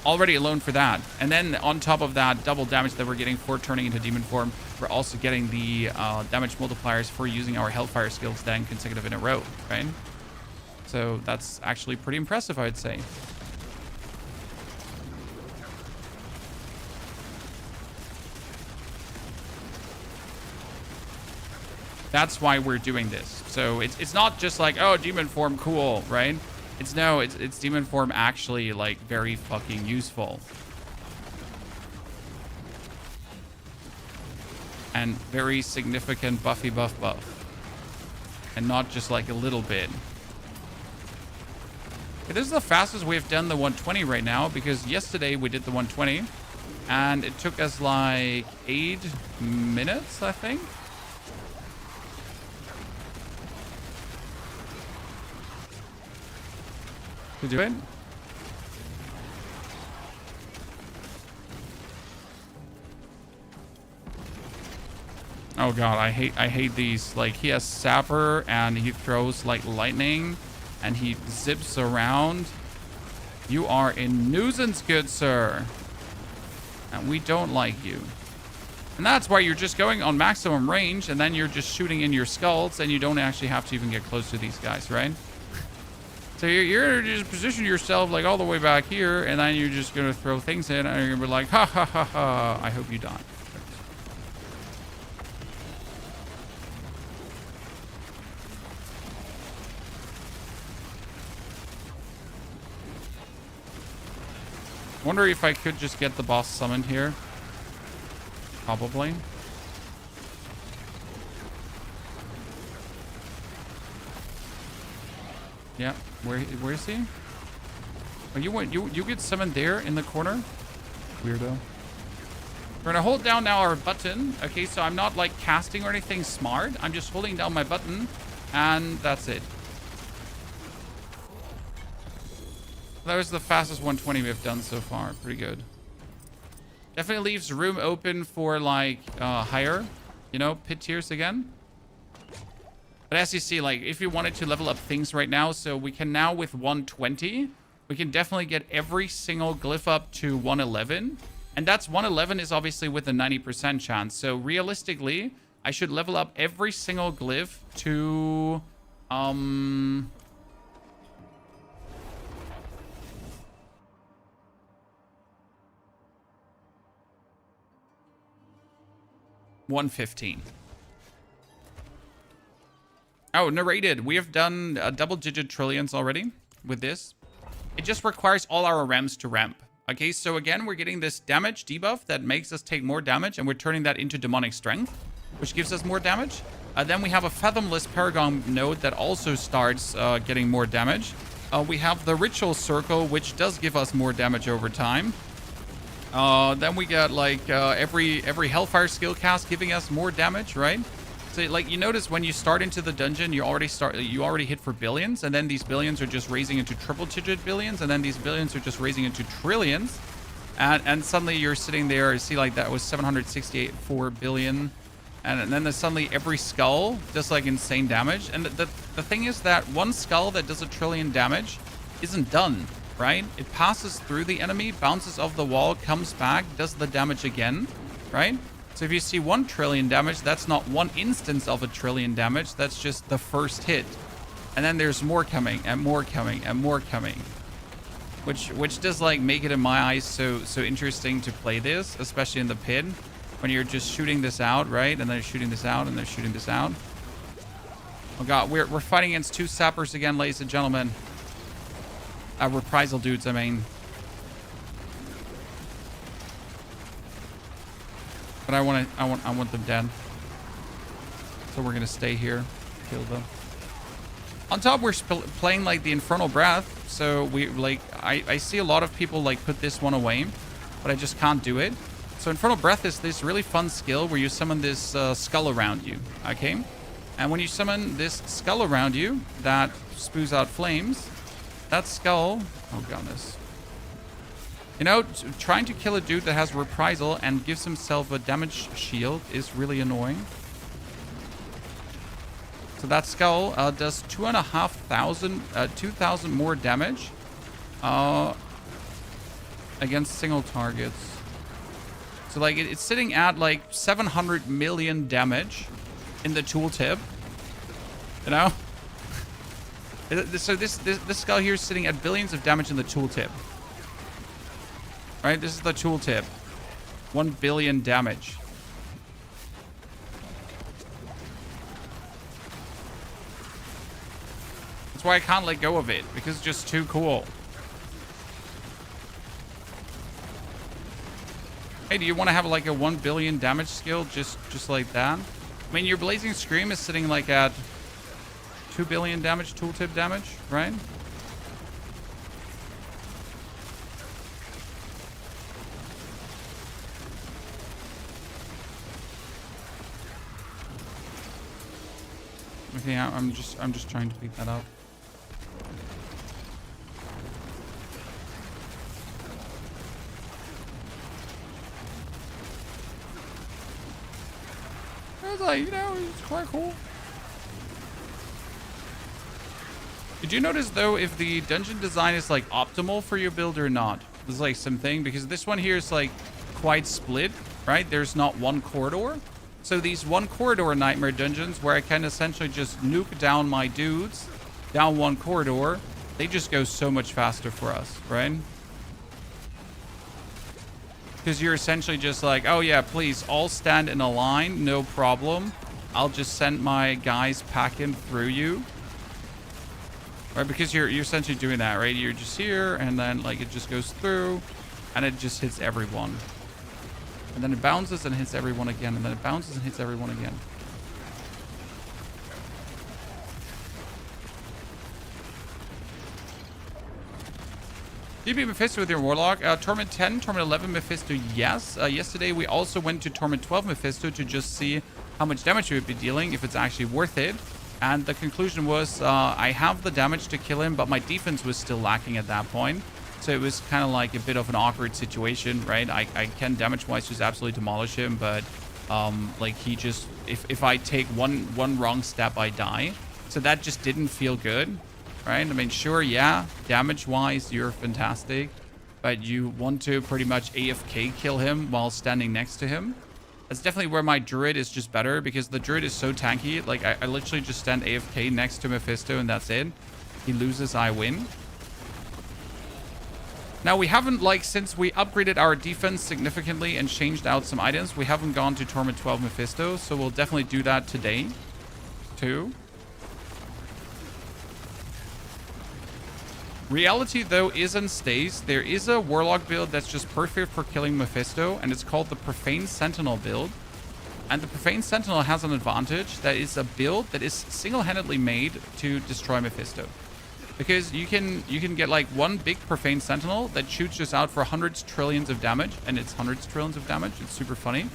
Already alone for that. And then on top of that double damage that we're getting for turning into demon form, we're also getting the damage multipliers for using our Hellfire skills then consecutive in a row, right? So that's actually pretty impressive, I'd say. That's why we're doing this. So it's not just like, oh, demon form, cool, right? It's demon form actually, like, very fucking useful. And very significant buffy buff. And not just like a little bit. Okay, this is the fastest we've done the 120 right now, because yesterday we did the 120 and it took us like 8 minutes, I think. To do it. Oh god, I hate these. Like, he has Sapper and he throws like lightning and he zips around. You are a nuisance, good sir. And we don't like you. And that's why you're just going on maximum range and then you're just shooting in your skulls and you don't actually have to even get close to these guys, right? So you're just position yourself like all the way back here, and then you're just gonna throw things in, and you're gonna be like, ha ha ha ha! I hope you die. Wonder if I could just get the boss summoned here. Probably. Yeah, where is he? Oh, you get summoned there in the corner? Weirdo. We're gonna hold down now our button. Okay, so I'm not like casting or anything smart. I'm just holding down my button And that's it. That was the fastest 120 we've done so far. Pretty good. Definitely leaves room open for like higher, you know, pit tiers again. But as you see, like if you wanted to level up things right now, so we can now with 120, we can definitely get every single glyph up to 111. And that's 111 is obviously with a 90% chance. So realistically, I should level up every single glyph to 115. Oh, narrated. We have done double-digit trillions already with this. It just requires all our rems to ramp. Okay, so again, we're getting this damage debuff that makes us take more damage, and we're turning that into demonic strength, which gives us more damage. Then we have a fathomless paragon node that also starts getting more damage. We have the ritual circle, which does give us more damage over time. Then we get like every Hellfire skill cast giving us more damage, right? So like you notice when you start into the dungeon, you already hit for billions, and then these billions are just raising into triple-digit billions, and then these billions are just raising into trillions, and suddenly you're sitting there. You see like that was 768.4 billion, and then suddenly every skull does like insane damage. And the thing is that one skull that does 1 trillion damage isn't done. Right? It passes through the enemy, bounces off the wall, comes back, does the damage again, right? So if you see 1 trillion damage, that's not one instance of 1 trillion damage. That's just the first hit. And then there's more coming and more coming and more coming. Which does like make it in my eyes so interesting to play this, especially in the pit. When you're just shooting this out, right? And then you're shooting this out and then shooting this out. Oh god, we're fighting against 2 sappers again, ladies and gentlemen. Reprisal dudes, I mean. But I want them dead. So we're gonna stay here, kill them. On top, we're playing like the Infernal Breath. So we like, I see a lot of people like put this one away, but I just can't do it. So Infernal Breath is this really fun skill where you summon this skull around you. Okay, and when you summon this skull around you that spews out flames. That skull, oh goodness. You know, trying to kill a dude that has reprisal and gives himself a damage shield is really annoying. So that skull does 2,000 more damage against single targets. So like it's sitting at like 700 million damage in the tooltip, you know? So this skull here is sitting at billions of damage in the tooltip. Right? This is the tooltip. 1 billion damage. That's why I can't let go of it, because it's just too cool. Hey, do you want to have like a 1 billion damage skill just like that? I mean, your Blazing Scream is sitting like at 2 billion damage, tooltip damage, right? Okay, I'm just trying to pick that up. I was like, you know, it's quite cool. Did you notice, though, if the dungeon design is, like, optimal for your build or not? There's, like, something, because this one here is, like, quite split, right? There's not one corridor. So these one corridor nightmare dungeons where I can essentially just nuke down my dudes down one corridor, they just go so much faster for us, right? Because you're essentially just like, oh, yeah, please, all stand in a line, no problem. I'll just send my guys packing through you. Right, because you're essentially doing that, right? You're just here, and then like it just goes through, and it just hits everyone. And then it bounces and hits everyone again, and then it bounces and hits everyone again. DP Mephisto with your Warlock. Torment 10, Torment 11 Mephisto, yes. Yesterday we also went to Torment 12 Mephisto to just see how much damage we would be dealing, if it's actually worth it. And the conclusion was I have the damage to kill him, but my defense was still lacking at that point. So it was kind of like a bit of an awkward situation, right? I can damage-wise just absolutely demolish him, but like he just, if I take one wrong step, I die. So that just didn't feel good, right? I mean, sure, yeah, damage-wise, you're fantastic, but you want to pretty much AFK kill him while standing next to him. That's definitely where my druid is just better, because the druid is so tanky. Like, I literally just stand AFK next to Mephisto, and that's it. He loses, I win. Now, we haven't, like, since we upgraded our defense significantly and changed out some items, we haven't gone to Torment 12 Mephisto, so we'll definitely do that today, too. Reality, though, is and stays. There is a Warlock build that's just perfect for killing Mephisto, and it's called the Profane Sentinel build. And the Profane Sentinel has an advantage. That is a build that is single-handedly made to destroy Mephisto. Because you can get like one big Profane Sentinel that shoots just out for hundreds trillions of damage, and it's hundreds trillions of damage. It's super funny.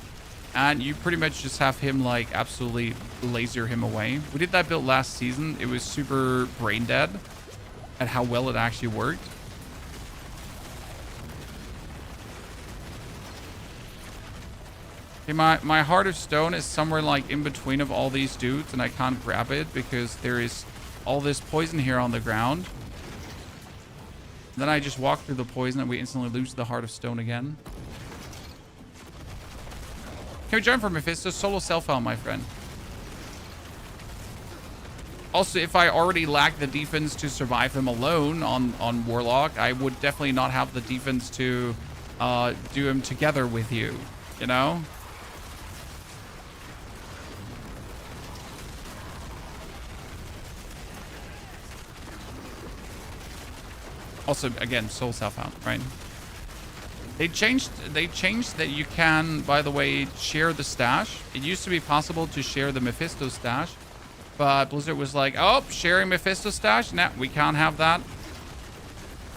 And you pretty much just have him like absolutely laser him away. We did that build last season. It was super brain dead at how well it actually worked. Okay, my Heart of Stone is somewhere like in between of all these dudes, and I can't grab it because there is all this poison here on the ground. Then I just walk through the poison and we instantly lose the Heart of Stone again. Can we join for Mephisto? Solo self-help, my friend. Also, if I already lack the defense to survive him alone on Warlock, I would definitely not have the defense to do him together with you, you know? Also, again, soul self-out, right? They changed that you can, by the way, share the stash. It used to be possible to share the Mephisto stash, but Blizzard was like, oh, sharing Mephisto stash? Nah, we can't have that.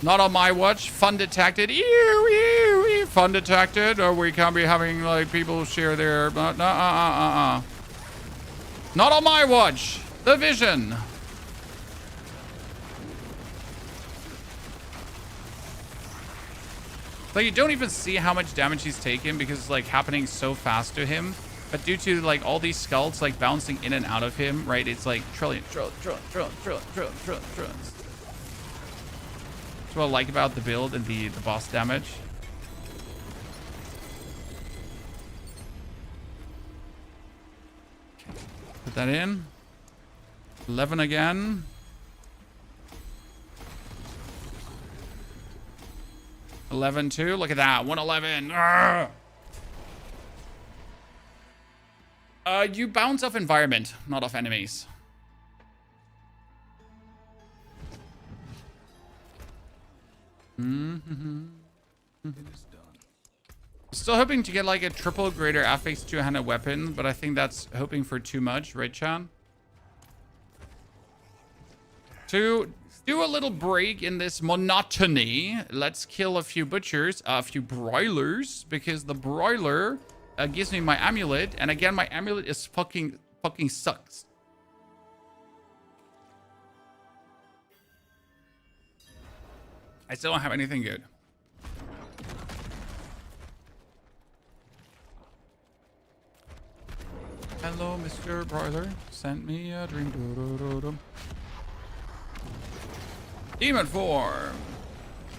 Not on my watch. Fun detected. Ew, ew, ew. Fun detected. Or we can't be having, like, people share their... Not on my watch. The vision. Like, you don't even see how much damage he's taken because it's, like, happening so fast to him. But due to, like, all these skulls, like, bouncing in and out of him, right? It's, like, trillions. That's what I like about the build and the boss damage. Put that in. 11 again. $11 too. Look at that. 111. You bounce off environment, not off enemies. Still hoping to get like a triple greater affix two-handed weapon, but I think that's hoping for too much, right, Chan? To do a little break in this monotony, let's kill a few butchers, a few broilers, because the broiler gives me my amulet, and again, my amulet is fucking sucks. I still don't have anything good. Hello, Mr. Broiler. Sent me a drink. Demon form.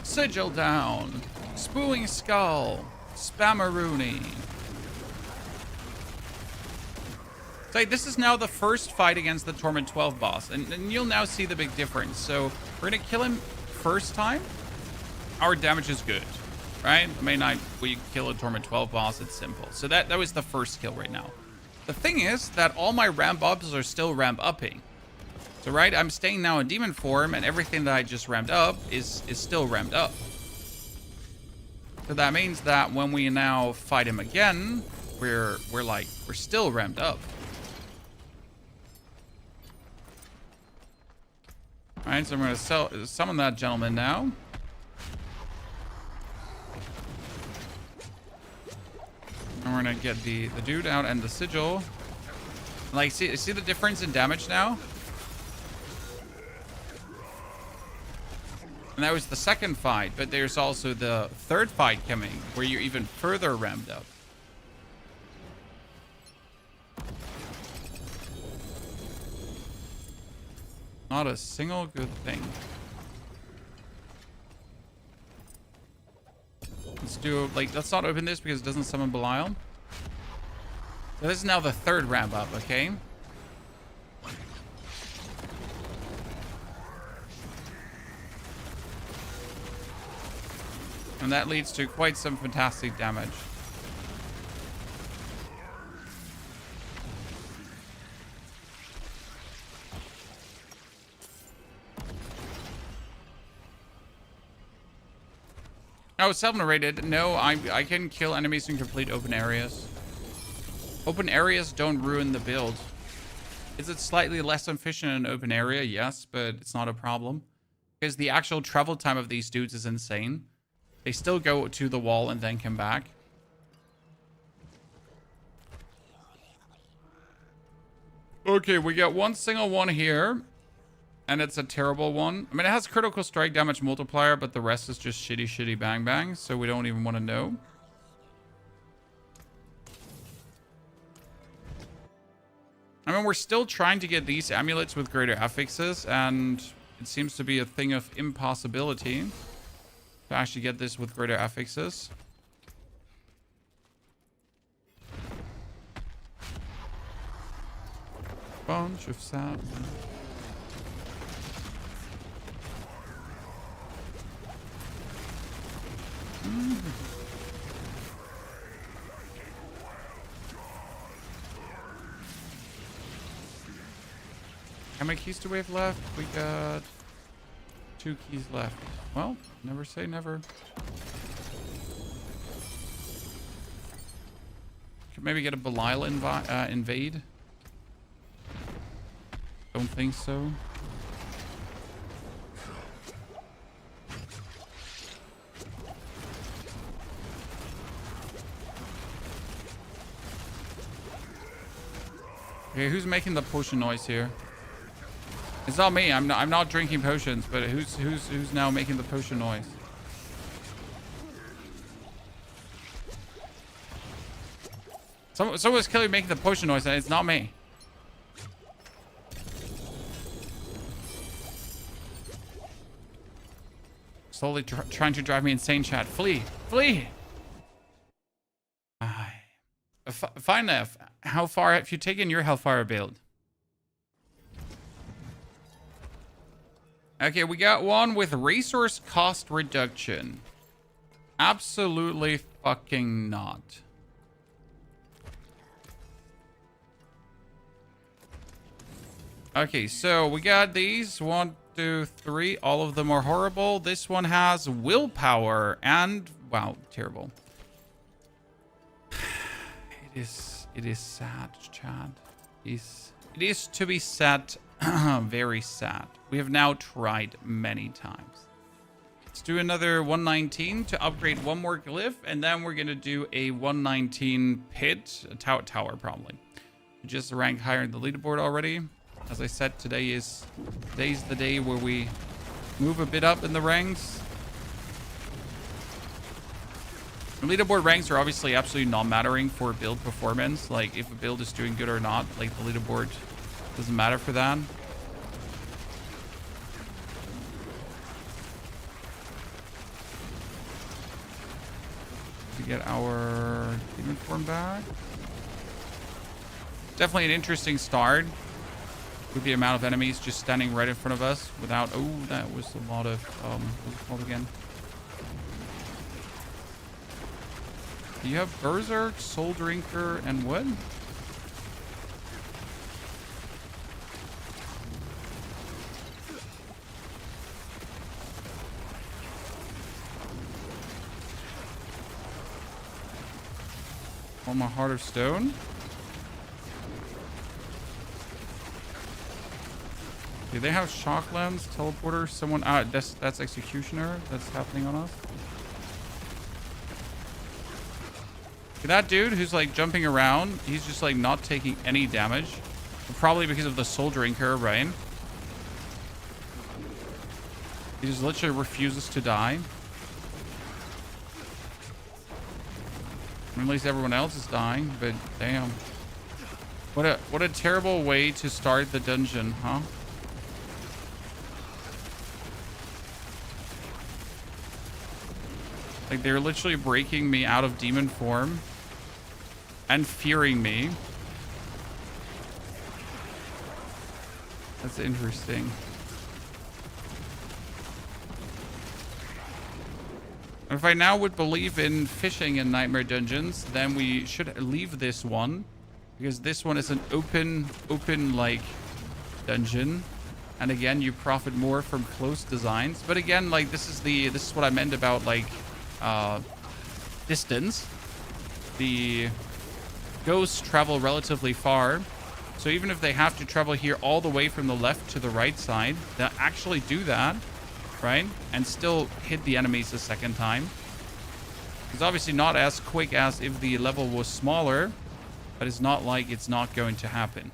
Sigil down. Spewing skull. Spammeroonie. So this is now the first fight against the Torment 12 boss, and you'll now see the big difference. So we're gonna kill him first time. Our damage is good, right? I mean, we kill a Torment 12 boss, it's simple. So that was the first kill right now. The thing is that all my ramp ups are still ramp upping. So right, I'm staying now in demon form, and everything that I just ramped up is still ramped up. So that means that when we now fight him again, we're still ramped up. All right, so I'm gonna summon that gentleman now. And we're gonna get the dude out and the sigil. Like, see the difference in damage now? And that was the second fight, but there's also the third fight coming where you're even further ramped up. Not a single good thing. Let's do, like, let's not open this because it doesn't summon Belial. So this is now the third ramp up, okay? And that leads to quite some fantastic damage. Oh, self-narrated. No, I can kill enemies in complete open areas. Open areas don't ruin the build. Is it slightly less efficient in an open area? Yes, but it's not a problem. Because the actual travel time of these dudes is insane. They still go to the wall and then come back. Okay, we got one single one here. And it's a terrible one. I mean, it has critical strike damage multiplier, but the rest is just shitty bang bang. So we don't even want to know. I mean, we're still trying to get these amulets with greater affixes. And it seems to be a thing of impossibility to actually get this with greater affixes. Bunch of sad. How many keys do we have left? We got 2 keys left. Well, never say never. Could maybe get a Belial invade. Don't think so. Okay, who's making the potion noise here? It's not me. I'm not drinking potions, but who's now making the potion noise? Someone's clearly making the potion noise, and it's not me. Slowly trying to drive me insane, chat. Flee! Flee! Fine enough. How far have you taken your Hellfire build? Okay, we got one with resource cost reduction. Absolutely fucking not. Okay, so we got these. 1, 2, 3. All of them are horrible. This one has willpower and, wow, terrible. It is sad, Chad. It is to be sad. Very sad. We have now tried many times. Let's do another 119 to upgrade one more glyph, and then we're gonna do a 119 pit, a tower probably. We just ranked higher in the leaderboard already. As I said, today's the day where we move a bit up in the ranks. The leaderboard ranks are obviously absolutely non-mattering for build performance. Like, if a build is doing good or not, like, the leaderboard doesn't matter for that. To get our demon form back. Definitely an interesting start with the amount of enemies just standing right in front of us without... Oh, that was a lot of... what's it called again? You have Berserk, Soul Drinker, and what? On my Heart of Stone. Do they have Shock Lens, Teleporter? Someone... that's Executioner. That's happening on us. That dude who's like jumping around, he's just like not taking any damage. Probably because of the Soul Drinker, right? He just literally refuses to die. At least everyone else is dying, but damn. What a terrible way to start the dungeon, huh? Like, they're literally breaking me out of demon form and fearing me. That's interesting. And if I now would believe in fishing in Nightmare Dungeons, then we should leave this one. Because this one is an open like dungeon. And again, you profit more from close designs. But again, like this is what I meant about like distance. The ghosts travel relatively far. So even if they have to travel here all the way from the left to the right side, they'll actually do that, right? And still hit the enemies a second time. It's obviously not as quick as if the level was smaller, but it's not like it's not going to happen.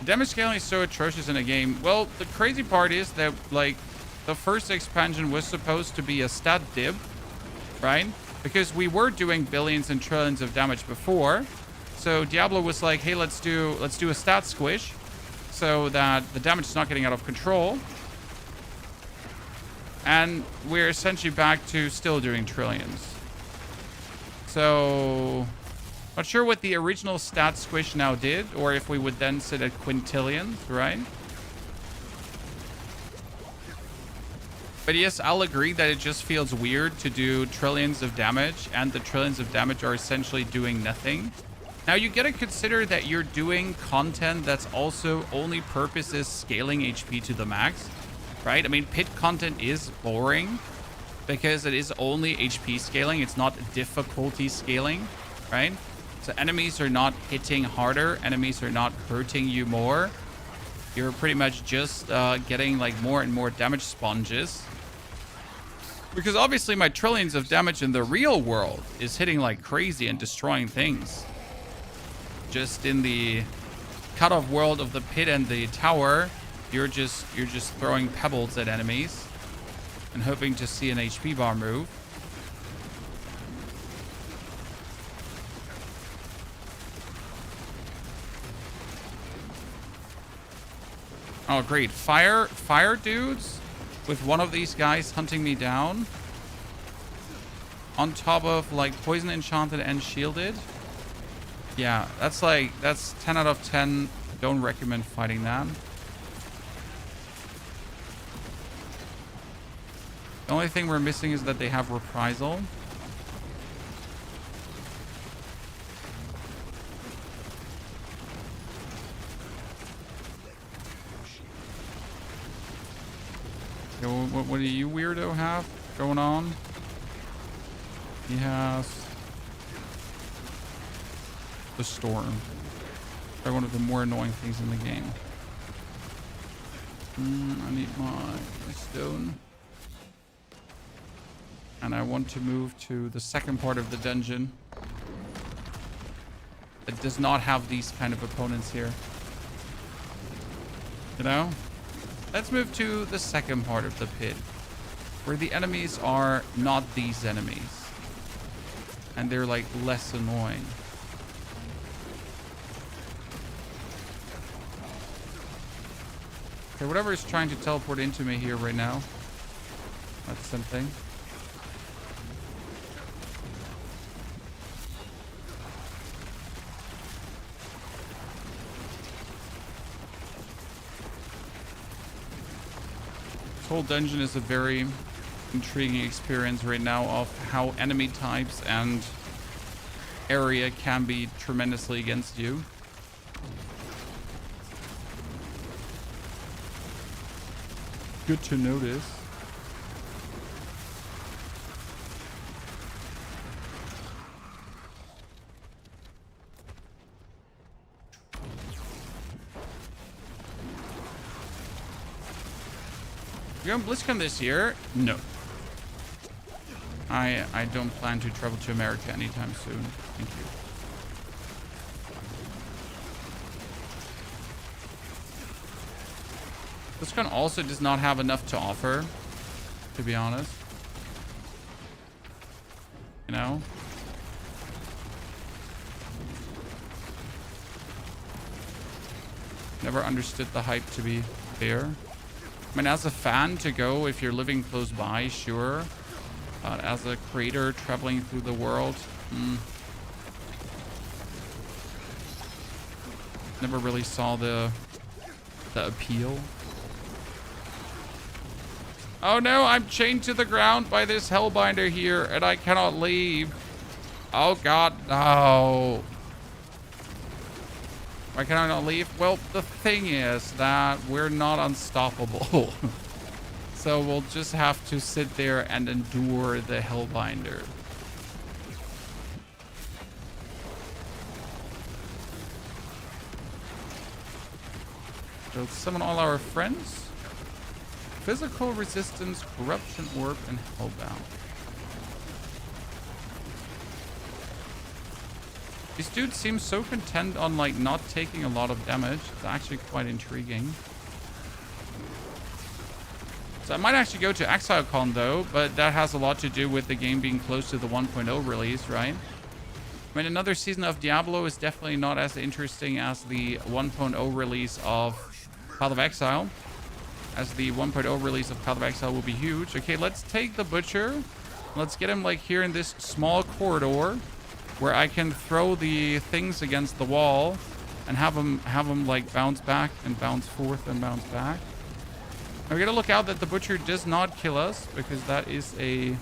Damage scaling is so atrocious in a game. Well, the crazy part is that, like, the first expansion was supposed to be a stat dip, right? Because we were doing billions and trillions of damage before. So Diablo was like, hey, let's do a stat squish so that the damage is not getting out of control. And we're essentially back to still doing trillions. So not sure what the original stat squish now did, or if we would then sit at quintillions, right? But yes, I'll agree that it just feels weird to do trillions of damage, and the trillions of damage are essentially doing nothing. Now, you gotta consider that you're doing content that's also only purpose is scaling HP to the max, right? I mean, pit content is boring because it is only HP scaling. It's not difficulty scaling, right? So enemies are not hitting harder. Enemies are not hurting you more. You're pretty much just getting like more and more damage sponges. Because obviously my trillions of damage in the real world is hitting like crazy and destroying things. Just in the cut-off world of the pit and the tower, you're just throwing pebbles at enemies and hoping to see an HP bar move. Oh, great. Fire dudes with one of these guys hunting me down. On top of, like, poison enchanted and shielded. Yeah, that's 10 out of 10. Don't recommend fighting that. The only thing we're missing is that they have reprisal. What do you weirdo have going on? He has the storm. Probably one of the more annoying things in the game. I need my stone. And I want to move to the second part of the dungeon. It does not have these kind of opponents here. You know? Let's move to the second part of the pit, where the enemies are not these enemies. And they're like less annoying. Okay, whatever is trying to teleport into me here right now. That's something. This whole dungeon is a very intriguing experience right now of how enemy types and area can be tremendously against you. Good to notice. You're on BlizzCon this year? No. I don't plan to travel to America anytime soon. Thank you. This gun also does not have enough to offer, to be honest. You know? Never understood the hype, to be fair. I mean, as a fan to go, if you're living close by, sure. But as a creator traveling through the world, never really saw the appeal. Oh no, I'm chained to the ground by this Hellbinder here, and I cannot leave. Oh god, no. Why can I not leave? Well, the thing is that we're not unstoppable. So we'll just have to sit there and endure the Hellbinder. We'll summon all our friends. Physical resistance, corruption orb, and hellbound. These dudes seem so content on like not taking a lot of damage. It's actually quite intriguing. So I might actually go to ExileCon though, but that has a lot to do with the game being close to the 1.0 release, right? I mean, another season of Diablo is definitely not as interesting as the 1.0 release of Path of Exile. As the 1.0 release of Path of Exile will be huge. Okay, let's take the Butcher. Let's get him like here in this small corridor where I can throw the things against the wall and have them like bounce back and bounce forth and bounce back. Now we gotta look out that the Butcher does not kill us, because that is a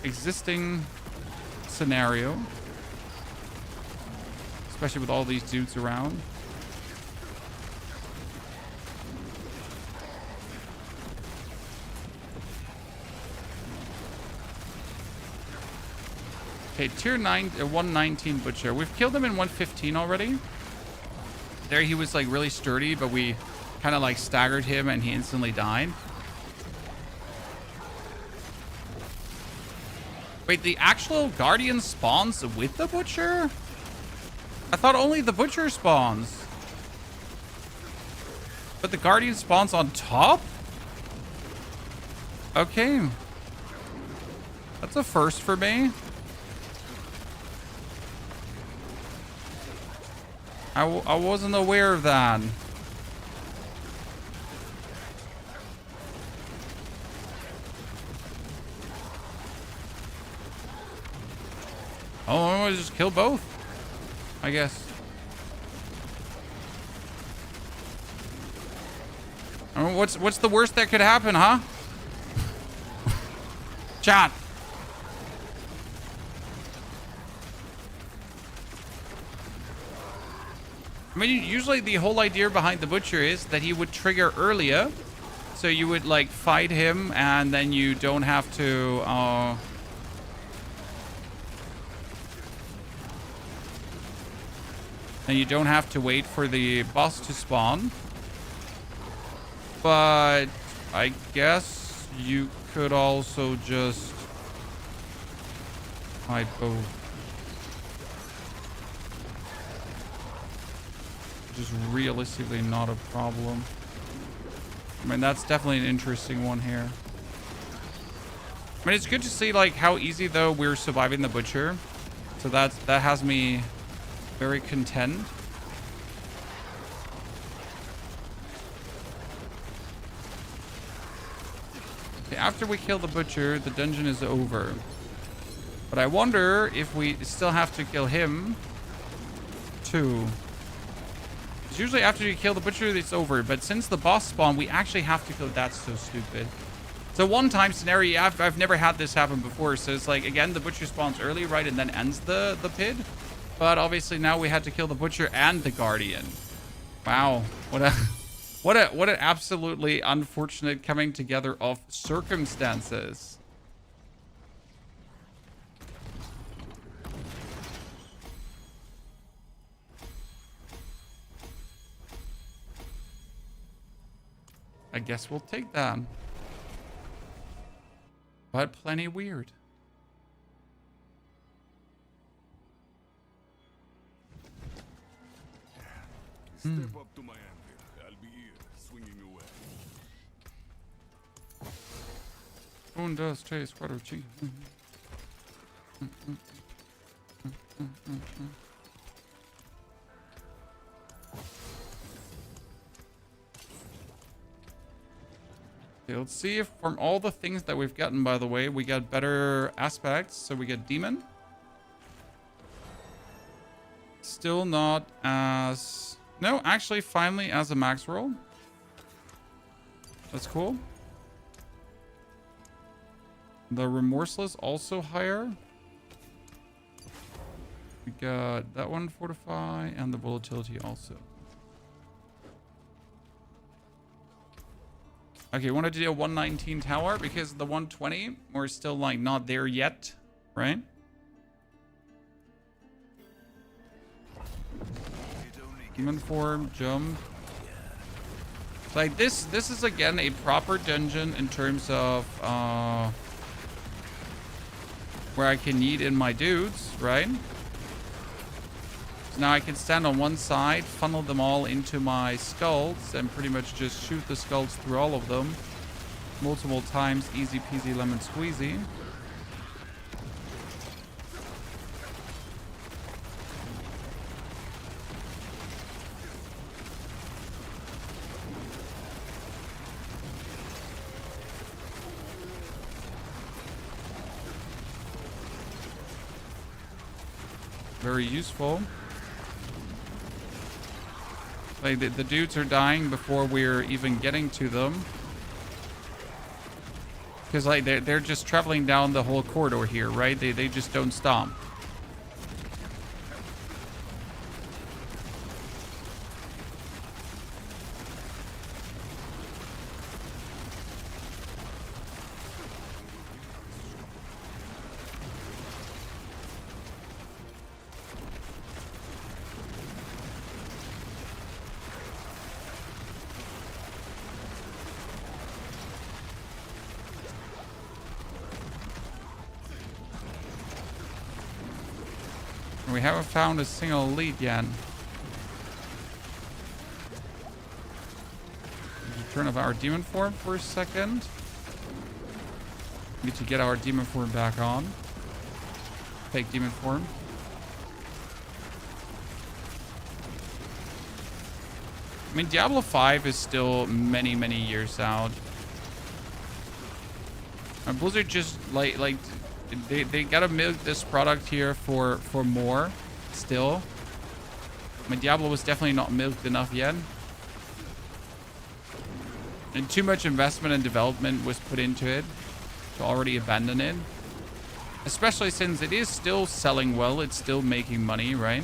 existing scenario, especially with all these dudes around. Okay, tier 119 Butcher. We've killed him in 115 already. There he was like really sturdy, but we kind of like staggered him and he instantly died. Wait, the actual Guardian spawns with the Butcher? I thought only the Butcher spawns. But the Guardian spawns on top? Okay. That's a first for me. I wasn't aware of that. Oh, I'm gonna just kill both, I guess. I mean, what's the worst that could happen, huh? Chat. I mean, usually the whole idea behind the Butcher is that he would trigger earlier. So you would like fight him and then you don't have to and you don't have to wait for the boss to spawn. But I guess you could also just fight both. Just realistically not a problem. I mean, that's definitely an interesting one here. I mean, it's good to see like how easy though we're surviving the Butcher. So that has me very content. Okay, after we kill the Butcher, the dungeon is over. But I wonder if we still have to kill him too. Usually after you kill the Butcher, it's over. But since the boss spawn, we actually have to kill. That's so stupid. It's a one-time scenario. I've never had this happen before. So it's like, again, the Butcher spawns early, right? And then ends the pit. But obviously now we had to kill the Butcher and the Guardian. Wow. What an absolutely unfortunate coming together of circumstances. I guess we'll take that. But plenty weird. Step up to my anvil. I'll be here, swinging away. Spoon does taste quite a cheap. Okay, let's see if from all the things that we've gotten, by the way, we got better aspects. So we get Demon. Still not as... No, actually, finally as a max roll. That's cool. The Remorseless also higher. We got that one, Fortify, and the Volatility also. Okay, want to do a 119 tower because the 120 we're still like not there yet, right? Human form, jump. Like this is again a proper dungeon in terms of where I can eat in my dudes, right? So now I can stand on one side, funnel them all into my skulls, and pretty much just shoot the skulls through all of them. Multiple times, easy peasy lemon squeezy. Very useful. Like the dudes are dying before we're even getting to them. Because like they're just traveling down the whole corridor here, right? They just don't stop. We haven't found a single lead yet. Turn off our demon form for a second. Need to get our demon form back on. Fake demon form. I mean, Diablo 5 is still many, many years out. And Blizzard just like they gotta milk this product here for more still. I mean, Diablo was definitely not milked enough yet. And too much investment and development was put into it to already abandon it. Especially since it is still selling well, it's still making money, right?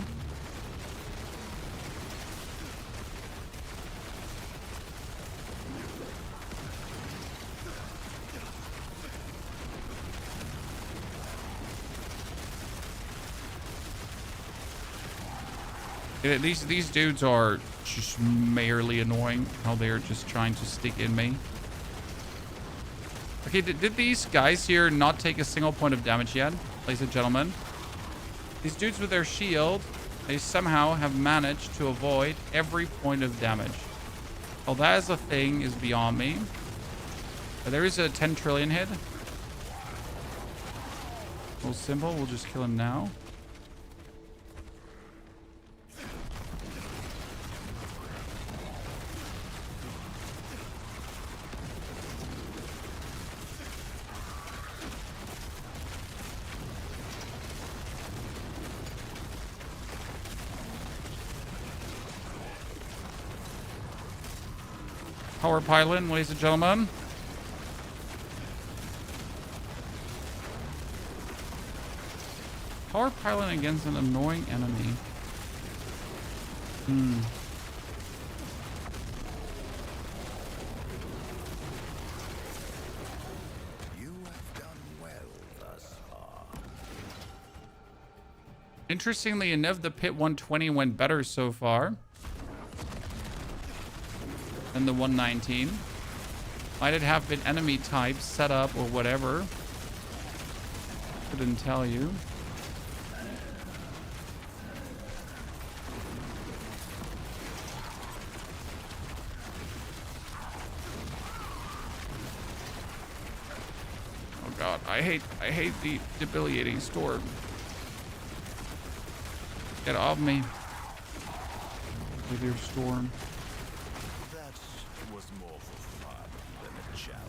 These dudes are just merely annoying. How they're just trying to stick in me. Okay, did these guys here not take a single point of damage yet, ladies and gentlemen? These dudes with their shield, they somehow have managed to avoid every point of damage. Well, that is a thing is beyond me. There is a 10 trillion hit. Little symbol, we'll just kill him now. Power pylon, ladies and gentlemen. Power pylon against an annoying enemy. You have done well thus far. Interestingly enough, the Pit 120 went better so far than the 119. Might it have been enemy type set up or whatever? Couldn't tell you. I hate the debilitating storm. Get off me with your storm. That was more for fun than a challenge.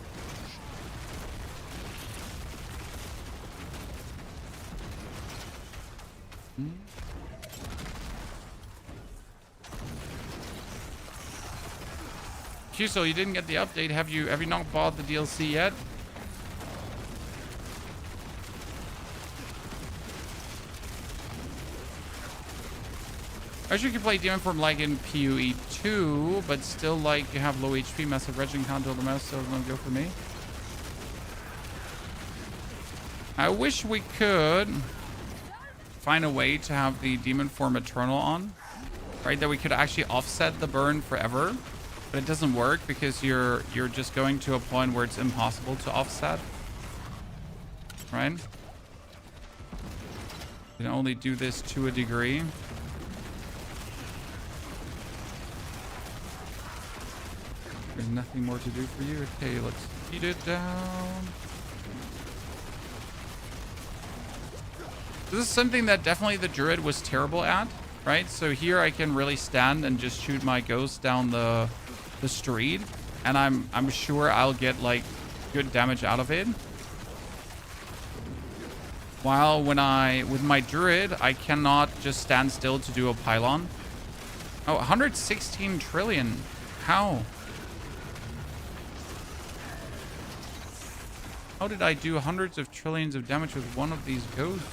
Cuso, you didn't get the update. Have you not bought the DLC yet? Actually, you can play Demon Form like in PoE 2, but still, like, you have low HP, massive regen count, the mouse, so it's no go for me. I wish we could find a way to have the Demon Form Eternal on, right? That we could actually offset the burn forever, but it doesn't work because you're just going to a point where it's impossible to offset, right? You can only do this to a degree. There's nothing more to do for you. Okay, let's beat it down. This is something that definitely the Druid was terrible at, right? So here I can really stand and just shoot my ghost down the street, and I'm sure I'll get like good damage out of it. While with my Druid, I cannot just stand still to do a pylon. Oh, 116 trillion. How? How did I do hundreds of trillions of damage with one of these ghosts?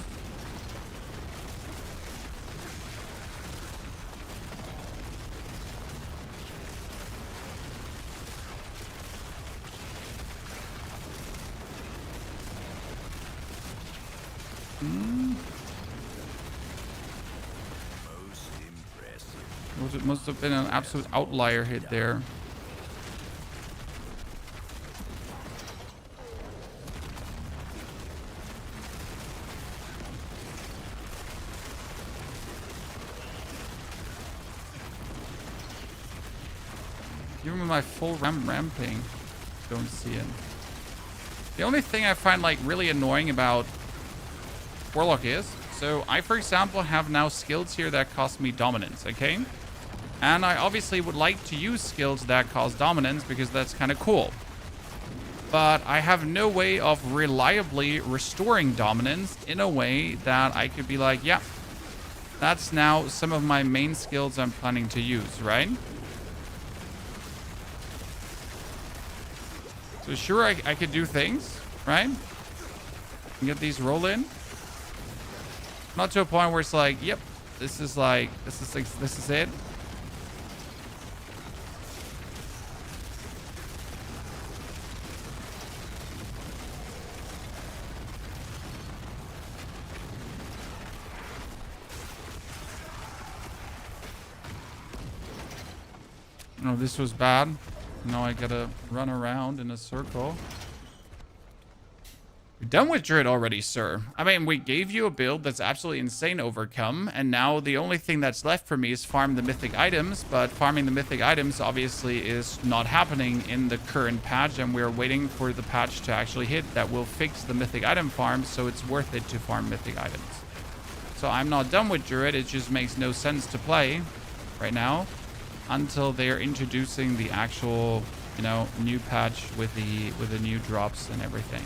Most impressive. It must have been an absolute outlier hit there. Even with my full ramping, don't see it. The only thing I find like really annoying about Warlock is, so I, for example, have now skills here that cost me dominance, okay? And I obviously would like to use skills that cost dominance because that's kind of cool. But I have no way of reliably restoring dominance in a way that I could be like, yeah, that's now some of my main skills I'm planning to use, right? So sure, I could do things, right? Get these roll in. Not to a point where it's like, yep, this is it. No, this was bad. Now I gotta run around in a circle. You're done with Druid already, sir. I mean, we gave you a build that's absolutely insane overcome, and now the only thing that's left for me is farm the mythic items, but farming the mythic items obviously is not happening in the current patch, and we're waiting for the patch to actually hit that will fix the mythic item farm, so it's worth it to farm mythic items. So I'm not done with Druid, it just makes no sense to play right now until they're introducing the actual, you know, new patch with the new drops and everything.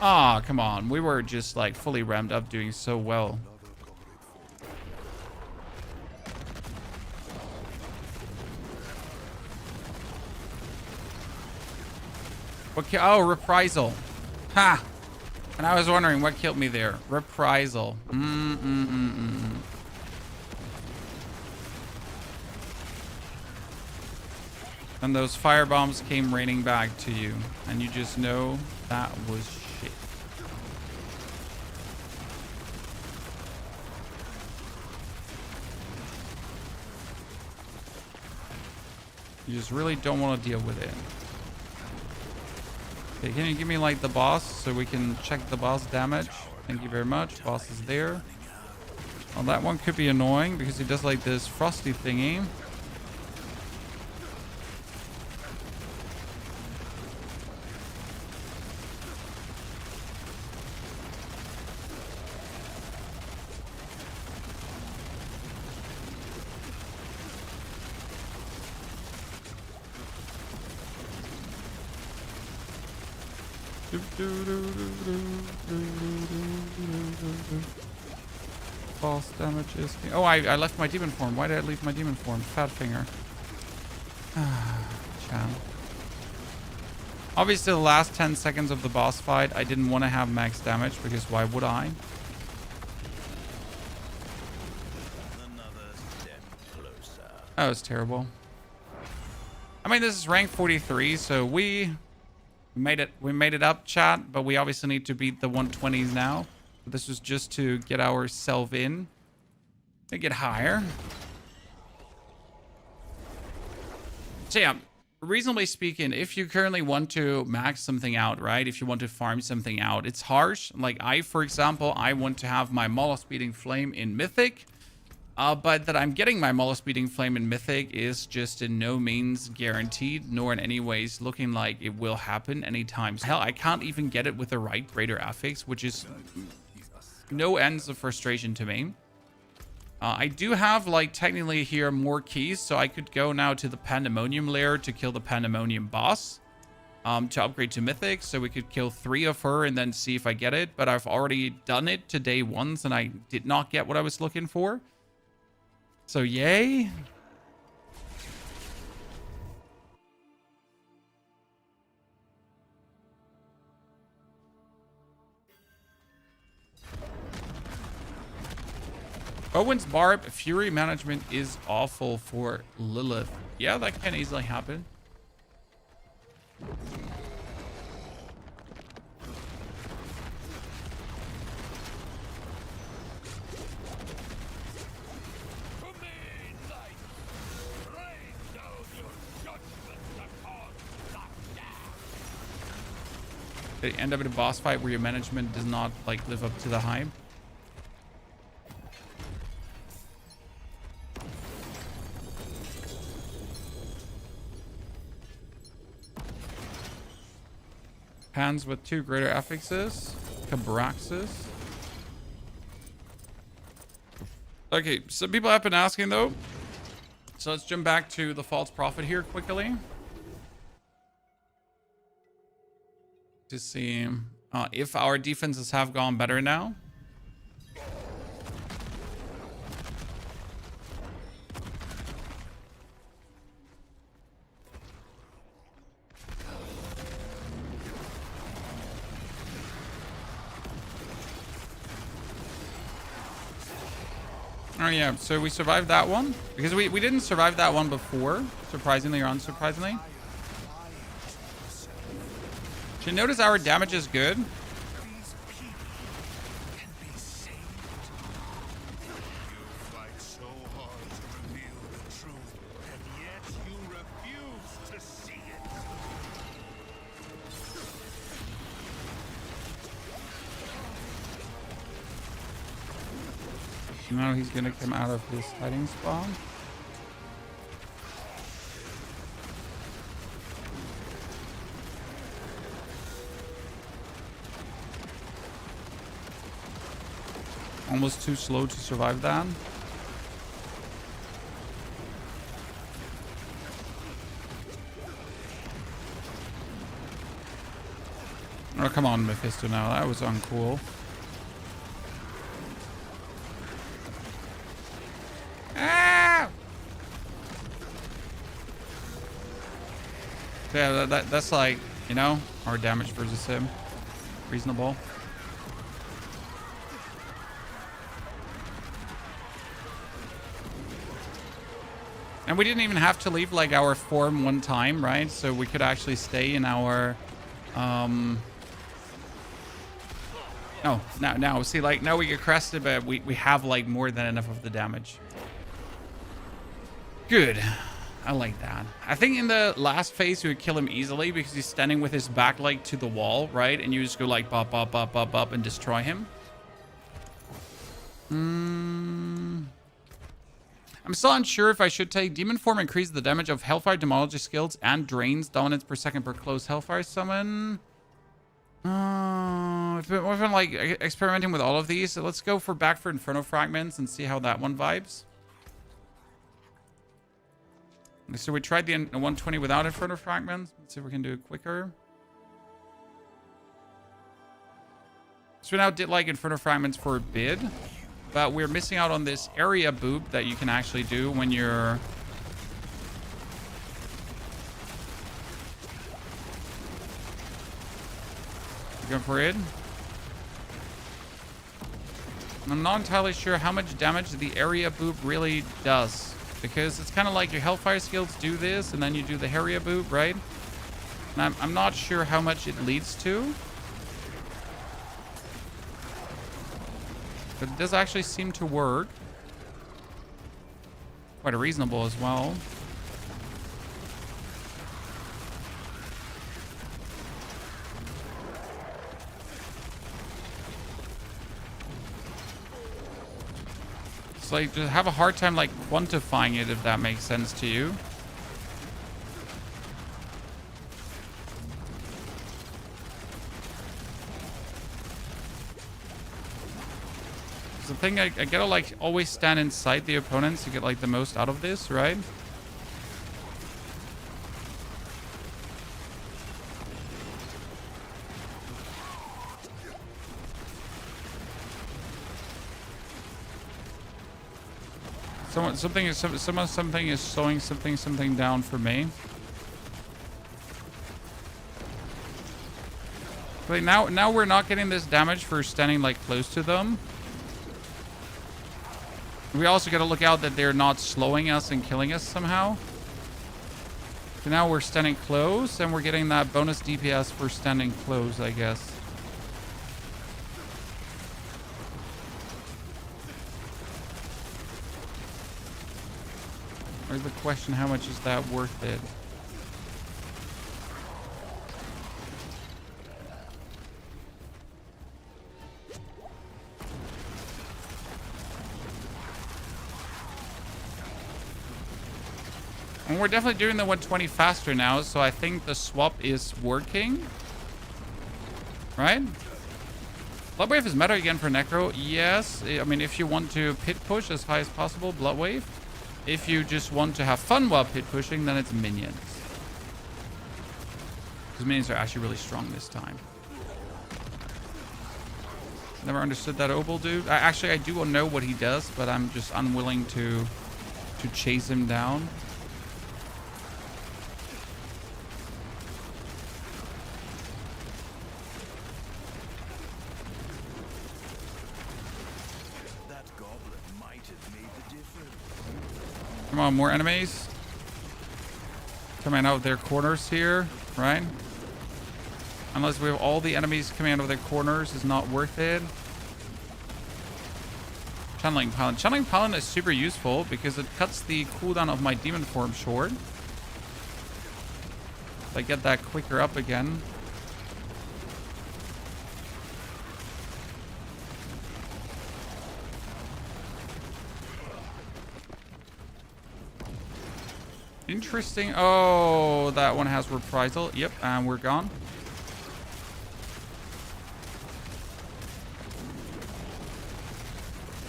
Ah, come on. We were just like fully ramped up doing so well. Oh, reprisal. Ha! And I was wondering what killed me there. Reprisal. And those fire bombs came raining back to you. And you just know that was shit. You just really don't want to deal with it. Okay, can you give me like the boss so we can check the boss damage? Thank you very much. Boss is there. Well, that one could be annoying because he does like this frosty thingy. False damage is... Oh, I left my demon form. Why did I leave my demon form? Fat finger. Chan. Obviously, the last 10 seconds of the boss fight, I didn't want to have max damage, because why would I? Another step closer. That was terrible. I mean, this is rank 43, so we made it up, chat, but we obviously need to beat the 120s now. This was just to get ourselves in and get higher. So yeah, reasonably speaking, if you currently want to max something out, right? If you want to farm something out, it's harsh. Like for example, I want to have my Mollusk Speeding Flame in Mythic. But that I'm getting my Mollusk Speeding Flame in Mythic is just in no means guaranteed, nor in any ways looking like it will happen anytime. Hell, I can't even get it with the right greater affix, which is no ends of frustration to me. I do have, like, technically here more keys, so I could go now to the Pandemonium lair to kill the Pandemonium boss, to upgrade to Mythic, so we could kill 3 of her and then see if I get it. But I've already done it today once, and I did not get what I was looking for. So, yay. Owen's Barb, Fury management is awful for Lilith. Yeah, that can easily happen. They end up in a boss fight where your management does not, like, live up to the hype. Hands with 2 greater affixes. Cabraxis. Okay, some people have been asking though. So let's jump back to the false prophet here quickly. To see if our defenses have gone better now. Oh yeah, so we survived that one. Because we didn't survive that one before, surprisingly or unsurprisingly. So you notice our damage is good. Now he's gonna come out of his hiding spot. Almost too slow to survive that. Oh, come on, Mephisto now. That was uncool. Ah! Yeah, that's like, you know, our damage versus him. Reasonable. And we didn't even have to leave like our form one time, right? So we could actually stay in our oh, now see, like now we get crested, but we have like more than enough of the damage. Good. I like that. I think in the last phase you would kill him easily because he's standing with his back like to the wall, right? And you just go like bop, bop, bop, bop, bop and destroy him. I'm still unsure if I should take Demon Form, increase the damage of Hellfire Demology skills and drains dominance per second per close Hellfire summon. We've been like experimenting with all of these. So let's go back for Inferno Fragments and see how that one vibes. So we tried the 120 without Inferno Fragments. Let's see if we can do it quicker. So we now did like Inferno Fragments for a bit, but we're missing out on this area boop that you can actually do when you're... Going for it. I'm not entirely sure how much damage the area boop really does, because it's kind of like your Hellfire Skills do this, and then you do the area boop, right? And I'm not sure how much it leads to. But it does actually seem to work. Quite reasonable as well. It's like, just have a hard time like quantifying it, if that makes sense to you. The thing, I gotta like always stand inside the opponents to get like the most out of this, right? Something is slowing something down for me. Like now we're not getting this damage for standing like close to them. We also got to look out that they're not slowing us and killing us somehow. So now we're standing close, and we're getting that bonus DPS for standing close, I guess. Or the question, how much is that worth it? And we're definitely doing the 120 faster now, so I think the swap is working. Right? Bloodwave is meta again for Necro. Yes. I mean, if you want to pit push as high as possible, Bloodwave. If you just want to have fun while pit pushing, then it's minions. Because minions are actually really strong this time. Never understood that Opal dude. Actually, I do know what he does, but I'm just unwilling to chase him down. Come on, more enemies. Coming out of their corners here, right? Unless we have all the enemies coming out of their corners is not worth it. Channeling Paladin. Channeling Paladin is super useful because it cuts the cooldown of my demon form short. I get that quicker up again. Interesting. Oh, that one has reprisal. Yep, and we're gone.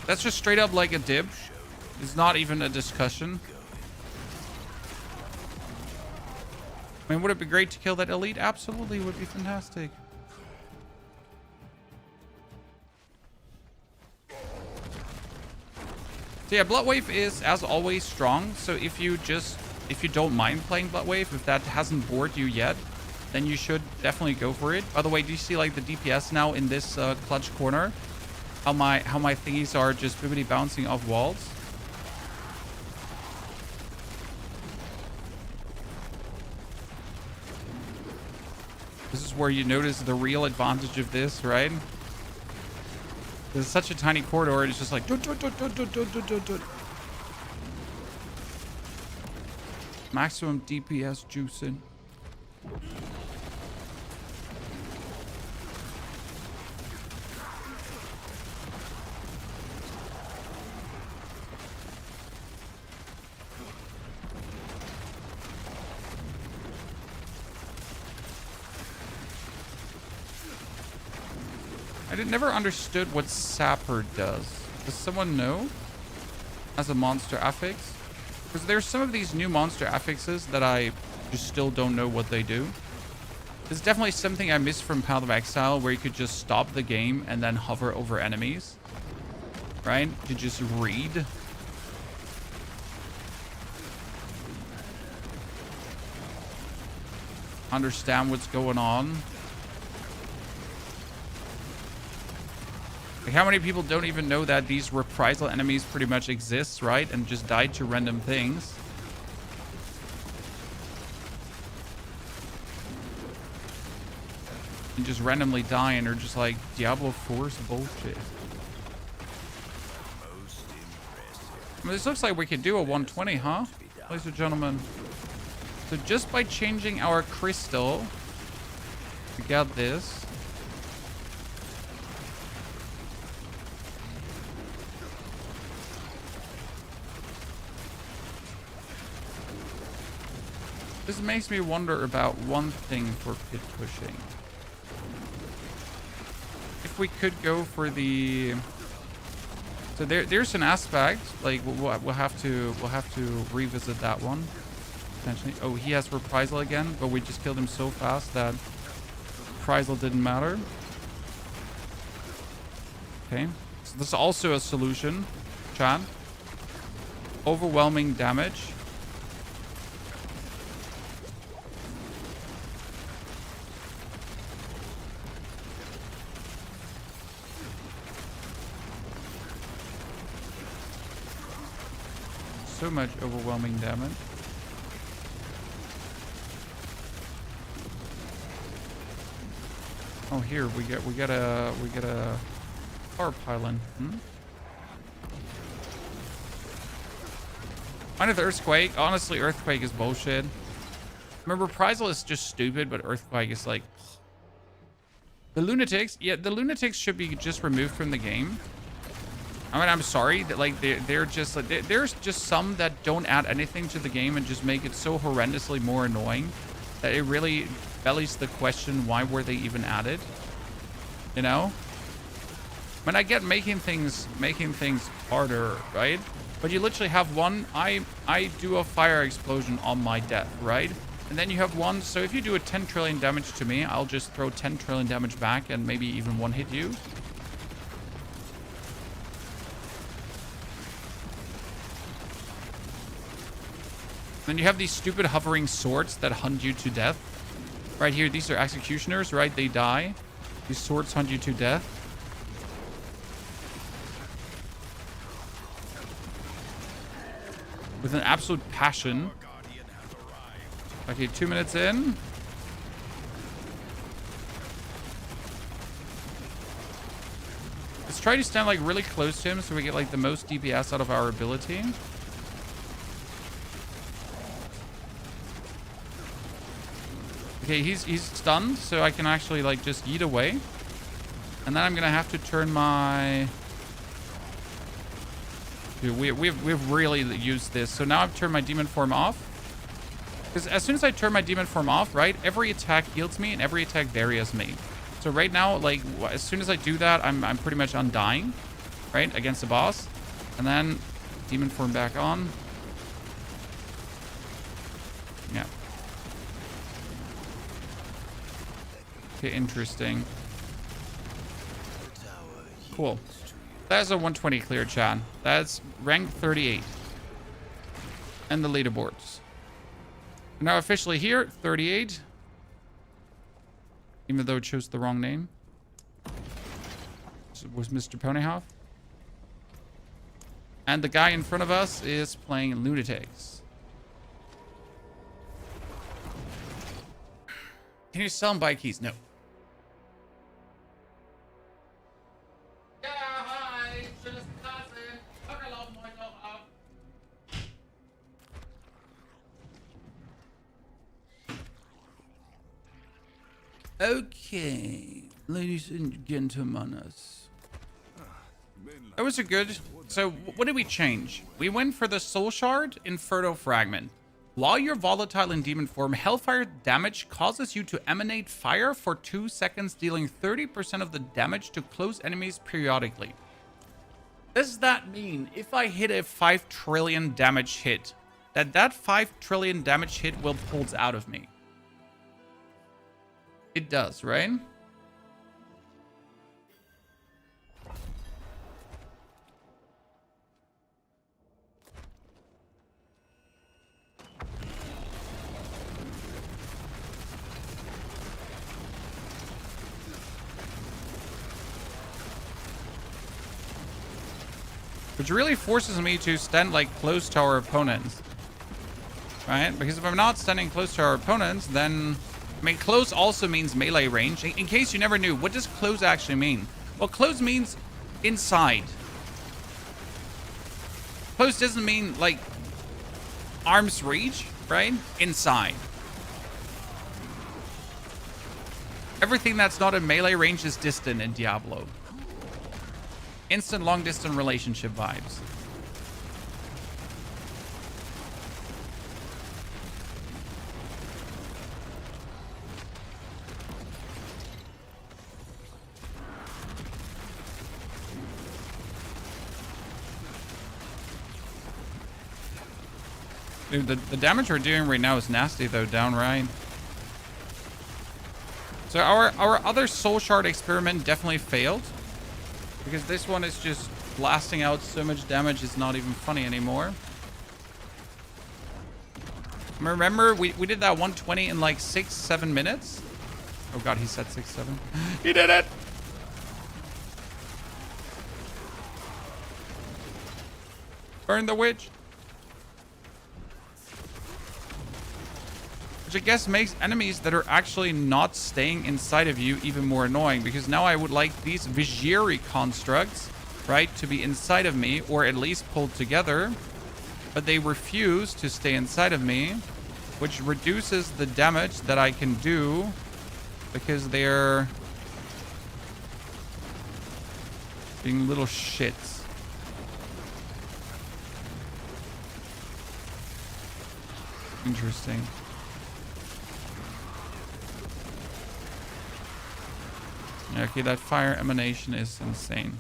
That's just straight up like a dib. It's not even a discussion. I mean, would it be great to kill that elite? Absolutely, would be fantastic. So yeah, Bloodwave is, as always, strong. So if you don't mind playing Bloodwave, if that hasn't bored you yet, then you should definitely go for it. By the way, do you see like the DPS now in this clutch corner? How my thingies are just bibbity bouncing off walls? This is where you notice the real advantage of this, right? It's such a tiny corridor, it's just like... Maximum DPS juicing. Never understood what Sapper does. Does someone know? As a monster affix? Because there's some of these new monster affixes that I just still don't know what they do. This is definitely something I missed from Path of Exile, where you could just stop the game and then hover over enemies. Right? To just read. Understand what's going on. Like, how many people don't even know that these reprisal enemies pretty much exist, right? And just die to random things. And just randomly die and are just like Diablo 4's bullshit. I mean, this looks like we could do a 120, huh? Ladies and gentlemen. So just by changing our crystal, we got this. This makes me wonder about one thing for pit pushing. If we could go for the... So there's an aspect, like we'll have to revisit that one. Potentially. Oh, he has reprisal again, but we just killed him so fast that reprisal didn't matter. Okay. So this is also a solution, chat. Overwhelming damage. So much overwhelming damage. Oh, here we get a power pylon. Under the earthquake. Honestly, earthquake is bullshit. Remember, reprisal is just stupid, but earthquake is like the lunatics. Yeah, the lunatics should be just removed from the game. I mean, I'm sorry that like they're just like there's just some that don't add anything to the game and just make it so horrendously more annoying that it really bellies the question, why were they even added? You know? I mean, I get making things harder, right? But you literally have one. I do a fire explosion on my death, right? And then you have one. So if you do a 10 trillion damage to me, I'll just throw 10 trillion damage back and maybe even one hit you. Then you have these stupid hovering swords that hunt you to death. Right here, these are executioners, right? They die. These swords hunt you to death. With an absolute passion. Okay, 2 minutes in. Let's try to stand like really close to him so we get like the most DPS out of our ability. Okay, he's stunned, so I can actually like just yeet away. And then I'm gonna have to turn my... Dude, we've really used this. So now I've turned my demon form off. Because as soon as I turn my demon form off, right, every attack heals me and every attack barriers me. So right now, like, as soon as I do that, I'm pretty much undying, right, against the boss. And then demon form back on. Yeah. Okay, interesting. Cool. That's a 120 clear, chat. That's rank 38. And the leaderboards. Now officially here, 38. Even though it chose the wrong name. So it was Mr. Ponyhoff. And the guy in front of us is playing Lunatics. Can you sell and buy keys? No. Okay, ladies and gentlemen, that was a good... So, what did we change? We went for the Soul Shard, Inferno Fragment. While you're volatile in demon form, Hellfire damage causes you to emanate fire for 2 seconds, dealing 30% of the damage to close enemies periodically. Does that mean if I hit a 5 trillion damage hit, that 5 trillion damage hit will pulse out of me? It does, right? Which really forces me to stand like close to our opponents. Right? Because if I'm not standing close to our opponents, then... I mean, close also means melee range. In case you never knew, what does close actually mean? Well, close means inside. Close doesn't mean, like, arm's reach, right? Inside. Everything that's not in melee range is distant in Diablo. Instant long-distance relationship vibes. Dude, the damage we're doing right now is nasty, though, downright. So our other soul shard experiment definitely failed. Because this one is just blasting out so much damage, it's not even funny anymore. Remember, we did that 120 in like 6-7 minutes? Oh god, he said 6-7. He did it! Burn the witch. Which I guess makes enemies that are actually not staying inside of you even more annoying. Because now I would like these Vigieri constructs, right, to be inside of me. Or at least pulled together. But they refuse to stay inside of me. Which reduces the damage that I can do. Because they're... being little shits. Interesting. Okay, that fire emanation is insane.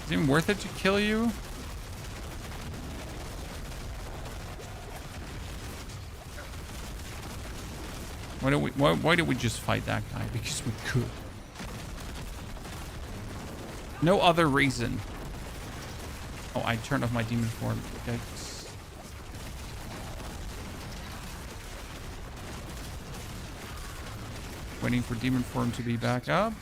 Is it even worth it to kill you? Why did we just fight that guy? Because we could. No other reason. Oh, I turned off my demon form. Okay. Waiting for demon form to be back up.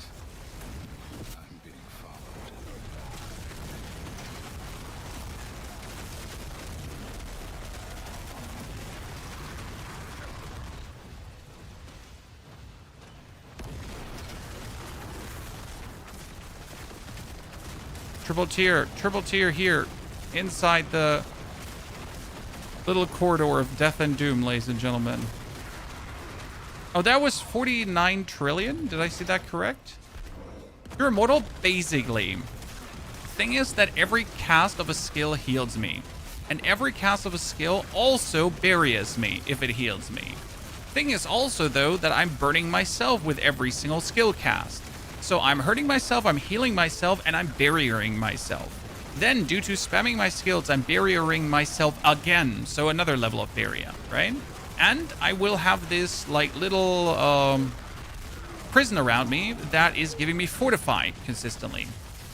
Triple tier here inside the little corridor of death and doom, ladies and gentlemen. Oh, that was 49 trillion? Did I see that correct? You're immortal? Basically. Thing is that every cast of a skill heals me. And every cast of a skill also buries me if it heals me. Thing is also, though, that I'm burning myself with every single skill cast. So I'm hurting myself, I'm healing myself, and I'm barriering myself. Then, due to spamming my skills, I'm barriering myself again. So another level of barrier, right? And I will have this, like, little prison around me that is giving me Fortify consistently.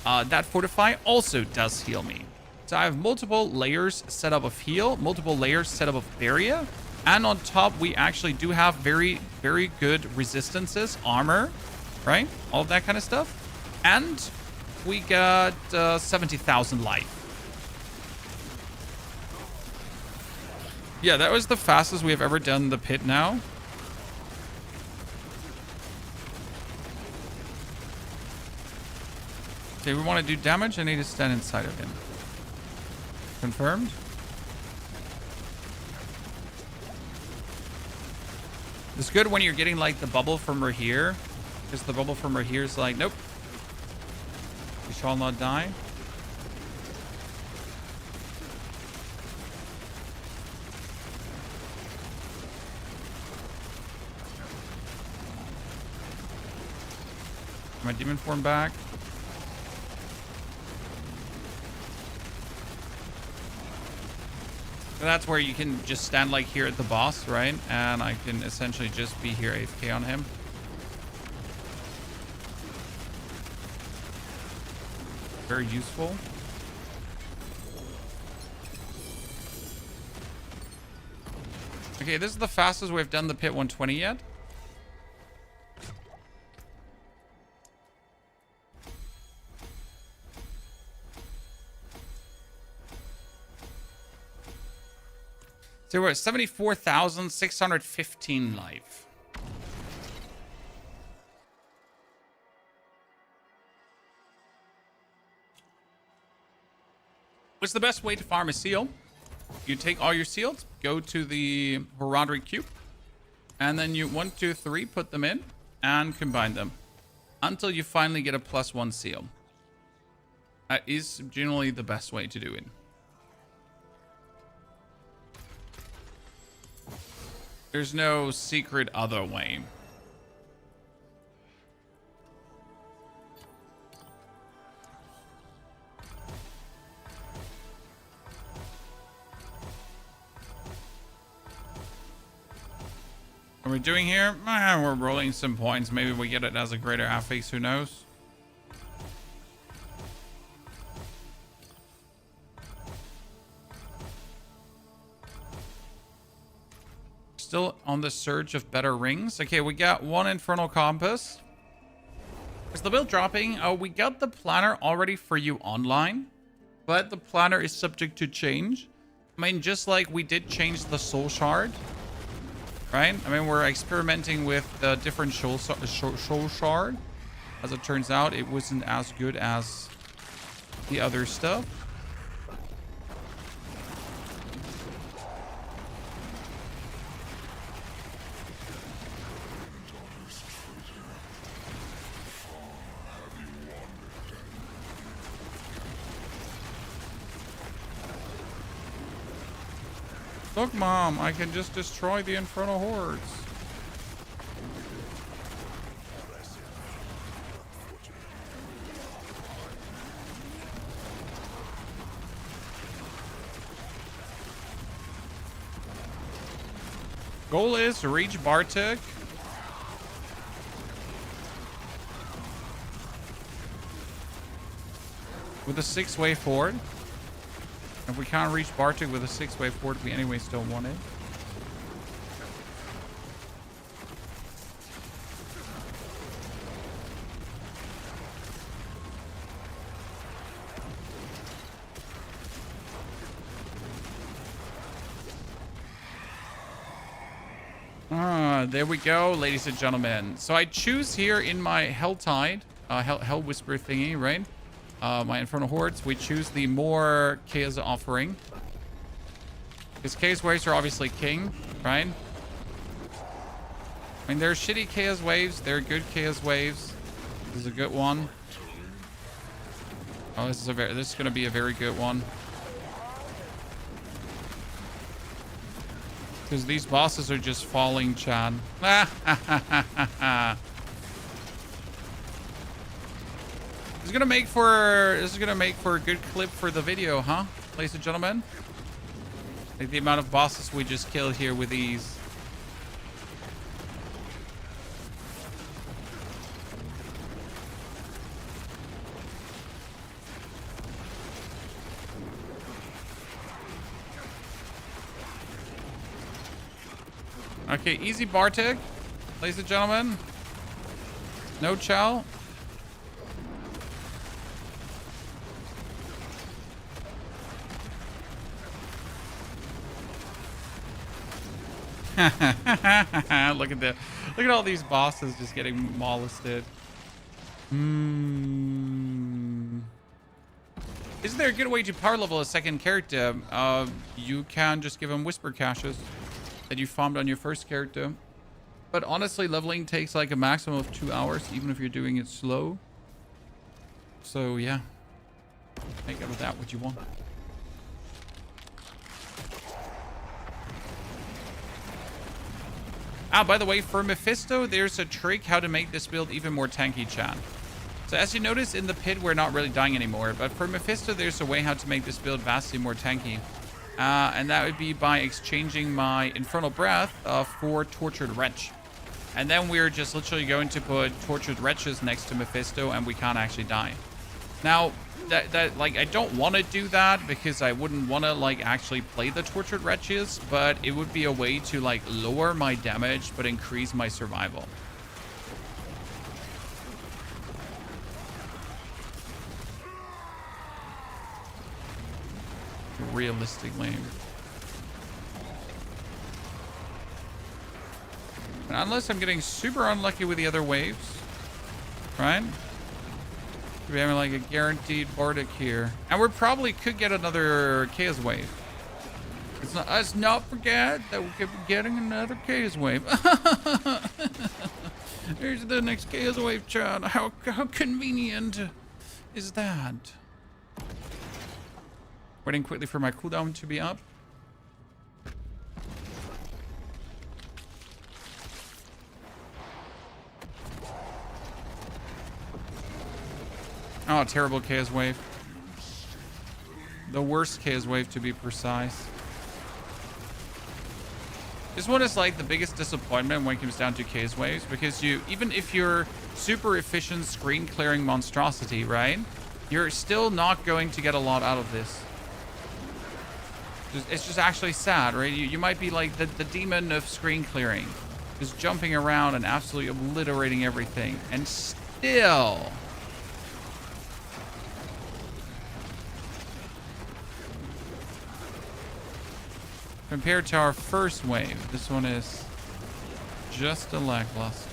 That Fortify also does heal me. So I have multiple layers set up of heal, multiple layers set up of barrier. And on top, we actually do have very, very good resistances, armor, right? All of that kind of stuff. And we got 70,000 life. Yeah, that was the fastest we have ever done the pit now. Okay, we want to do damage. I need to stand inside of him. Confirmed. It's good when you're getting like the bubble from right here. Because the bubble from right here is like, nope. You shall not die. My demon form back. So that's where you can just stand like here at the boss, right? And I can essentially just be here AFK on him. Very useful. Okay, this is the fastest we've done the pit 120 yet. So we're at 74,615 life. What's the best way to farm a seal? You take all your seals, go to the Horadric Cube, and then you 1, 2, 3 put them in and combine them until you finally get a +1 seal. That is generally the best way to do it. There's no secret other way. What we're doing here? We're rolling some points. Maybe we get it as a greater affix. Who knows? Still on the search of better rings. Okay, we got 1 Infernal Compass. Is the build dropping? Oh, we got the planner already for you online, but the planner is subject to change. I mean, just like we did change the Soul Shard, right? I mean, we're experimenting with the different Soul Shard. As it turns out, it wasn't as good as the other stuff. Look, Mom, I can just destroy the Infernal Hordes. Goal is to reach Bartek. With a 6-way forward. If we can't reach Bartek with a 6-way forward, we anyway still want it. There we go, ladies and gentlemen. So I choose here in my Hell Tide, Hell Whisper thingy, right? My Infernal Hordes, we choose the more Chaos offering. Because Chaos Waves are obviously king, right? I mean, there are shitty Chaos Waves. There are good Chaos Waves. This is a good one. Oh, this is going to be a very good one. Because these bosses are just falling, Chan. This is gonna make for a good clip for the video, huh, ladies and gentlemen? Like the amount of bosses we just killed here with ease. Okay, easy Bartek, ladies and gentlemen. No chow. Look at all these bosses just getting molested. Isn't there a good way to power level a second character? You can just give him whisper caches that you farmed on your first character. But honestly, leveling takes like a maximum of 2 hours, even if you're doing it slow. So yeah, make out of that what you want. Ah, by the way, for Mephisto, there's a trick how to make this build even more tanky, chat. So as you notice in the pit, we're not really dying anymore. But for Mephisto, there's a way how to make this build vastly more tanky. And that would be by exchanging my Infernal Breath for Tortured Wretch. And then we're just literally going to put Tortured Wretches next to Mephisto, and we can't actually die. Now, that like, I don't want to do that because I wouldn't want to, like, actually play the Tortured Wretches, but it would be a way to, like, lower my damage but increase my survival. Realistically. And unless I'm getting super unlucky with the other waves, right? We're having like a guaranteed Bardic here. And we probably could get another Chaos Wave. Let's not forget that we could be getting another Chaos Wave. Here's the next Chaos Wave, chat. How convenient is that? Waiting quickly for my cooldown to be up. Oh, terrible Chaos Wave. The worst Chaos Wave, to be precise. This one is like the biggest disappointment when it comes down to Chaos Waves, because even if you're super efficient screen clearing monstrosity, right? You're still not going to get a lot out of this. It's just actually sad, right? You might be like the demon of screen clearing, just jumping around and absolutely obliterating everything, and still... Compared to our first wave, this one is just a lackluster.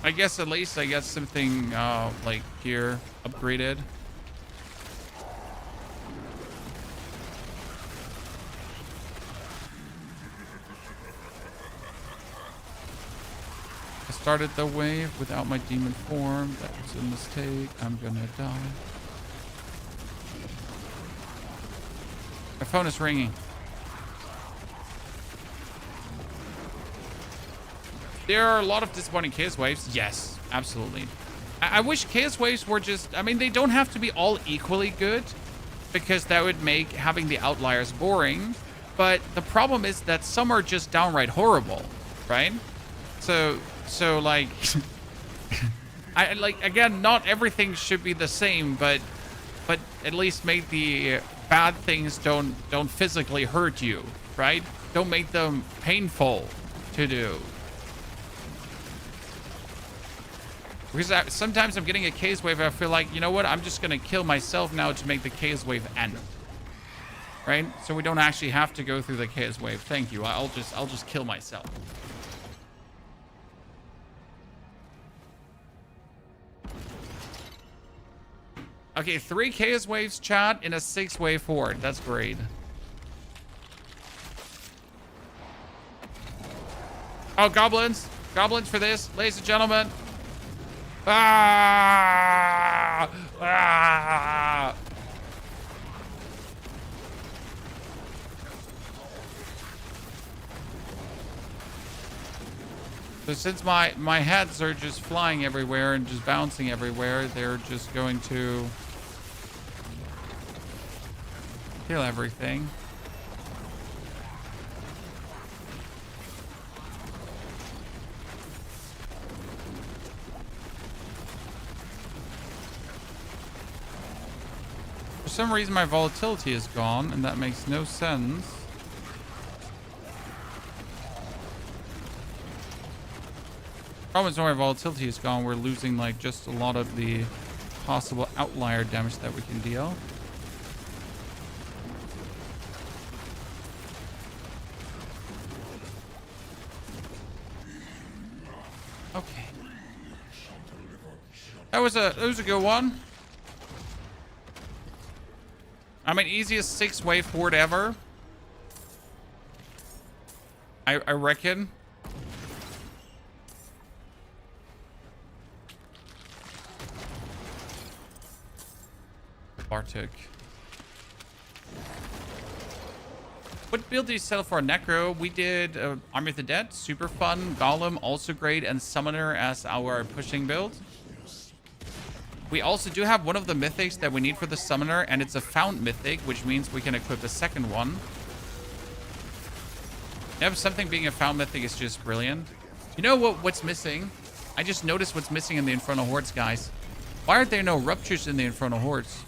I guess at least I got something like here upgraded. I started the wave without my demon form. That was a mistake. I'm gonna die. My phone is ringing. There are a lot of disappointing Chaos Waves. Yes, absolutely. I wish Chaos Waves were just... I mean, they don't have to be all equally good, because that would make having the outliers boring. But the problem is that some are just downright horrible, right? So like... again, not everything should be the same, but at least make the bad things don't physically hurt you, right? Don't make them painful to do. Because sometimes I'm getting a Chaos Wave, I feel like, you know what? I'm just going to kill myself now to make the Chaos Wave end. Right? So we don't actually have to go through the Chaos Wave. Thank you. I'll just kill myself. Okay, 3 Chaos Waves, chat, in a 6-wave horde. That's great. Oh, goblins. Goblins for this, ladies and gentlemen. Ah! Ah! So since my heads are just flying everywhere and just bouncing everywhere, they're just going to kill everything. For some reason my volatility is gone, and that makes no sense. Problem is when my volatility is gone, we're losing like just a lot of the possible outlier damage that we can deal. Okay. That was a good one. I mean, easiest 6-wave horde ever. I reckon. partook. What build do you settle for? Necro. We did Army of the Dead. Super fun. Golem, also great. And Summoner as our pushing build. We also do have one of the mythics that we need for the Summoner. And it's a found mythic, which means we can equip a second one. Yep, something being a found mythic is just brilliant. You know what's missing? I just noticed what's missing in the Infernal Hordes, guys. Why aren't there no ruptures in the Infernal Hordes?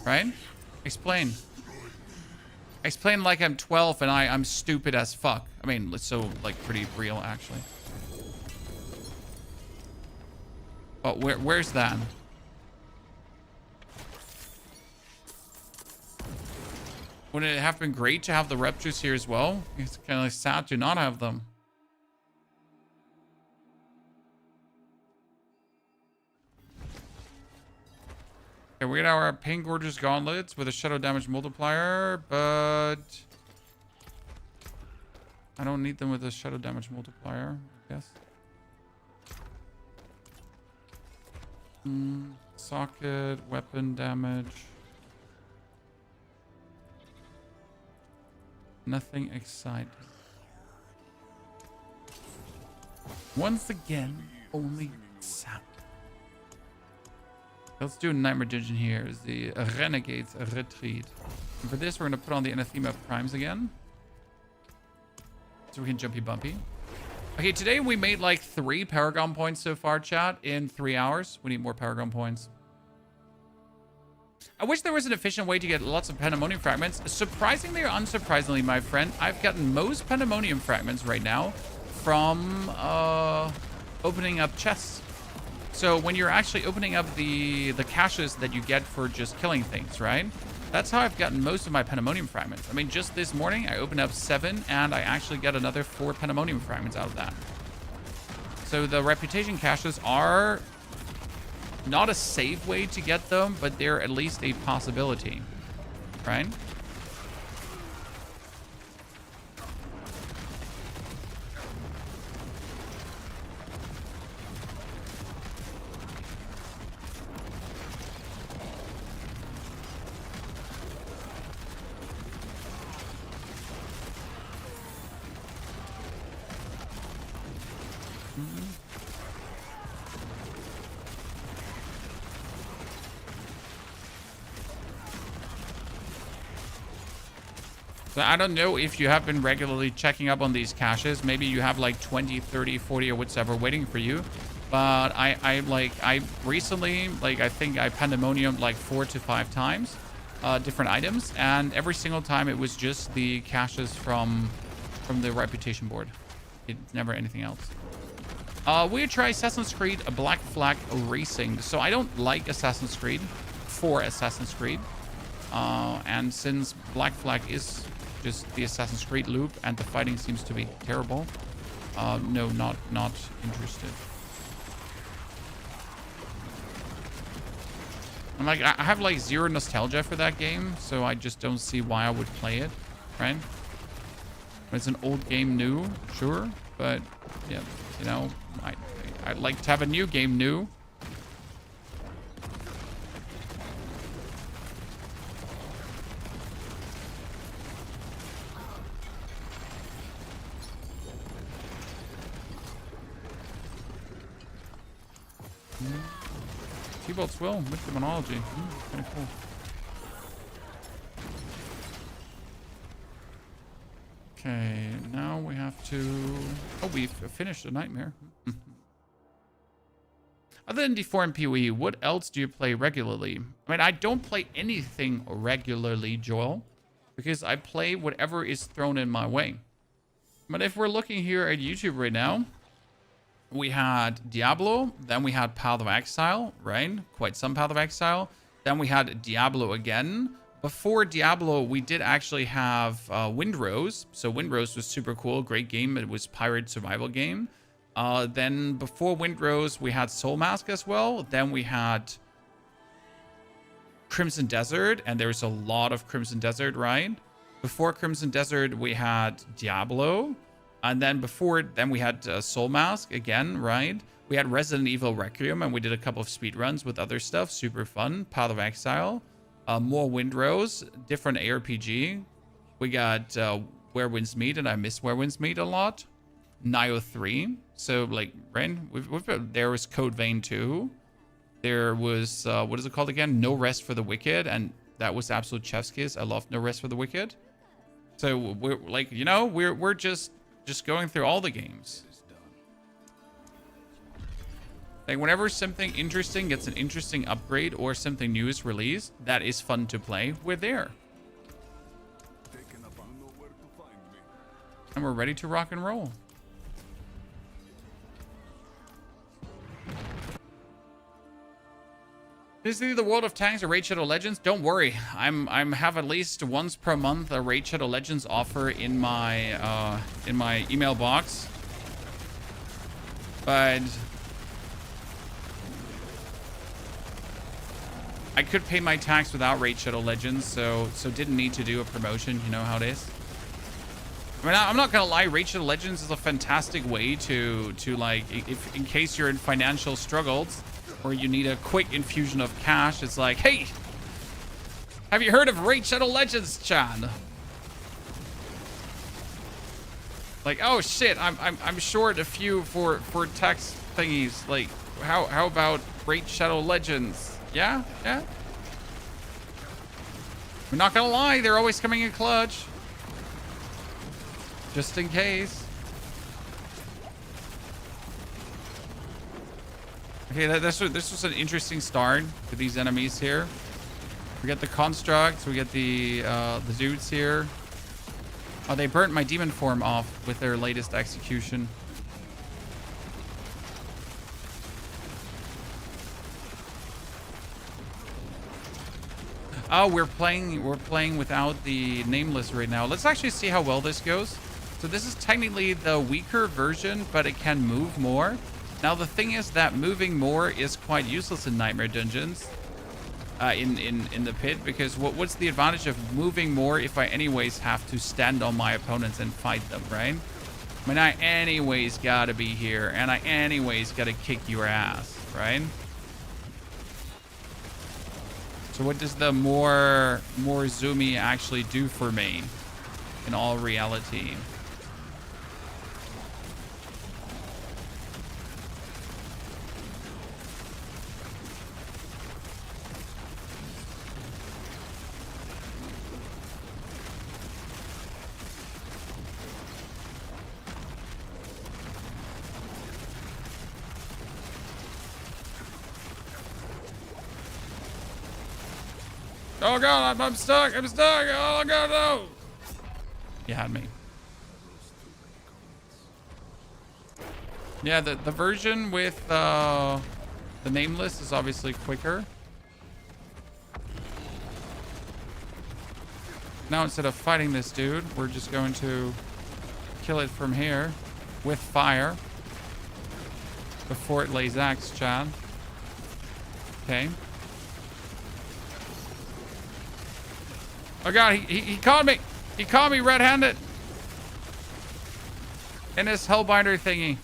Right? Explain. Explain like I'm 12 and I'm stupid as fuck. I mean, it's so, like, pretty real, actually. But where's that? Wouldn't it have been great to have the ruptures here as well? It's kind of sad to not have them. Okay, we got our Pain Gorgeous Gauntlets with a Shadow Damage Multiplier, but I don't need them with a Shadow Damage Multiplier, I guess. Socket, weapon damage. Nothing exciting. Once again, only sound. Let's do a Nightmare Dungeon here. Is the Renegade's Retreat. And for this, we're going to put on the Anathema of Primes again. So we can jumpy bumpy. Okay, today we made like 3 Paragon points so far, chat, in 3 hours. We need more Paragon points. I wish there was an efficient way to get lots of Pandemonium Fragments. Surprisingly or unsurprisingly, my friend, I've gotten most Pandemonium Fragments right now from opening up chests. So when you're actually opening up the caches that you get for just killing things, right? That's how I've gotten most of my Pandemonium Fragments. I mean, just this morning, I opened up 7, and I actually got another 4 Pandemonium Fragments out of that. So the Reputation caches are not a safe way to get them, but they're at least a possibility, right? So I don't know if you have been regularly checking up on these caches. Maybe you have like 20, 30, 40 or whatever waiting for you. But I recently, like, I think I Pandemoniumed like 4 to 5 times, different items. And every single time it was just the caches from the Reputation board. It's never anything else. We try Assassin's Creed Black Flag Racing. So I don't like Assassin's Creed for Assassin's Creed. And since Black Flag is just the Assassin's Creed loop and the fighting seems to be terrible, no, not interested. I'm like, I have like 0 nostalgia for that game, so I just don't see why I would play it, right? It's an old game new, sure, but yeah, you know, I'd like to have a new game new. T-Bolt's will with demonology. Kind of cool. Okay, now we have to... Oh, we've finished a nightmare. Other than D4 and PoE, what else do you play regularly? I mean, I don't play anything regularly, Joel, because I play whatever is thrown in my way. But if we're looking here at YouTube right now, we had Diablo, then we had Path of Exile, right? Quite some Path of Exile. Then we had Diablo again. Before Diablo, we did actually have Windrose. So Windrose was super cool, great game. It was pirate survival game. Then before Windrose, we had Soul Mask as well. Then we had Crimson Desert, and there's a lot of Crimson Desert, right? Before Crimson Desert, we had Diablo. And then we had Soul Mask again, right? We had Resident Evil Requiem, and we did a couple of speedruns with other stuff. Super fun. Path of Exile. More Windrose, different ARPG. We got Where Winds Meet, and I miss Where Winds Meet a lot. Nio 3. So, like, right? There was Code Vein 2. There was, what is it called again? No Rest for the Wicked, and that was absolute chef's kiss. I love No Rest for the Wicked. So, we're, like, you know, we're just going through all the games. Like, whenever something interesting gets an interesting upgrade or something new is released, that is fun to play, we're there. And we're ready to rock and roll. Visiting the World of Tanks or Raid Shadow Legends? Don't worry, I'm have at least once per month a Raid Shadow Legends offer in my email box. But I could pay my tax without Raid Shadow Legends, so didn't need to do a promotion. You know how it is. I mean, I'm not gonna lie, Raid Shadow Legends is a fantastic way to like, if in case you're in financial struggles or you need a quick infusion of cash, it's like, hey, have you heard of Raid Shadow Legends, Chan? Like, oh shit, I'm short a few for tax thingies. Like, how about Raid Shadow Legends? Yeah. We're not gonna lie, they're always coming in clutch. Just in case. Okay, this was an interesting start with these enemies here. We get the constructs, we get the dudes here. Oh, they burnt my demon form off with their latest execution. Oh, we're playing without the nameless right now. Let's actually see how well this goes. So this is technically the weaker version, but it can move more. Now the thing is that moving more is quite useless in Nightmare Dungeons, in the pit, because what's the advantage of moving more if I anyways have to stand on my opponents and fight them, right? I mean, I anyways gotta be here, and I anyways gotta kick your ass, right? So what does the more zoomy actually do for me in all reality? Oh god, I'm stuck. I'm stuck. Oh god, no. You had me. Yeah, the version with the nameless is obviously quicker. Now instead of fighting this dude, we're just going to kill it from here with fire before it lays axe, Chad. Okay. Oh god, he caught me. He caught me red-handed. In his hellbinder thingy.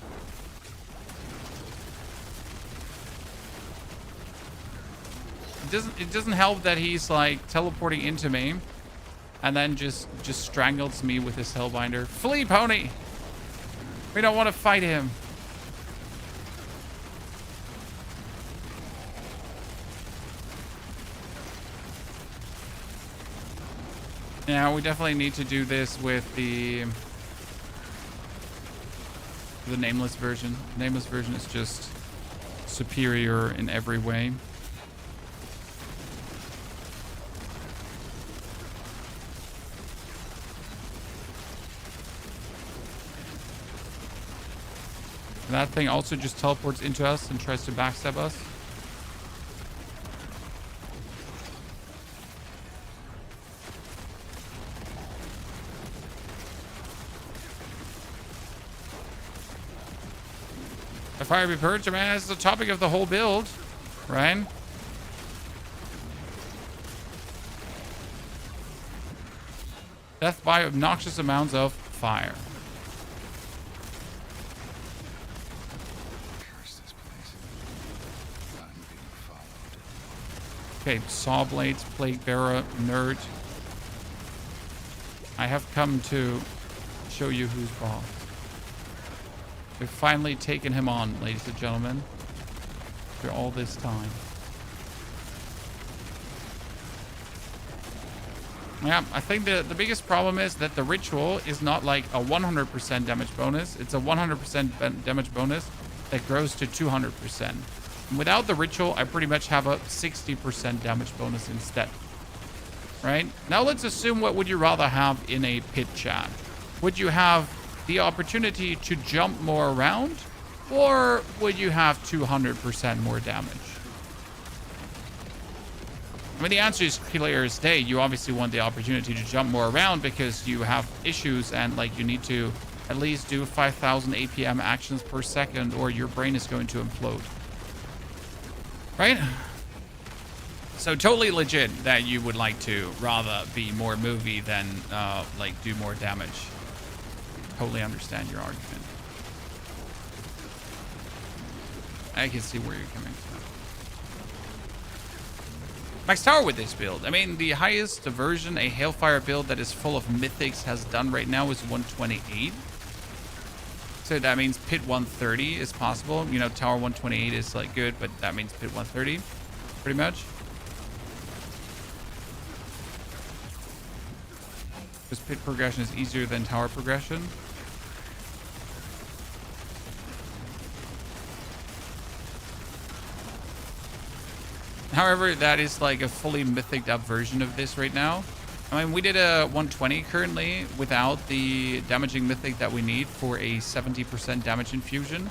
It doesn't help that he's like teleporting into me and then just strangles me with his hellbinder. Flee, pony. We don't want to fight him. Yeah, we definitely need to do this with the nameless version. The nameless version is just superior in every way. That thing also just teleports into us and tries to backstab us. The fire be purged, man, that's the topic of the whole build, right? Death by obnoxious amounts of fire. Okay, Saw Blades, Plague Bearer, Nerd. I have come to show you who's boss. We've finally taken him on, ladies and gentlemen. After all this time. Yeah, I think the biggest problem is that the ritual is not like a 100% damage bonus. It's a 100% damage bonus that grows to 200%. And without the ritual, I pretty much have a 60% damage bonus instead. Right? Now let's assume, what would you rather have in a pit chat? Would you have the opportunity to jump more around, or would you have 200% more damage? I mean, the answer is clear as day. You obviously want the opportunity to jump more around because you have issues and like you need to at least do 5,000 APM actions per second or your brain is going to implode. Right? So totally legit that you would like to rather be more movie than like do more damage. Totally understand your argument. I can see where you're coming from. Max tower with this build. I mean, the highest version a Hellfire build that is full of mythics has done right now is 128. So that means pit 130 is possible. You know, tower 128 is like good, but that means pit 130 pretty much. Because pit progression is easier than tower progression. However, that is like a fully mythic up version of this right now. I mean, we did a 120 currently without the damaging mythic that we need for a 70% damage infusion.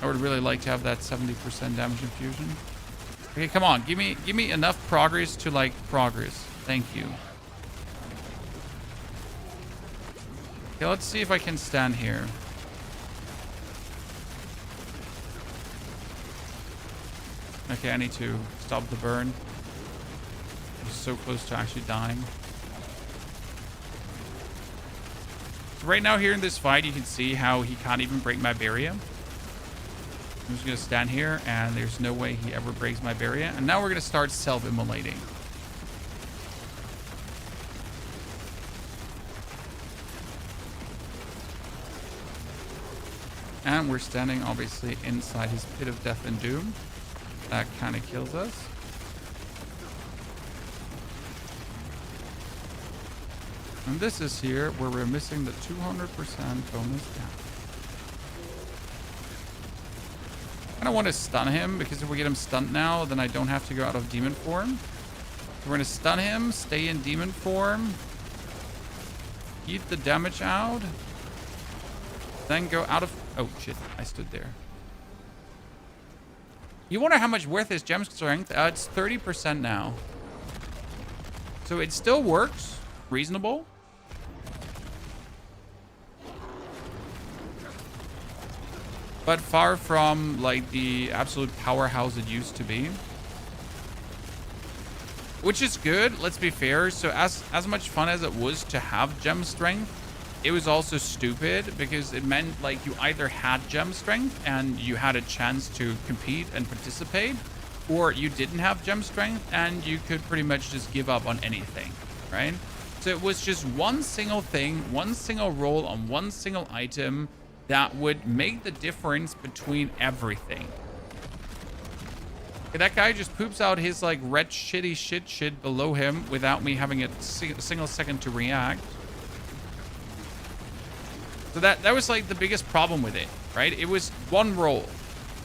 I would really like to have that 70% damage infusion. Okay, come on, give me enough progress to like progress. Thank you. Okay, let's see if I can stand here. Okay, I need to stop the burn. I'm so close to actually dying. So right now here in this fight, you can see how he can't even break my barrier. I'm just going to stand here, and there's no way he ever breaks my barrier. And now we're going to start self-immolating. And we're standing, obviously, inside his pit of death and doom. That kind of kills us. And this is here where we're missing the 200% bonus down. I don't want to stun him, because if we get him stunned now, then I don't have to go out of demon form. So we're going to stun him, stay in demon form, eat the damage out, then go out of... Oh, shit. I stood there. You wonder how much worth is gem strength? It's 30% now. So it still works. Reasonable. But far from like the absolute powerhouse it used to be. Which is good, let's be fair. So as much fun as it was to have gem strength, it was also stupid because it meant like you either had gem strength and you had a chance to compete and participate, or you didn't have gem strength and you could pretty much just give up on anything, right? So it was just one single thing, one single roll on one single item that would make the difference between everything. Okay, that guy just poops out his like red shitty shit below him without me having a single second to react. So that was like the biggest problem with it, right? It was one roll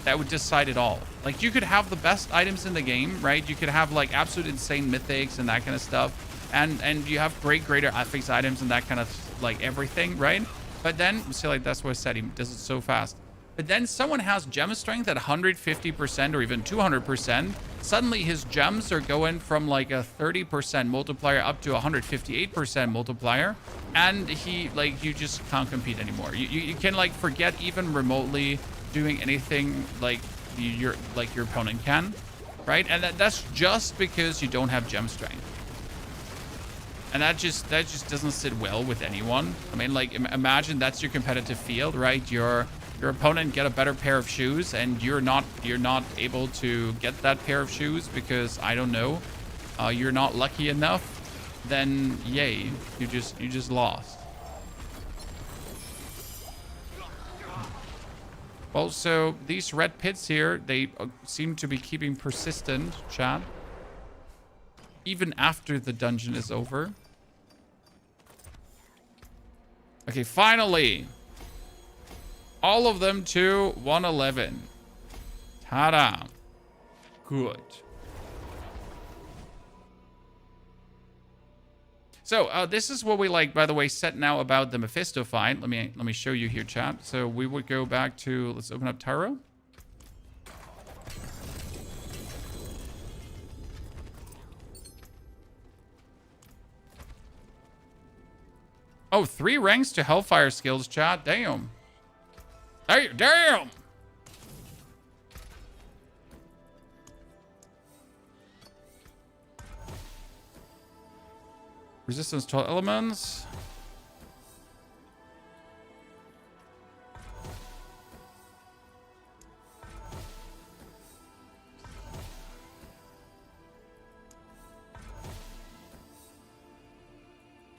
that would decide it all. Like you could have the best items in the game, right? You could have like absolute insane mythics and that kind of stuff. And you have greater affix items and that kind of like everything, right? But then, see, like that's what I said, he does it so fast. But then someone has gem strength at 150% or even 200%. Suddenly his gems are going from like a 30% multiplier up to 158% multiplier. And he, like, you just can't compete anymore. You can like forget even remotely doing anything like your opponent can, right? And that's just because you don't have gem strength. And that just doesn't sit well with anyone. I mean, like, imagine that's your competitive field, right? You're your opponent get a better pair of shoes and you're not able to get that pair of shoes because I don't know, you're not lucky enough, then yay, you just lost. Also, these red pits here, they seem to be keeping persistent, chat, even after the dungeon is over. Okay, finally, all of them to 111. Ta-da. Good. So this is what we like, by the way, set now about the Mephisto fight. Let me show you here, chat. So we would go back to, let's open up Tyro. Oh, 3 ranks to Hellfire Skills, chat. Damn. Hey, damn. Resistance to all elements.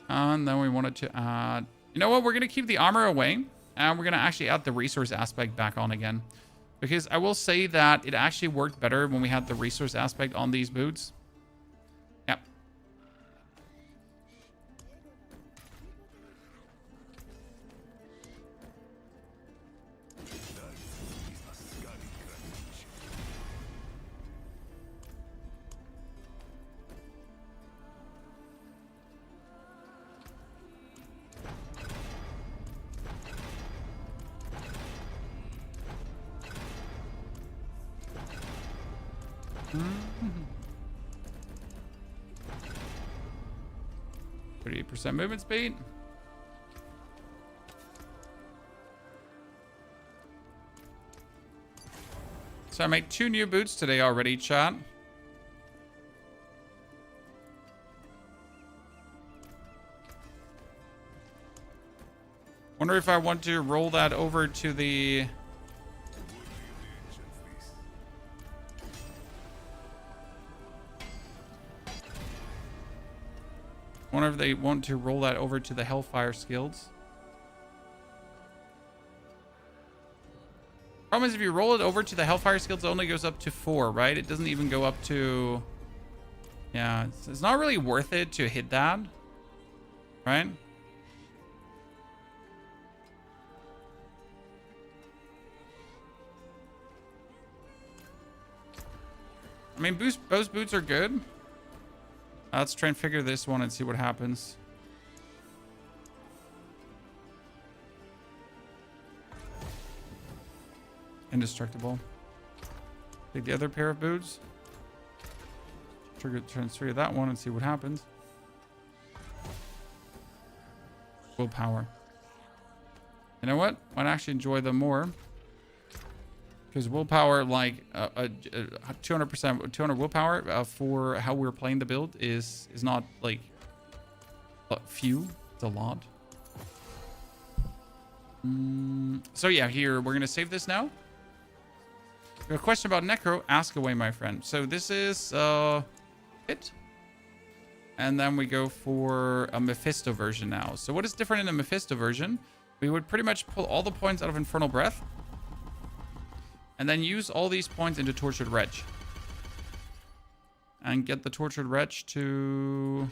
And then we wanted to add... You know what? We're going to keep the armor away. And we're going to actually add the resource aspect back on again. Because I will say that it actually worked better when we had the resource aspect on these boots. Yep. Mm-hmm. 38% movement speed. So I made 2 new boots today already, chat. Wonder if I want to roll that over to the... Wonder if they want to roll that over to the Hellfire Skills. Problem is, if you roll it over to the Hellfire Skills, it only goes up to 4, right? It doesn't even go up to... Yeah, it's not really worth it to hit that, right? I mean, both boots are good. Let's try and figure this one and see what happens. Indestructible. Take the other pair of boots. Transfer that one and see what happens. Willpower. You know what? Might actually enjoy them more. Because willpower, like 200%, 200 willpower for how we're playing the build is not like few. It's a lot. So yeah, here we're gonna save this now. You have a question about Necro? Ask away, my friend. So this is it, and then we go for a Mephisto version now. So what is different in the Mephisto version? We would pretty much pull all the points out of Infernal Breath. And then use all these points into Tortured Wretch. And get the Tortured Wretch to...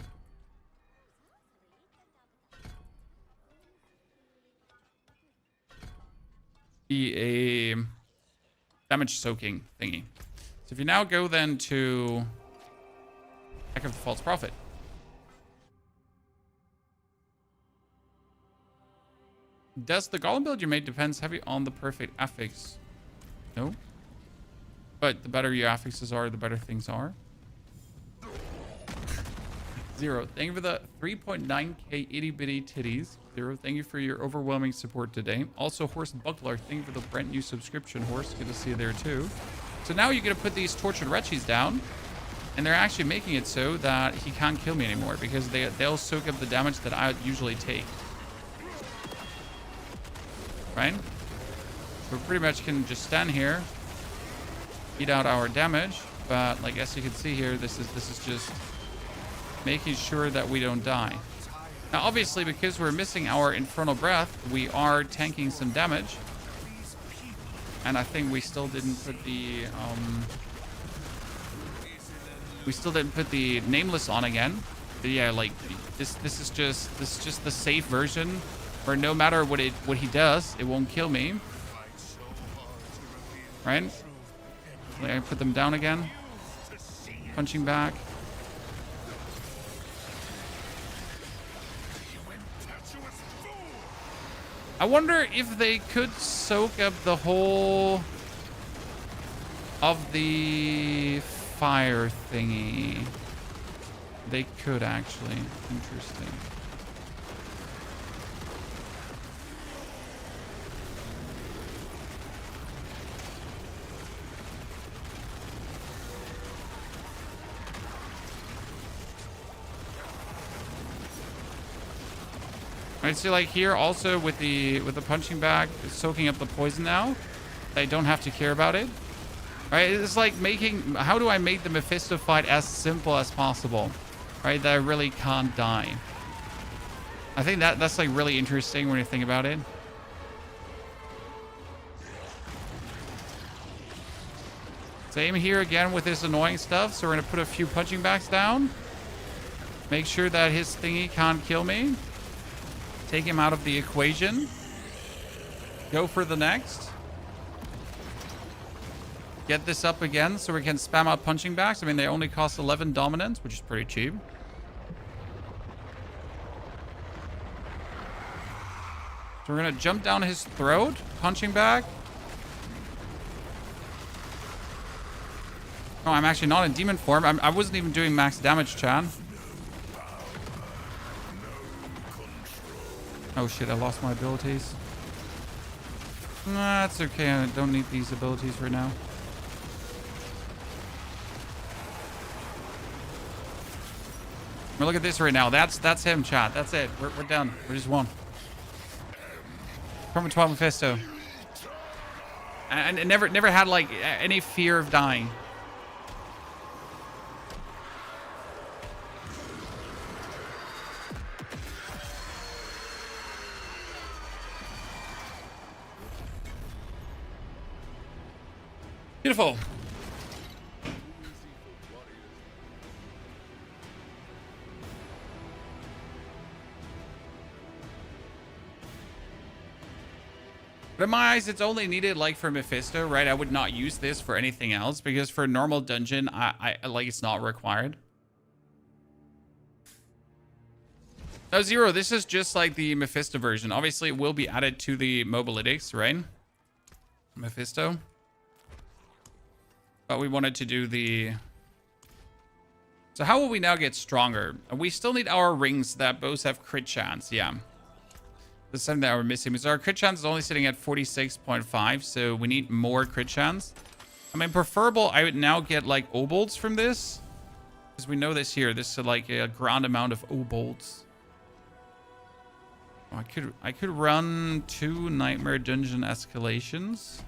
be a damage soaking thingy. So if you now go then to... Echo of the False Prophet. Does the Golem build you made depends heavy on the perfect affix? No. But the better your affixes are, the better things are. 0. Thank you for the 3.9k itty bitty titties. 0. Thank you for your overwhelming support today. Also, Horse Buckler, thank you for the brand new subscription, Horse. Good to see you there too. So now you're going to put these Tortured Wretches down. And they're actually making it so that he can't kill me anymore. Because they'll soak up the damage that I usually take. Right? We pretty much can just stand here, eat out our damage, but like as you can see here, this is just making sure that we don't die. Now obviously, because we're missing our Infernal Breath, we are tanking some damage. And I think we still didn't put the Nameless on again. But yeah, like this is just the safe version where no matter what he does, it won't kill me. Right? Like I put them down again. Punching back. I wonder if they could soak up the whole of the fire thingy. They could actually. Interesting. Right, so like here also with the punching bag, it's soaking up the poison now. I don't have to care about it. Right, it's like making, how do I make the Mephisto fight as simple as possible? Right, that I really can't die. I think that's like really interesting when you think about it. Same here again with this annoying stuff. So we're gonna put a few punching bags down. Make sure that his thingy can't kill me. Take him out of the equation. Go for the next. Get this up again so we can spam out punching bags. I mean, they only cost 11 dominance, which is pretty cheap. So we're going to jump down his throat. Punching bag. Oh, I'm actually not in demon form. I wasn't even doing max damage, Chan. Oh shit, I lost my abilities. Nah, that's okay. I don't need these abilities right now. Well, look at this right now. That's him, chat. That's it. We're done. We just won. Torment 12 Mephisto. And never had like any fear of dying. Beautiful. But in my eyes, it's only needed like for Mephisto, right? I would not use this for anything else because for a normal dungeon, I like it's not required. Now, Zero, this is just like the Mephisto version. Obviously, it will be added to the mobilytics, right? Mephisto. But we wanted to do the... So how will we now get stronger? We still need our rings that both have crit chance. Yeah. That's something that we're missing. Because our crit chance is only sitting at 46.5. So we need more crit chance. I mean, preferable, I would now get like obolds from this. Because we know this here. This is like a grand amount of obolds. Oh, I could run 2 Nightmare Dungeon escalations.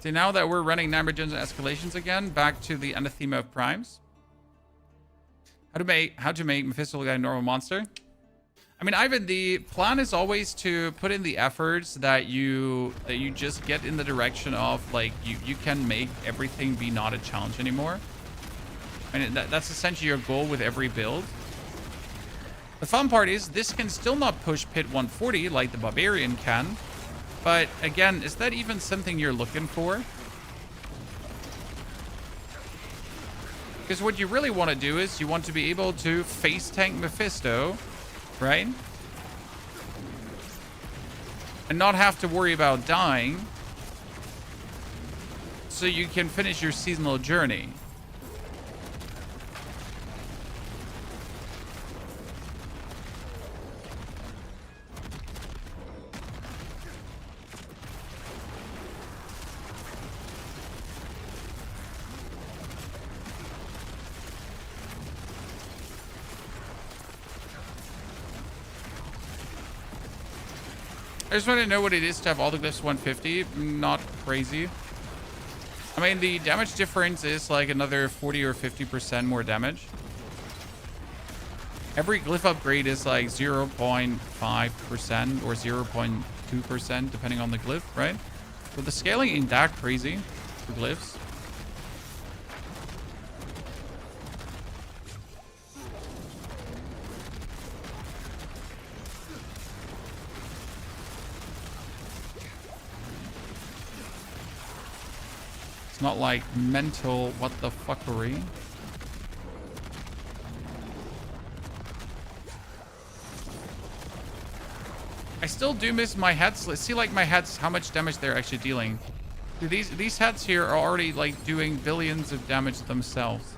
See, now that we're running Nightmare Dungeon escalations again, back to the Anathema of Primes. How to make Mephisto look like a normal monster? I mean, Ivan, the plan is always to put in the efforts that you just get in the direction of like you can make everything be not a challenge anymore. I mean, that's essentially your goal with every build. The fun part is this can still not push Pit 140 like the Barbarian can. But again, is that even something you're looking for? Because what you really want to do is you want to be able to face tank Mephisto, right? And not have to worry about dying. So you can finish your seasonal journey. I just want to know what it is to have all the glyphs 150. Not crazy. I mean, the damage difference is like another 40 or 50% more damage. Every glyph upgrade is like 0.5% or 0.2% depending on the glyph, right? So the scaling ain't that crazy for glyphs. It's not like mental what the fuckery. I still do miss my heads. Let's see like my heads, how much damage they're actually dealing. Dude, these heads here are already like doing billions of damage themselves.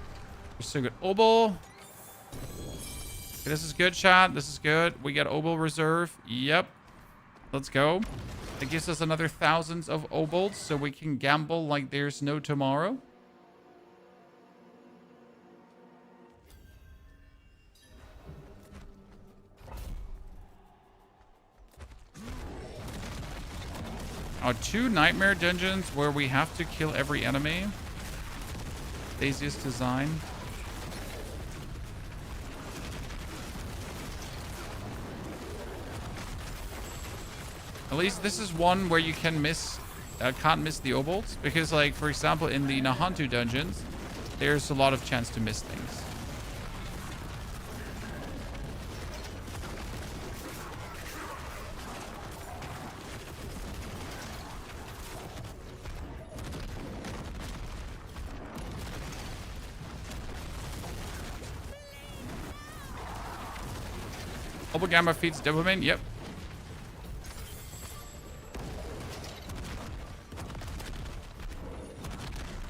They're so good. Obol. Okay, this is good, chat. This is good. We got Obol reserve. Yep. Let's go. It gives us another thousands of Obols so we can gamble like there's no tomorrow. Two nightmare dungeons where we have to kill every enemy. Laziest design. At least this is one where you can miss, can't miss the obols, because like for example in the Nahantu dungeons, there's a lot of chance to miss things. Obol Gamma feeds dopamine. Yep.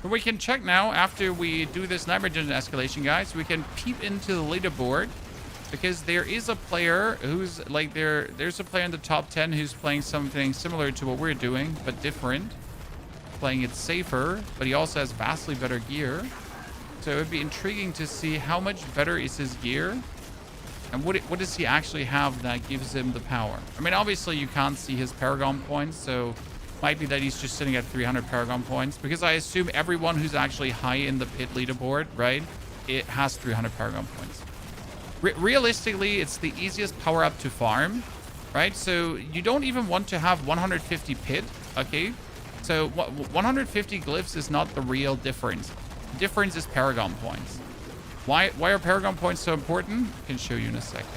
But we can check now after we do this Nightmare Dungeon escalation, guys. We can peep into the leaderboard because there is a player who's like there's a player in the top 10 who's playing something similar to what we're doing, but different. Playing it safer, but he also has vastly better gear. So it would be intriguing to see how much better is his gear. And what does he actually have that gives him the power? I mean, obviously you can't see his Paragon points, so might be that he's just sitting at 300 Paragon points, because I assume everyone who's actually high in the pit leaderboard, right, it has 300 Paragon points. Realistically, it's the easiest power up to farm, right? So you don't even want to have 150 pit, okay? So 150 glyphs is not the real difference. The difference is Paragon points. Why are Paragon points so important? I can show you in a second.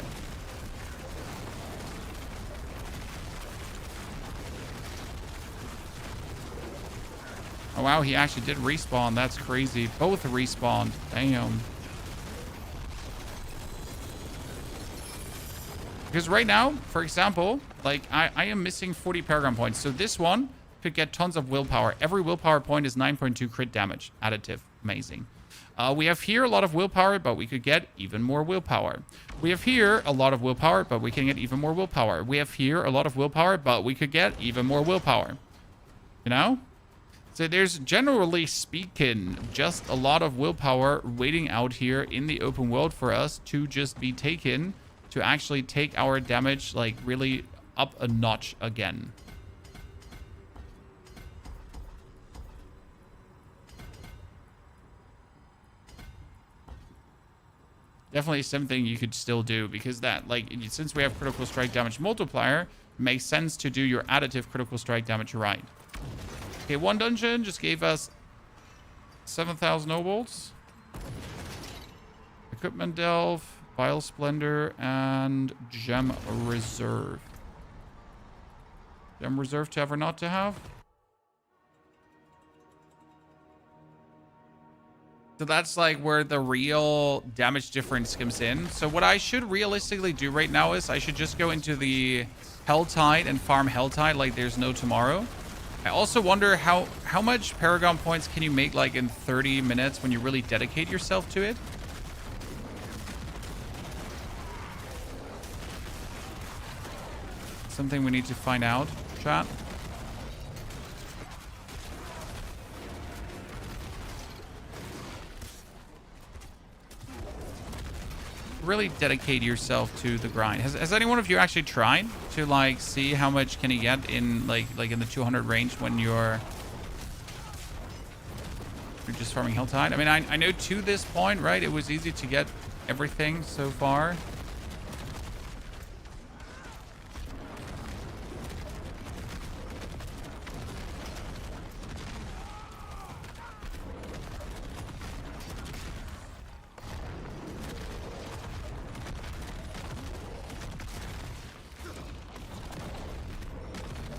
Oh wow, he actually did respawn. That's crazy. Both respawned. Damn. Because right now, for example, like I am missing 40 Paragon points. So this one could get tons of willpower. Every willpower point is 9.2 crit damage. Additive. Amazing. We have here a lot of willpower, but we could get even more willpower. We have here a lot of willpower, but we can get even more willpower. We have here a lot of willpower, but we could get even more willpower. You know? So there's, generally speaking, just a lot of willpower waiting out here in the open world for us to just be taken, to actually take our damage like really up a notch again. Definitely something you could still do, because that, like, since we have critical strike damage multiplier, it makes sense to do your additive critical strike damage right. Okay, one dungeon just gave us 7,000 nobles. Equipment delve, Vile Splendor, and Gem Reserve. Gem Reserve to have or not to have? So that's like where the real damage difference comes in. So what I should realistically do right now is I should just go into the Helltide and farm Helltide like there's no tomorrow. I also wonder how much Paragon points can you make like in 30 minutes when you really dedicate yourself to it? Something we need to find out, chat. really dedicate yourself to the grind. Has any one of you actually tried to like see how much can you get in like in the 200 range when you're just farming Helltide? I mean, I know to this point, right, it was easy to get everything so far.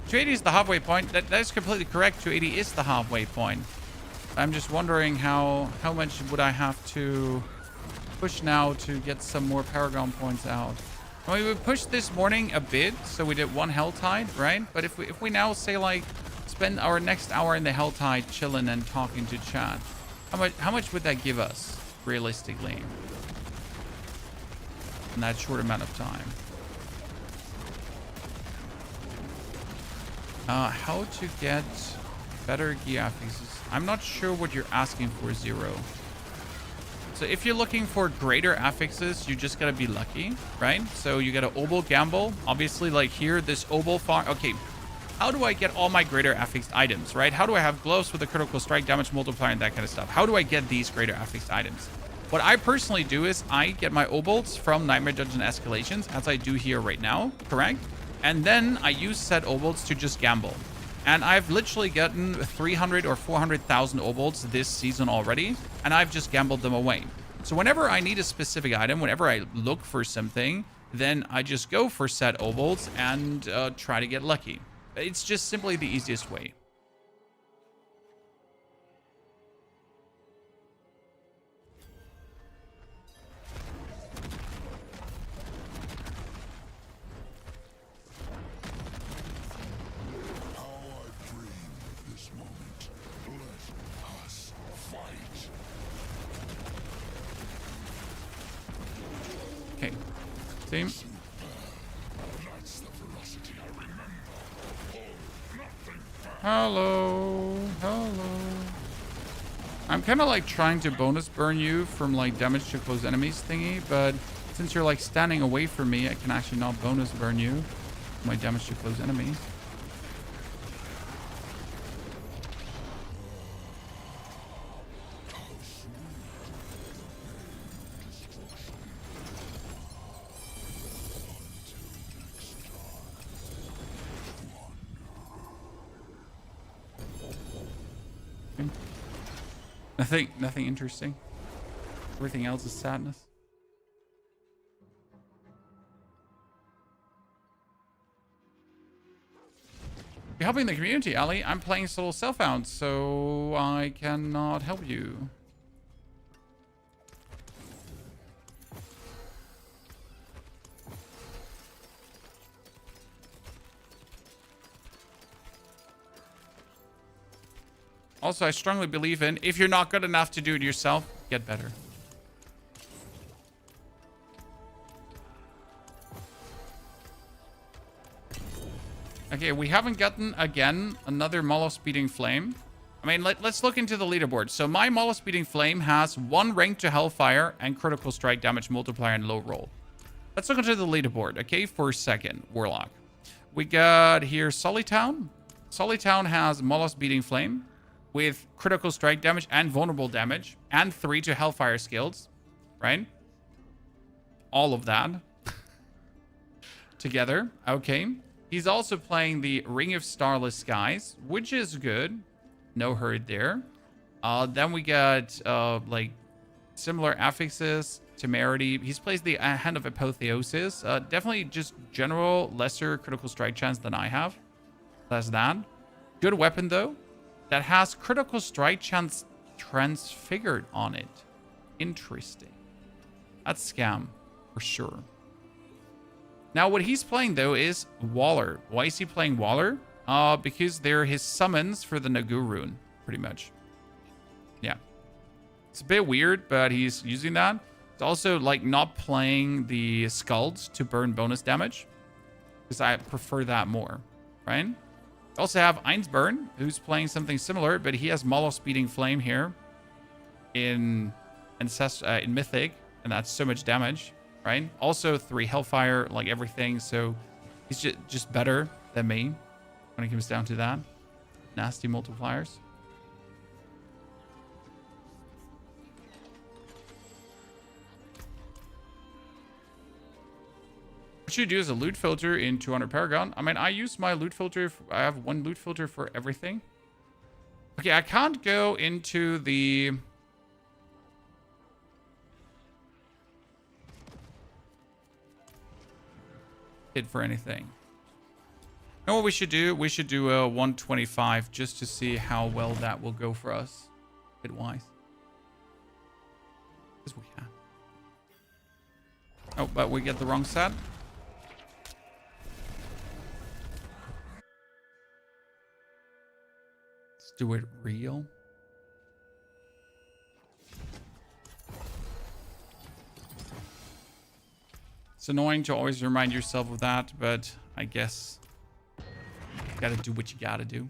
$280 is the halfway point. That is completely correct. $280 is the halfway point. I'm just wondering how much would I have to push now to get some more Paragon points out. I mean, we pushed this morning a bit, so we did 1 Helltide, right? But if we now say like spend our next hour in the Helltide chilling and talking to chat, how much would that give us realistically in that short amount of time? How to get better gear affixes. I'm not sure what you're asking for, Zero. So if you're looking for greater affixes, you just gotta be lucky, right? So you get an Obol Gamble. Obviously, like here, this Obol farm. Okay, how do I get all my greater affixed items, right? How do I have gloves with a critical strike damage multiplier and that kind of stuff? How do I get these greater affixed items? What I personally do is I get my Obolts from Nightmare Dungeon Escalations, as I do here right now, correct? And then I use said Obolts to just gamble. And I've literally gotten 300 or 400,000 Obolts this season already, and I've just gambled them away. So whenever I need a specific item, whenever I look for something, then I just go for said Obolts and try to get lucky. It's just simply the easiest way. Team. Hello. I'm kind of like trying to bonus burn you from like damage to close enemies thingy, but since you're like standing away from me, I can actually not bonus burn you my damage to close enemies. Nothing interesting. Everything else is sadness. You're helping the community, Ali. I'm playing solo self-found, so I cannot help you. Also, I strongly believe in, if you're not good enough to do it yourself, get better. Okay, we haven't gotten, again, another Molo Speeding Flame. I mean, let's look into the leaderboard. So my Molo Speeding Flame has 1 rank to Hellfire and critical strike damage multiplier and low roll. Let's look into the leaderboard, okay, for a second, Warlock. We got here Solitown. Solitown has Molo Speeding Flame with critical strike damage and vulnerable damage, and 3 to Hellfire Skills, right? All of that together, okay. He's also playing the Ring of Starless Skies, which is good. No hurt there. Then we got like similar affixes, Temerity. He plays the Hand of Apotheosis. Definitely just general lesser critical strike chance than I have. That's that. Good weapon though. That has critical strike chance transfigured on it. Interesting. That's scam for sure. Now what he's playing though is Waller. Why is he playing Waller? Because they're his summons for the Nagu rune, pretty much. Yeah. It's a bit weird, but he's using that. It's also like not playing the Skulls to burn bonus damage, because I prefer that more, right? We also have Einsburn, who's playing something similar, but he has Molo Speeding Flame here in Mythic, and that's so much damage, right? Also 3 Hellfire, like everything. So he's just better than me when it comes down to that. Nasty multipliers. What you do is a loot filter in 200 Paragon. I mean, I use my loot filter. I have 1 loot filter for everything. Okay, I can't go into the... hit for anything. You know what we should do? We should do a 125 just to see how well that will go for us hit-wise. Because we can. Oh, but we get the wrong set. Let's do it real. It's annoying to always remind yourself of that, but I guess you gotta do what you gotta do.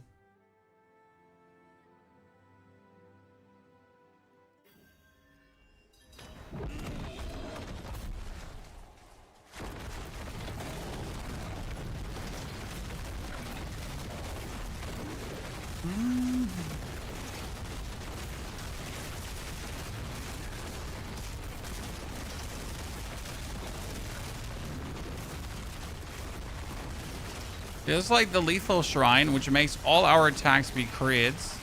It's like the lethal shrine, which makes all our attacks be crits.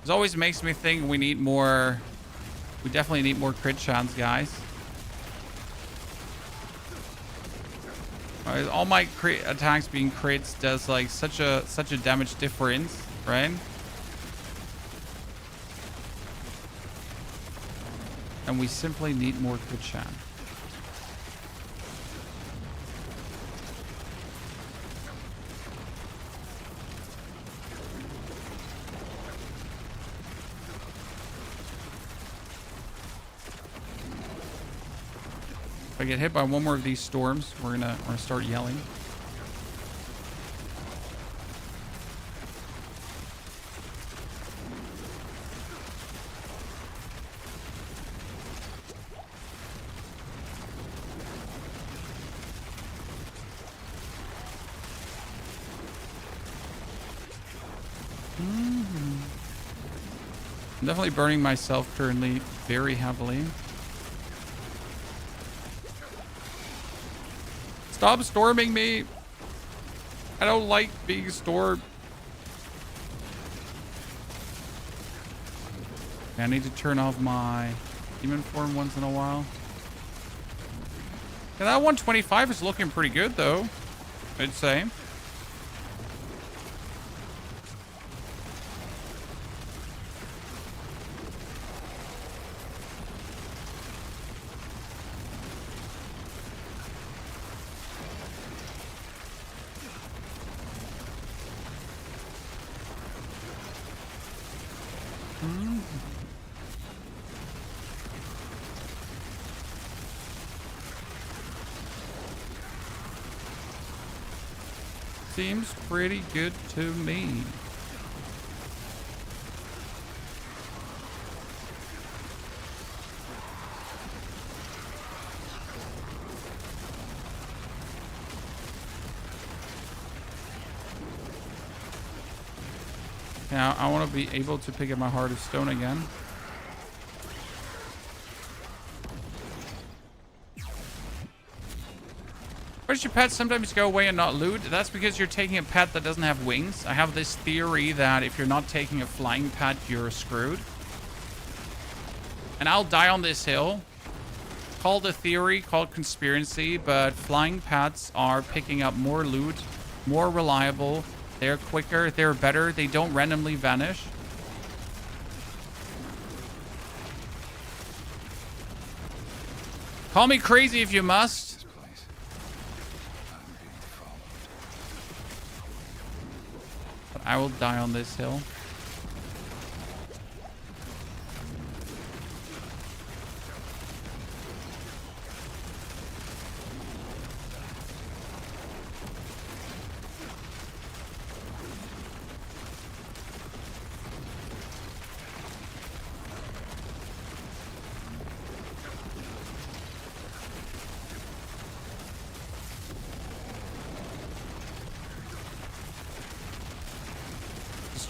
This always makes me think we need more. We definitely need more crit chance, guys. All my crit attacks being crits does like such a damage difference, right? And we simply need more crit chance. If I get hit by one more of these storms, we're gonna start yelling. I'm definitely burning myself currently very heavily. Stop storming me. I don't like being stormed. I need to turn off my demon form once in a while. Yeah, that 125 is looking pretty good though, I'd say. Seems pretty good to me. Now I want to be able to pick up my Heart of Stone again. Why does your pet sometimes go away and not loot? That's because you're taking a pet that doesn't have wings. I have this theory that if you're not taking a flying pet, you're screwed. And I'll die on this hill. Called a theory, called conspiracy, but flying pets are picking up more loot, more reliable. They're quicker, they're better, they don't randomly vanish. Call me crazy if you must. I will die on this hill.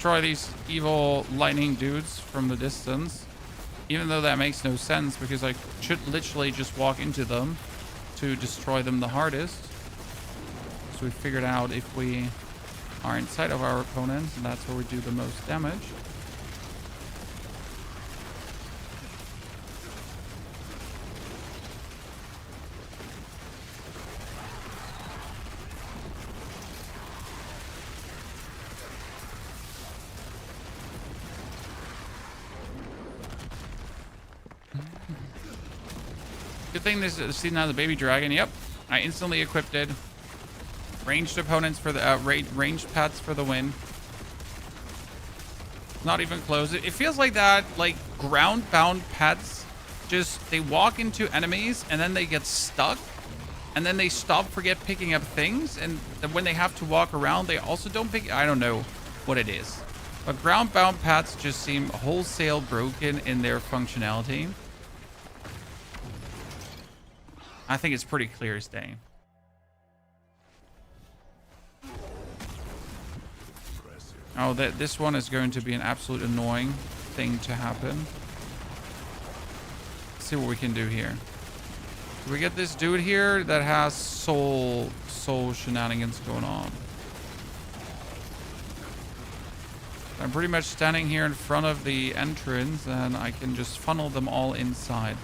destroy these evil lightning dudes from the distance. Even though that makes no sense because I should literally just walk into them to destroy them the hardest. So we figured out if we are inside of our opponents, and that's where we do the most damage. Good thing this is seen now the baby dragon. Yep, I instantly equipped it. Ranged opponents for the ranged pets for the win. Not even close. It feels like that, like ground bound pets, just they walk into enemies and then they get stuck, and then they stop picking up things, and then when they have to walk around, they also don't pick. I don't know what it is, but ground bound pets just seem wholesale broken in their functionality. I think it's pretty clear as day. Oh, this one is going to be an absolute annoying thing to happen. Let's see what we can do here. Do we get this dude here that has soul shenanigans going on? I'm pretty much standing here in front of the entrance, and I can just funnel them all inside.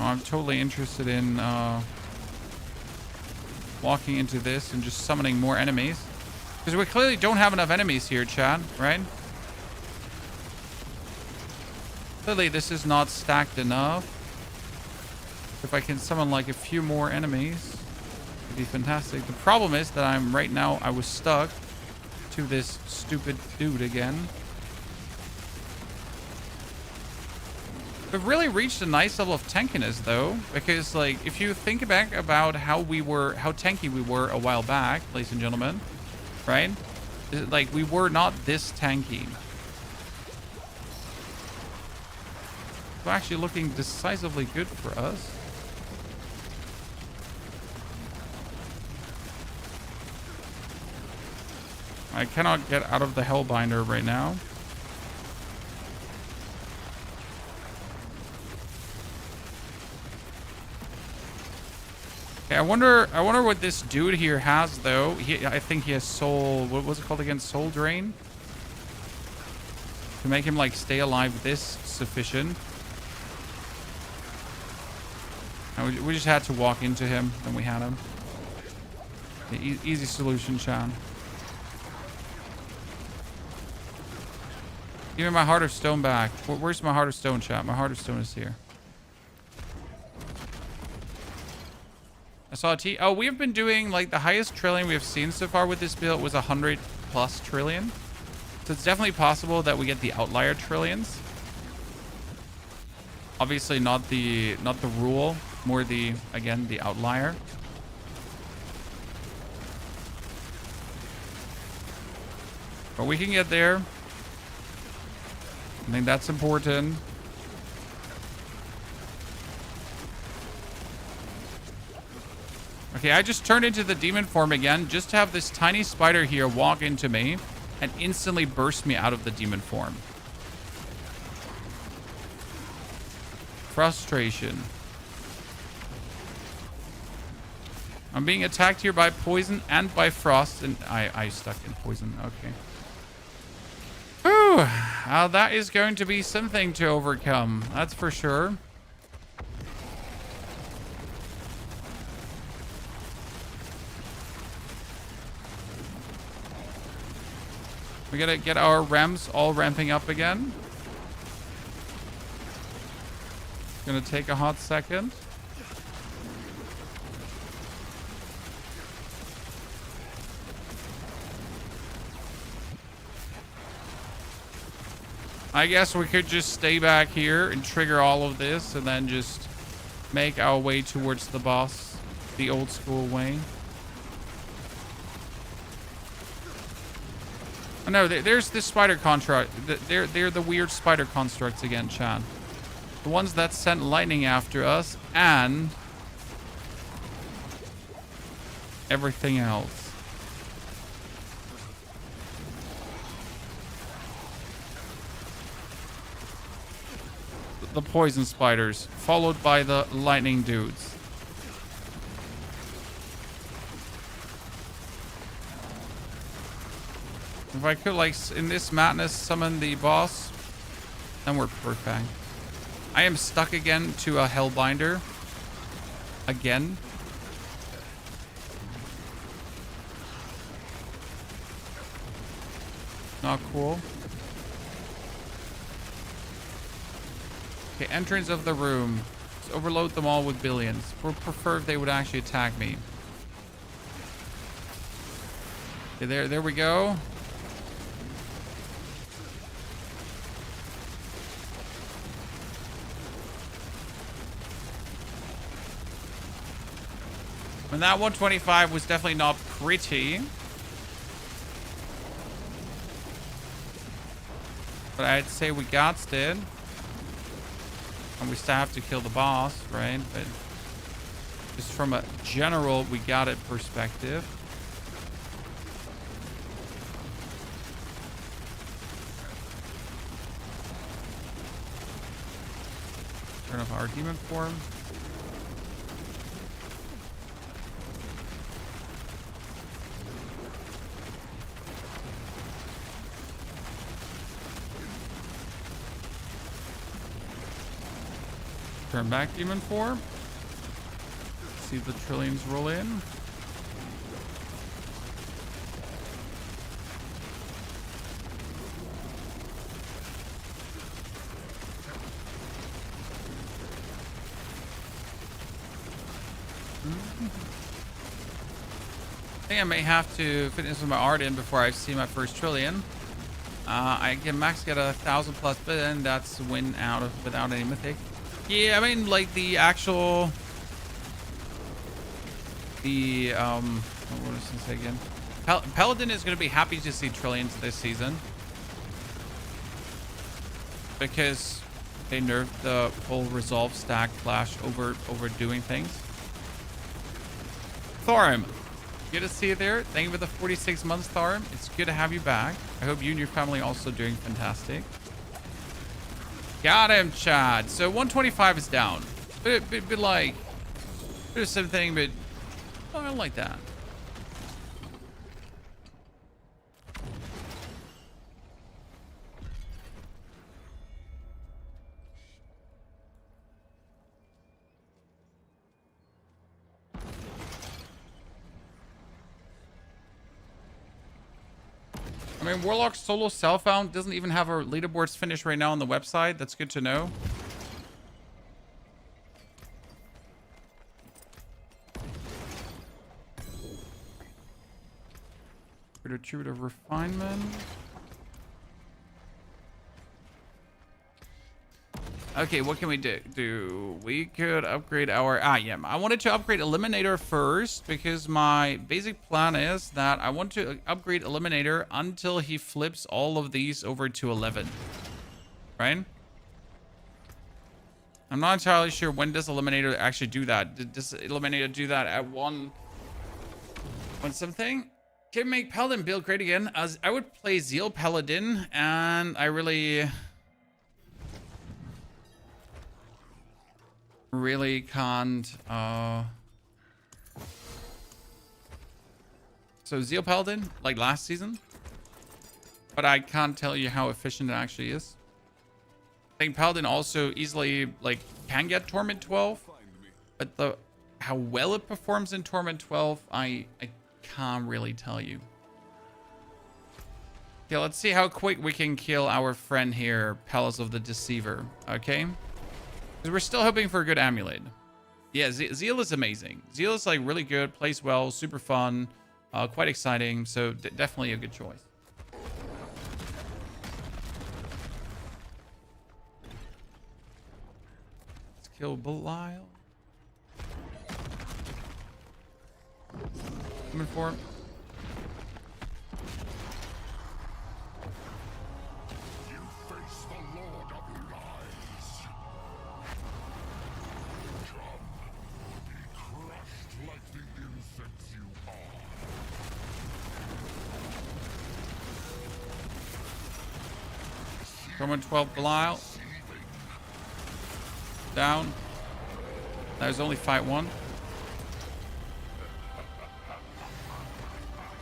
I'm totally interested in walking into this and just summoning more enemies. Because we clearly don't have enough enemies here, chat, right? Clearly this is not stacked enough. If I can summon like a few more enemies, it'd be fantastic. The problem is that I was stuck to this stupid dude again. We've really reached a nice level of tankiness though, because like if you think back about how tanky we were a while back, ladies and gentlemen, right? Like we were not this tanky. It's actually looking decisively good for us. I cannot get out of the Hellbinder right now. Okay, I wonder what this dude here has though. I think he has soul. What was it called again? Soul drain. To make him like stay alive this sufficient. And we just had to walk into him, and we had him. Okay, easy solution, Chan. Give me my Heart of Stone back. Where's my Heart of Stone, chat? My Heart of Stone is here. I saw a T. Oh, we have been doing like the highest trillion we have seen so far with this build was 100+ trillion. So it's definitely possible that we get the outlier trillions. Obviously not the rule, more the outlier. But we can get there. I think that's important. Okay, I just turned into the demon form again just to have this tiny spider here walk into me and instantly burst me out of the demon form. Frustration. I'm being attacked here by poison and by frost, and I stuck in poison. Okay. Whew. That is going to be something to overcome. That's for sure. We gotta get our ramps all ramping up again. Gonna take a hot second. I guess we could just stay back here and trigger all of this and then just make our way towards the boss the old school way. Oh, no, there's the spider construct. They're the weird spider constructs again, Chad. The ones that sent lightning after us and everything else. The poison spiders, followed by the lightning dudes. If I could, like, in this madness, summon the boss, then we're perfect. I am stuck again to a Hellbinder. Again. Not cool. Okay, entrance of the room. Let's overload them all with billions. Would prefer if they would actually attack me. Okay, there we go. And that 125 was definitely not pretty. But I'd say we got it. And we still have to kill the boss, right? But just from a general we got it perspective. Turn off our demon form. Turn back demon form. See the trillions roll in. I think I may have to finish my art in before I see my first trillion. I can max get 1,000+ billion. That's win out of without any mythic. Yeah, I mean, like the actual, what was this again? Paladin is going to be happy to see trillions this season because they nerfed the whole resolve stack clash overdoing things. Thorim, good to see you there. Thank you for the 46 months, Thorim. It's good to have you back. I hope you and your family are also doing fantastic. Got him, Chad. So 125 is down. But like, there's something, but oh, I don't like that. I mean, Warlock solo self-found doesn't even have our leaderboards finished right now on the website. That's good to know. Tribute of refinement. Okay, what can we do? We could upgrade our... I wanted to upgrade Eliminator first because my basic plan is that I want to upgrade Eliminator until he flips all of these over to 11. Right? I'm not entirely sure when does Eliminator actually do that. Does Eliminator do that at one something? Can make Paladin build great again. As I would play Zeal Paladin, and I really can't. So Zeal Paladin, like last season, but I can't tell you how efficient it actually is. I think Paladin also easily like can get Torment 12, but how well it performs in Torment 12, I can't really tell you. Okay, let's see how quick we can kill our friend here, Palace of the Deceiver. Okay, because we're still hoping for a good amulet. Yeah, Zeal is amazing. Zeal is like really good, plays well, super fun, quite exciting. So definitely a good choice. Let's kill Belial. Coming for him. Torment 12 Belial. Down. There's only fight 1.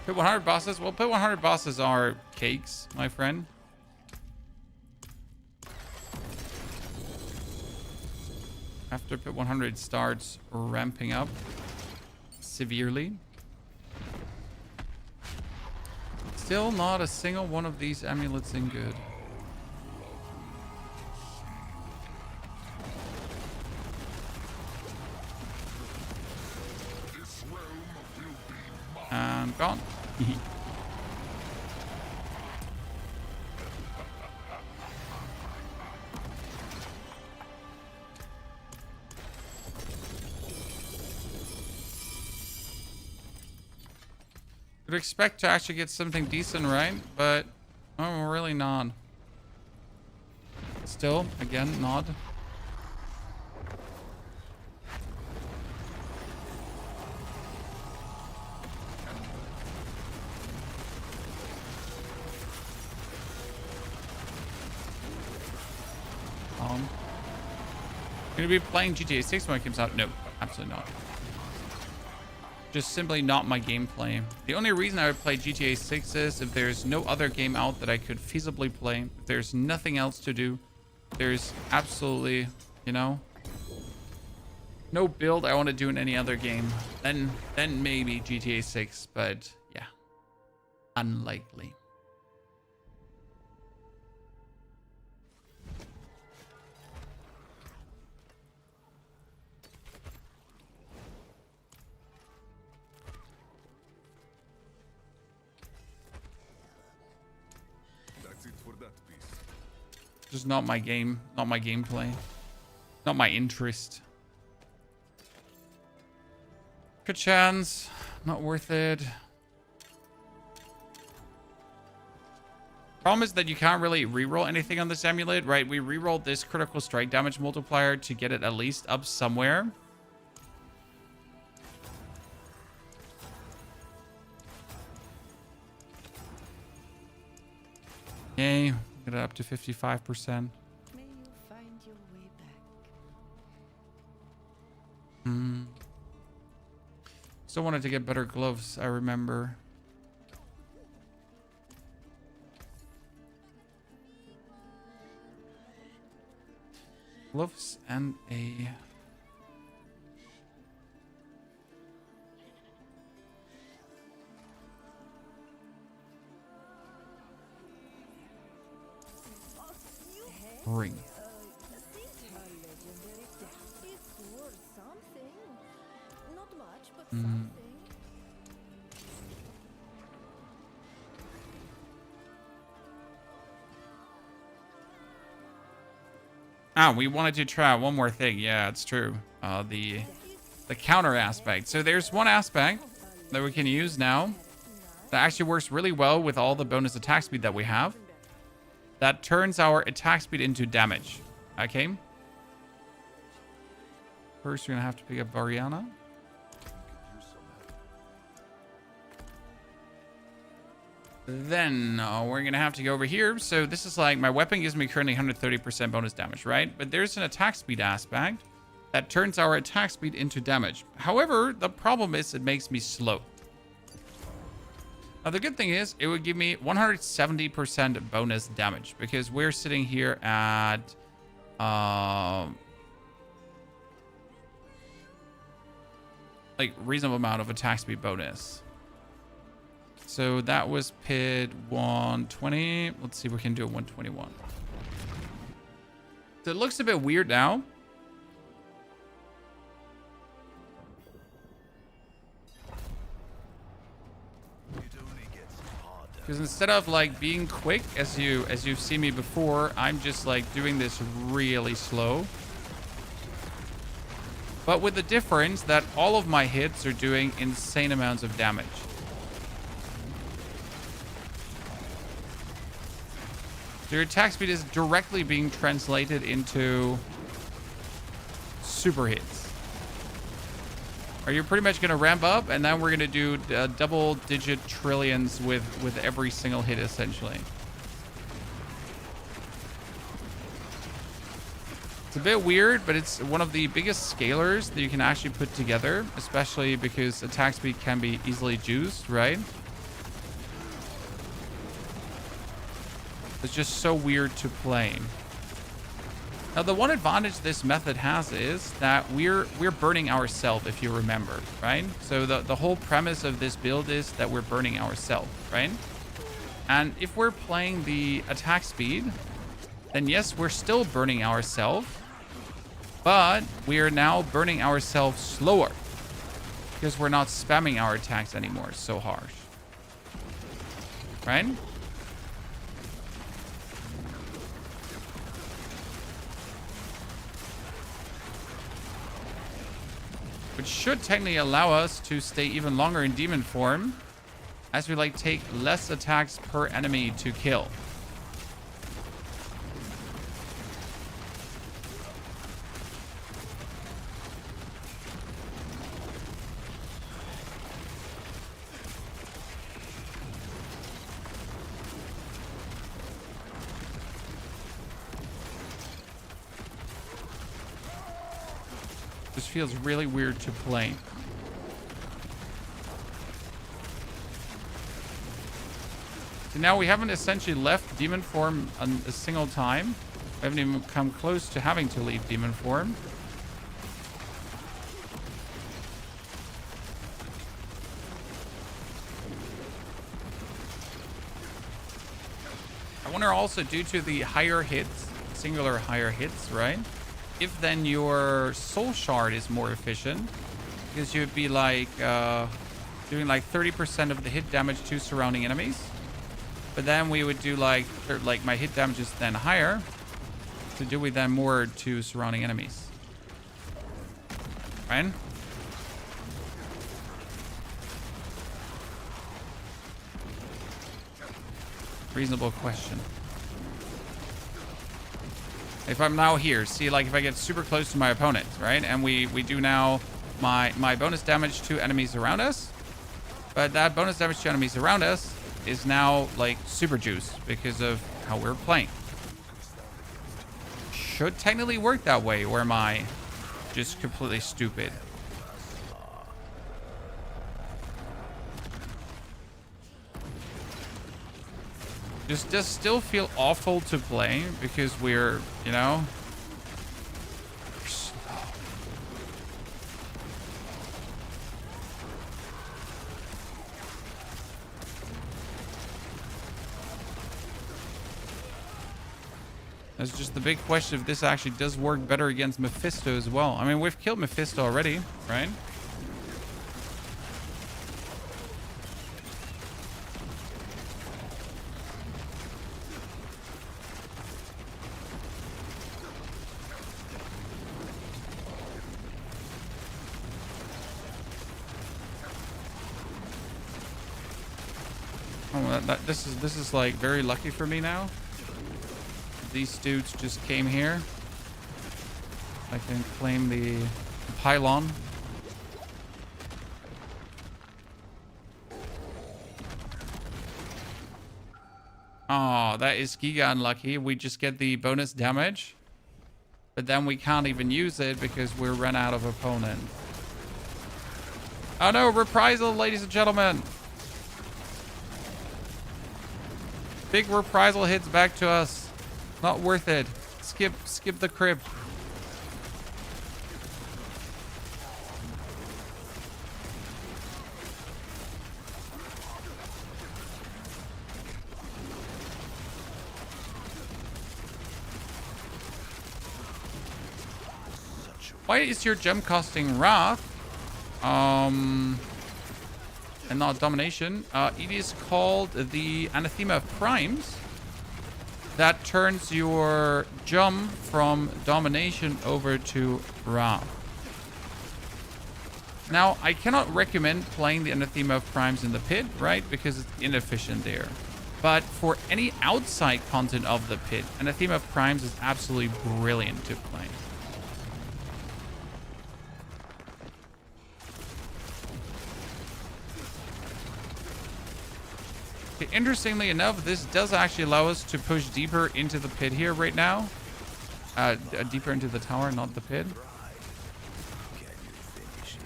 Pit 100 bosses? Well, Pit 100 bosses are cakes, my friend. After Pit 100 starts ramping up severely. Still not a single one of these amulets in good. And gone. Would expect to actually get something decent, right? But oh, really not. Still, again, not. Gonna be playing GTA 6 when it comes out? No, absolutely not. Just simply not my gameplay. The only reason I would play GTA 6 is if there's no other game out that I could feasibly play. If there's nothing else to do. There's absolutely, you know, no build I want to do in any other game. Then maybe GTA 6, but yeah, unlikely. Just not my game, not my gameplay, not my interest. Good chance, not worth it. Problem is that you can't really reroll anything on this amulet, right? We rerolled this critical strike damage multiplier to get it at least up somewhere. Okay. Get it up to 55%. May you find your way back. Still wanted to get better gloves, I remember. Gloves and a... ring. Ah, we wanted to try one more thing. Yeah, it's true. The counter aspect. So there's one aspect that we can use now that actually works really well with all the bonus attack speed that we have. That turns our attack speed into damage. Okay. First, we're going to have to pick up Variana. Then we're going to have to go over here. So this is like my weapon gives me currently 130% bonus damage, right? But there's an attack speed aspect that turns our attack speed into damage. However, the problem is it makes me slow. Now, the good thing is it would give me 170% bonus damage because we're sitting here at like reasonable amount of attack speed bonus. So that was pit 120. Let's see if we can do a 121. So it looks a bit weird now. Because instead of like being quick as you've seen me before, I'm just like doing this really slow. But with the difference that all of my hits are doing insane amounts of damage. So your attack speed is directly being translated into super hits. Are you pretty much going to ramp up, and then we're going to do double-digit trillions with every single hit, essentially. It's a bit weird, but it's one of the biggest scalers that you can actually put together, especially because attack speed can be easily juiced, right? It's just so weird to play. Now, the one advantage this method has is that we're burning ourselves, if you remember, right? So the whole premise of this build is that we're burning ourselves, right? And if we're playing the attack speed, then yes, we're still burning ourselves, but we are now burning ourselves slower because we're not spamming our attacks anymore so harsh, right? Which should technically allow us to stay even longer in demon form as we like take less attacks per enemy to kill. This feels really weird to play. So now we haven't essentially left demon form a single time. We haven't even come close to having to leave demon form. I wonder also, due to the higher hits, singular higher hits, right? If then your soul shard is more efficient, because you'd be like doing like 30% of the hit damage to surrounding enemies, but then we would do like my hit damage is then higher, so do we then more to surrounding enemies, right? Reasonable question. If I'm now here, see, like if I get super close to my opponent, right? And we do now my bonus damage to enemies around us. But that bonus damage to enemies around us is now like super juice because of how we're playing. Should technically work that way, or am I just completely stupid? Just does still feel awful to play because we're, you know, we're slow. That's just the big question if this actually does work better against Mephisto as well. I mean, we've killed Mephisto already, right? This is like very lucky for me now. These dudes just came here. I can claim the pylon. Oh, that is giga unlucky. We just get the bonus damage, but then we can't even use it because we're run out of opponent. Oh no, reprisal, ladies and gentlemen. Big reprisal hits back to us. Not worth it. Skip the crib. Why is your gem costing Wrath? And not Domination. It is called the Anathema of Primes. That turns your jump from Domination over to Wrath. Now, I cannot recommend playing the Anathema of Primes in the pit, right? Because it's inefficient there. But for any outside content of the pit, Anathema of Primes is absolutely brilliant to play. Okay, interestingly enough, this does actually allow us to push deeper into the pit here right now. Deeper into the tower, not the pit. Can you finish it?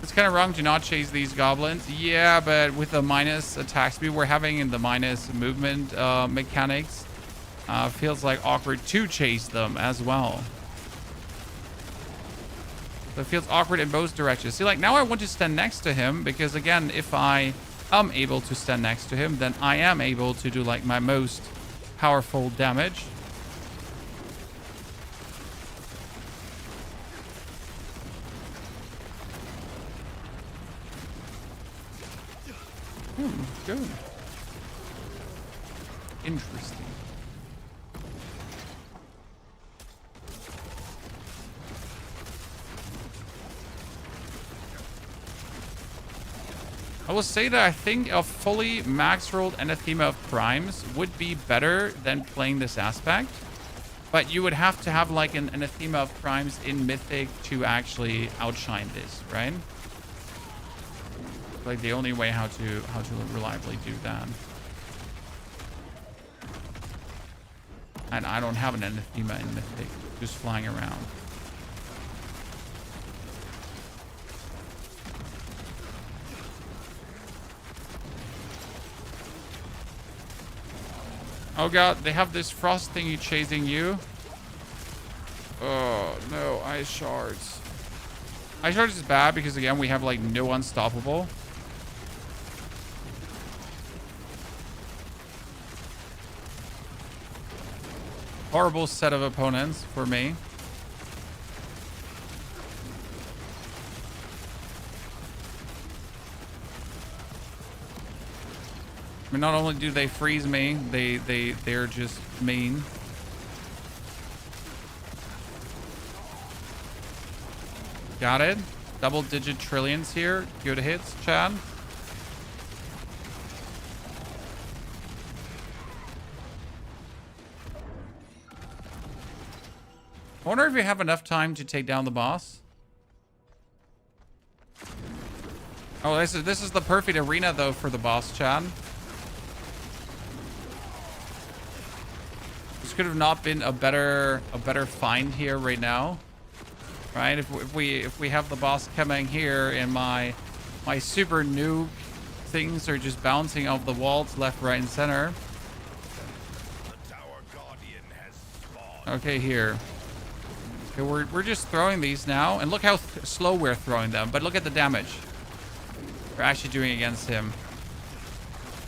It's kind of wrong to not chase these goblins. Yeah, but with the minus attack speed we're having and the minus movement mechanics, feels like awkward to chase them as well. So it feels awkward in both directions. See, like now I want to stand next to him because again, if I am able to stand next to him, then I am able to do like my most powerful damage. Good. Interesting. I will say that I think a fully max rolled Anathema of Primes would be better than playing this aspect. But you would have to have like an Anathema of Primes in Mythic to actually outshine this, right? Like the only way how to reliably do that. And I don't have an Anathema in Mythic just flying around. Oh god, they have this frost thingy chasing you. Oh no, ice shards. Ice shards is bad because again we have like no unstoppable. Horrible set of opponents for me. I mean, not only do they freeze me, they're just mean. Got it. Double-digit trillions here. Good hits, Chad. I wonder if we have enough time to take down the boss. Oh, this is the perfect arena though for the boss, Chad. This could have not been a better find here right now, right? If we have the boss coming here and my super noob things are just bouncing off the walls left, right, and center. The Tower Guardian has spawned. Okay, here. Okay, we're just throwing these now, and look how slow we're throwing them. But look at the damage we're actually doing against him.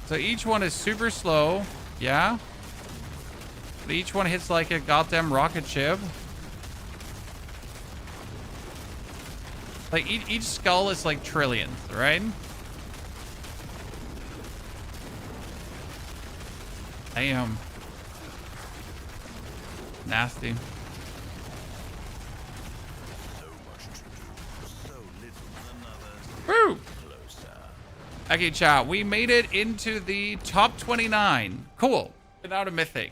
So each one is super slow, yeah. But each one hits like a goddamn rocket ship. Like each skull is like trillions, right? Damn. Nasty. Woo! Okay, chat. We made it into the top 29. Cool. Without a mythic.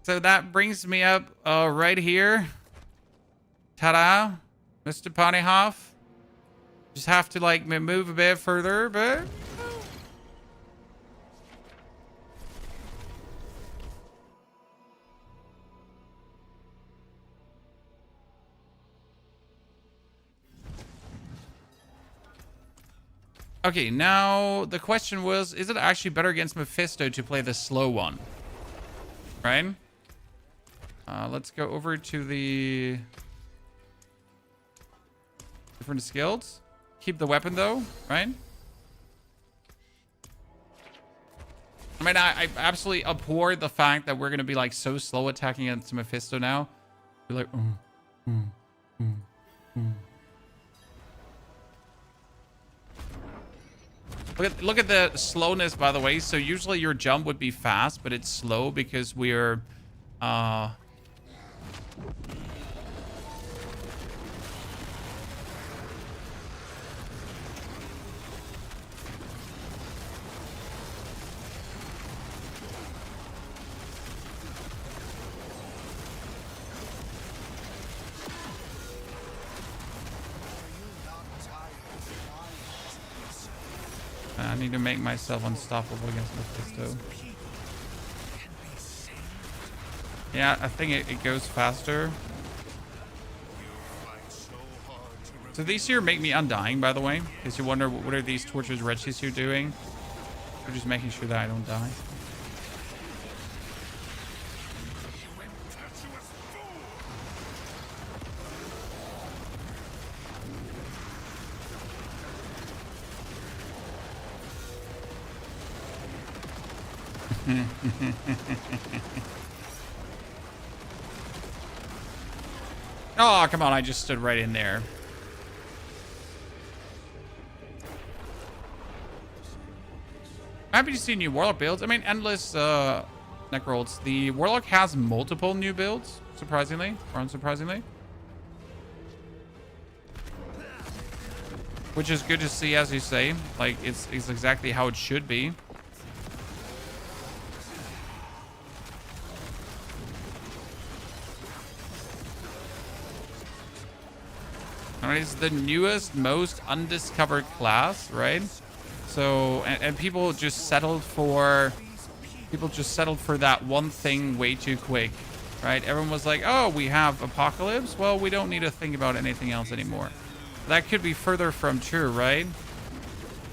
So that brings me up right here. Ta-da. Mr. Ponyhoff. Just have to like move a bit further, but... Okay, now the question was, is it actually better against Mephisto to play the slow one? Right? Let's go over to the different skills. Keep the weapon though, right? I mean, I absolutely abhor the fact that we're going to be like so slow attacking against Mephisto now. We're like, Look at the slowness, by the way. So usually your jump would be fast, but it's slow because we're I need to make myself unstoppable against Mephisto. Yeah, I think it goes faster. So these here make me undying, by the way. Because you wonder, what are these tortured wretches here doing? They're just making sure that I don't die. Oh, come on. I just stood right in there. Happy to see new Warlock builds. I mean, endless neck rolls. The Warlock has multiple new builds, surprisingly, or unsurprisingly. Which is good to see, as you say. Like, it's exactly how it should be. I mean, it's the newest, most undiscovered class, right? So, and people just settled for that one thing way too quick, right? Everyone was like, oh, we have Apocalypse. Well, we don't need to think about anything else anymore. That could be further from true, right?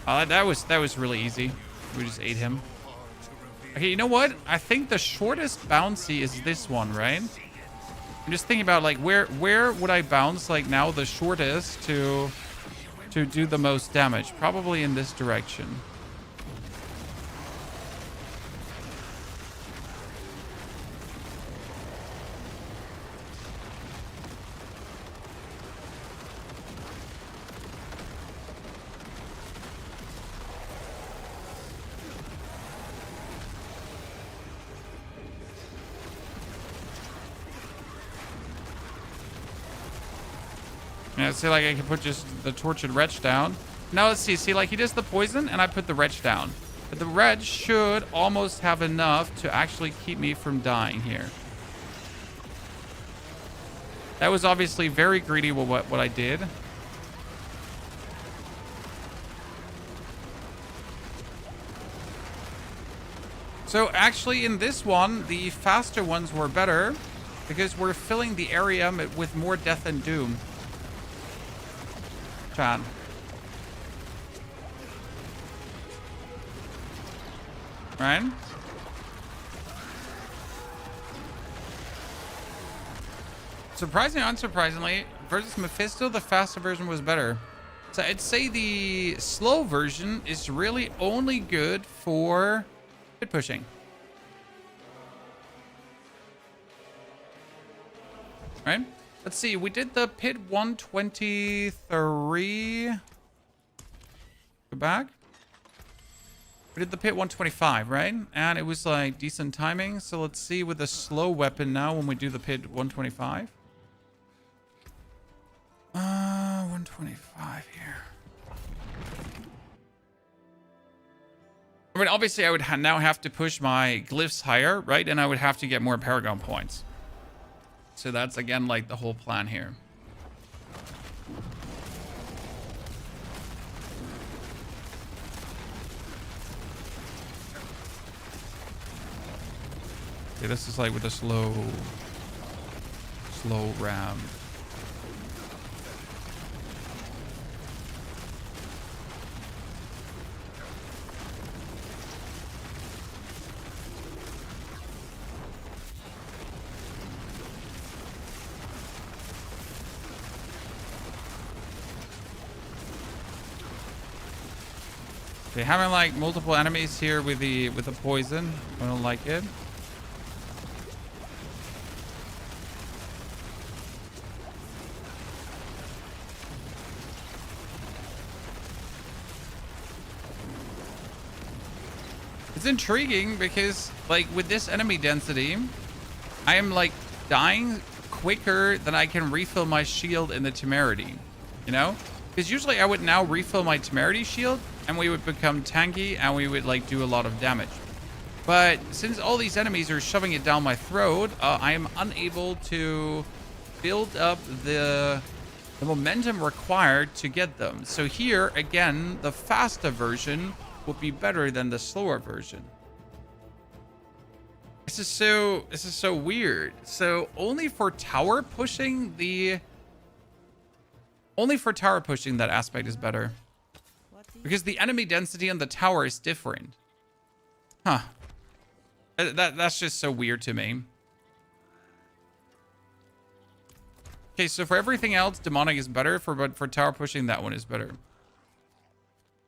That was really easy. We just ate him. Okay, you know what? I think the shortest bouncy is this one, right? I'm just thinking about, like, where would I bounce, like, now the shortest to do the most damage? Probably in this direction. Yeah, see, like, I can put just the Tortured Wretch down. Now, let's see. See, like, he does the poison, and I put the Wretch down. But the Wretch should almost have enough to actually keep me from dying here. That was obviously very greedy with what I did. So, actually, in this one, the faster ones were better, because we're filling the area with more death and doom. Chan. Right? Surprisingly, unsurprisingly, versus Mephisto, the faster version was better. So I'd say the slow version is really only good for pit pushing. Right? Let's see, we did the pit 123. Go back. We did the pit 125, right? And it was like decent timing. So let's see with the slow weapon now when we do the pit 125. 125 here. I mean, obviously I would now have to push my glyphs higher, right? And I would have to get more Paragon points. So that's, again, like the whole plan here. Okay, this is like with a slow ram. Okay, having like multiple enemies here with the poison, I don't like it. It's intriguing because, like, with this enemy density, I am like dying quicker than I can refill my shield in the Temerity, you know? Because usually I would now refill my Temerity shield and we would become tanky and we would like do a lot of damage. But since all these enemies are shoving it down my throat, I am unable to build up the momentum required to get them. So here, again, the faster version would be better than the slower version. This is so weird. So only for tower pushing that aspect is better. Because the enemy density on the tower is different. Huh. That's just so weird to me. Okay, so for everything else, demonic is better. But for tower pushing, that one is better.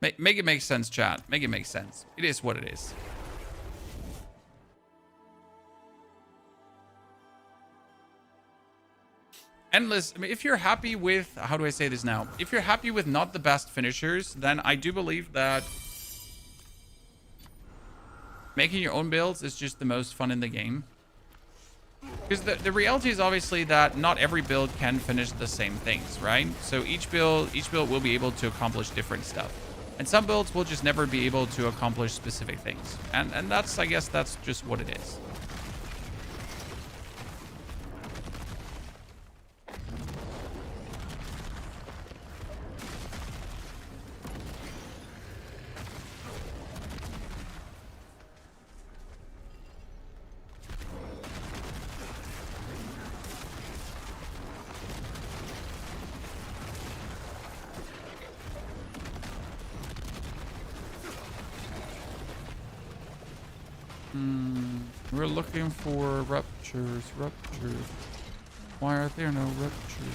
Make it make sense, chat. Make it make sense. It is what it is. Endless. I mean, if you're happy with, how do I say this now? If you're happy with not the best finishers, then I do believe that making your own builds is just the most fun in the game. Because the reality is obviously that not every build can finish the same things, right? So each build will be able to accomplish different stuff. And some builds will just never be able to accomplish specific things. And that's, I guess, that's just what it is. We're looking for ruptures. Why are there no ruptures?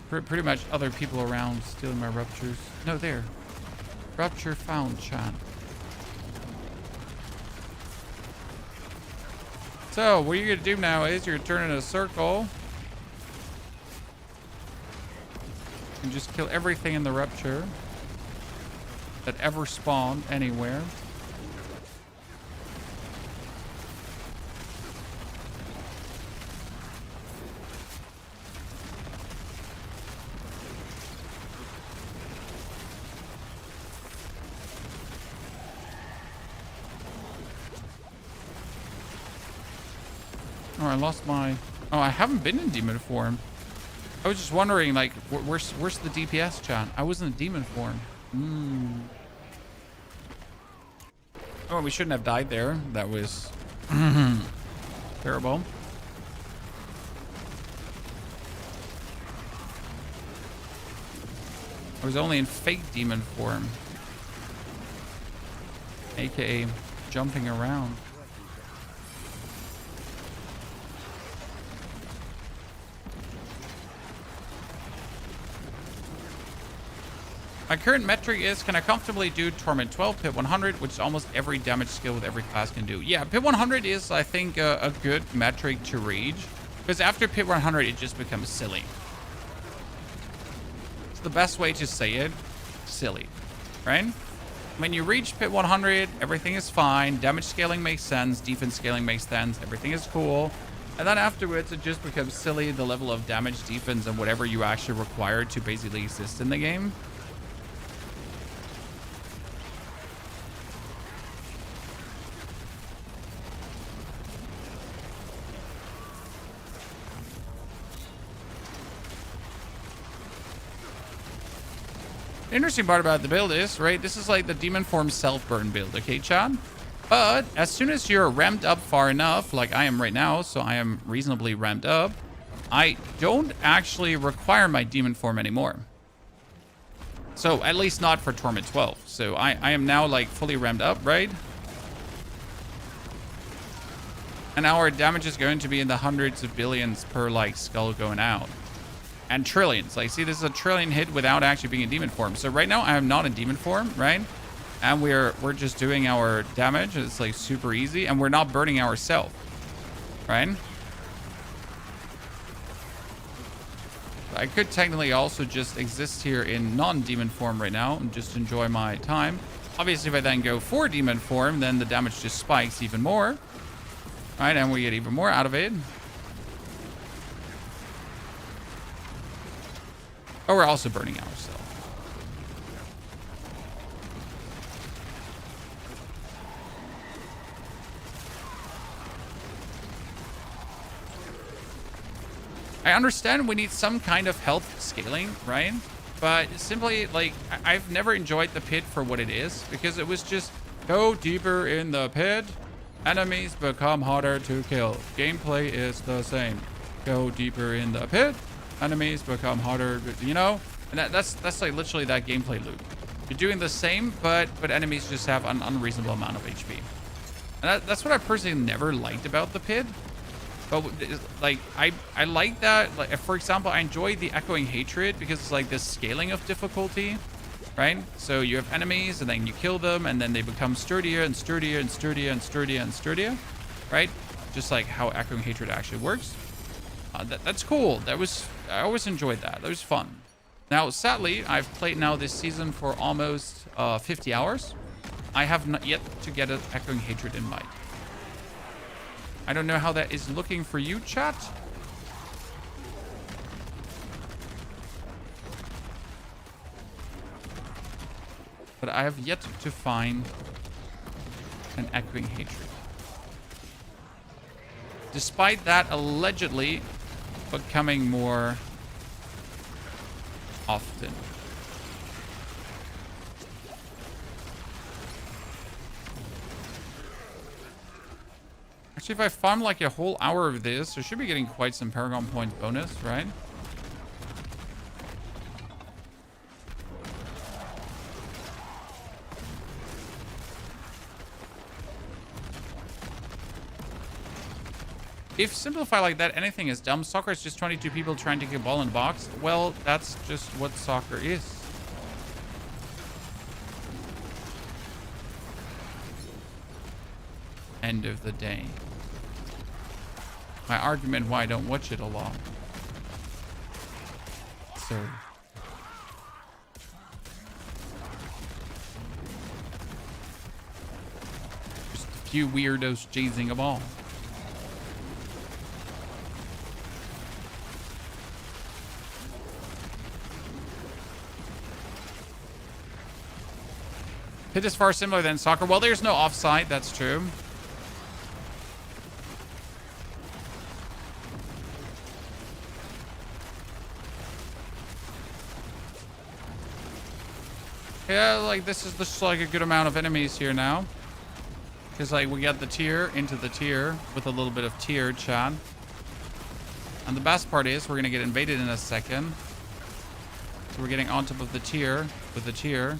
Pretty much other people around stealing my ruptures. No, there. Rupture found, chat. So, what you're gonna do now is you're gonna turn in a circle. And just kill everything in the rupture that ever spawned anywhere. Oh, I lost my... Oh, I haven't been in demon form. I was just wondering, like, where's the DPS, chat? I was in demon form. Oh, we shouldn't have died there. That was terrible. I was only in fake demon form. AKA jumping around. My current metric is, can I comfortably do Torment 12, Pit 100, which is almost every damage skill with every class can do. Yeah, Pit 100 is, I think, a good metric to reach. Because after Pit 100, it just becomes silly. It's the best way to say it. Silly. Right? When you reach Pit 100, everything is fine. Damage scaling makes sense. Defense scaling makes sense. Everything is cool. And then afterwards, it just becomes silly, the level of damage, defense, and whatever you actually require to basically exist in the game. Interesting part about the build is, right, this is like the demon form self-burn build, okay, Chad? But as soon as you're ramped up far enough, like I am right now, so I am reasonably ramped up, I don't actually require my demon form anymore. So at least not for Torment 12. So I am now like fully ramped up, right? And our damage is going to be in the hundreds of billions per like skull going out. And trillions. Like, see, this is a trillion hit without actually being in demon form. So right now I am not in demon form, right? And we're just doing our damage. It's like super easy, and we're not burning ourselves, right? I could technically also just exist here in non-demon form right now and just enjoy my time. Obviously, if I then go for demon form, then the damage just spikes even more, right? And we get even more out of it. Oh, we're also burning ourselves. I understand we need some kind of health scaling, right? But simply, like, I've never enjoyed the pit for what it is, because it was just go deeper in the pit, enemies become harder to kill. Gameplay is the same. Go deeper in the pit, enemies become harder, you know? And that's like literally that gameplay loop. You're doing the same, but enemies just have an unreasonable amount of HP. And that's what I personally never liked about the pit. But like I like that. Like, for example, I enjoy the Echoing Hatred because it's like this scaling of difficulty, right? So you have enemies and then you kill them and then they become sturdier and sturdier and sturdier and sturdier and sturdier, right? Just like how Echoing Hatred actually works. That's cool. I always enjoyed that. That was fun. Now, sadly, I've played now this season for almost 50 hours. I have not yet to get an Echoing Hatred in mind. I don't know how that is looking for you, chat. But I have yet to find an Echoing Hatred. Despite that allegedly becoming more often. Actually, if I farm like a whole hour of this, I should be getting quite some Paragon points bonus, right? If simplify like that, anything is dumb. Soccer is just 22 people trying to get a ball in the box. Well, that's just what soccer is. End of the day. My argument why I don't watch it a lot. So. Just a few weirdos chasing a ball. Hit is far similar than soccer. Well, there's no offside. That's true. Yeah, like this is just like a good amount of enemies here now. Because like we got the tier into the tier with a little bit of tier chat. And the best part is we're going to get invaded in a second. So we're getting on top of the tier with the tier.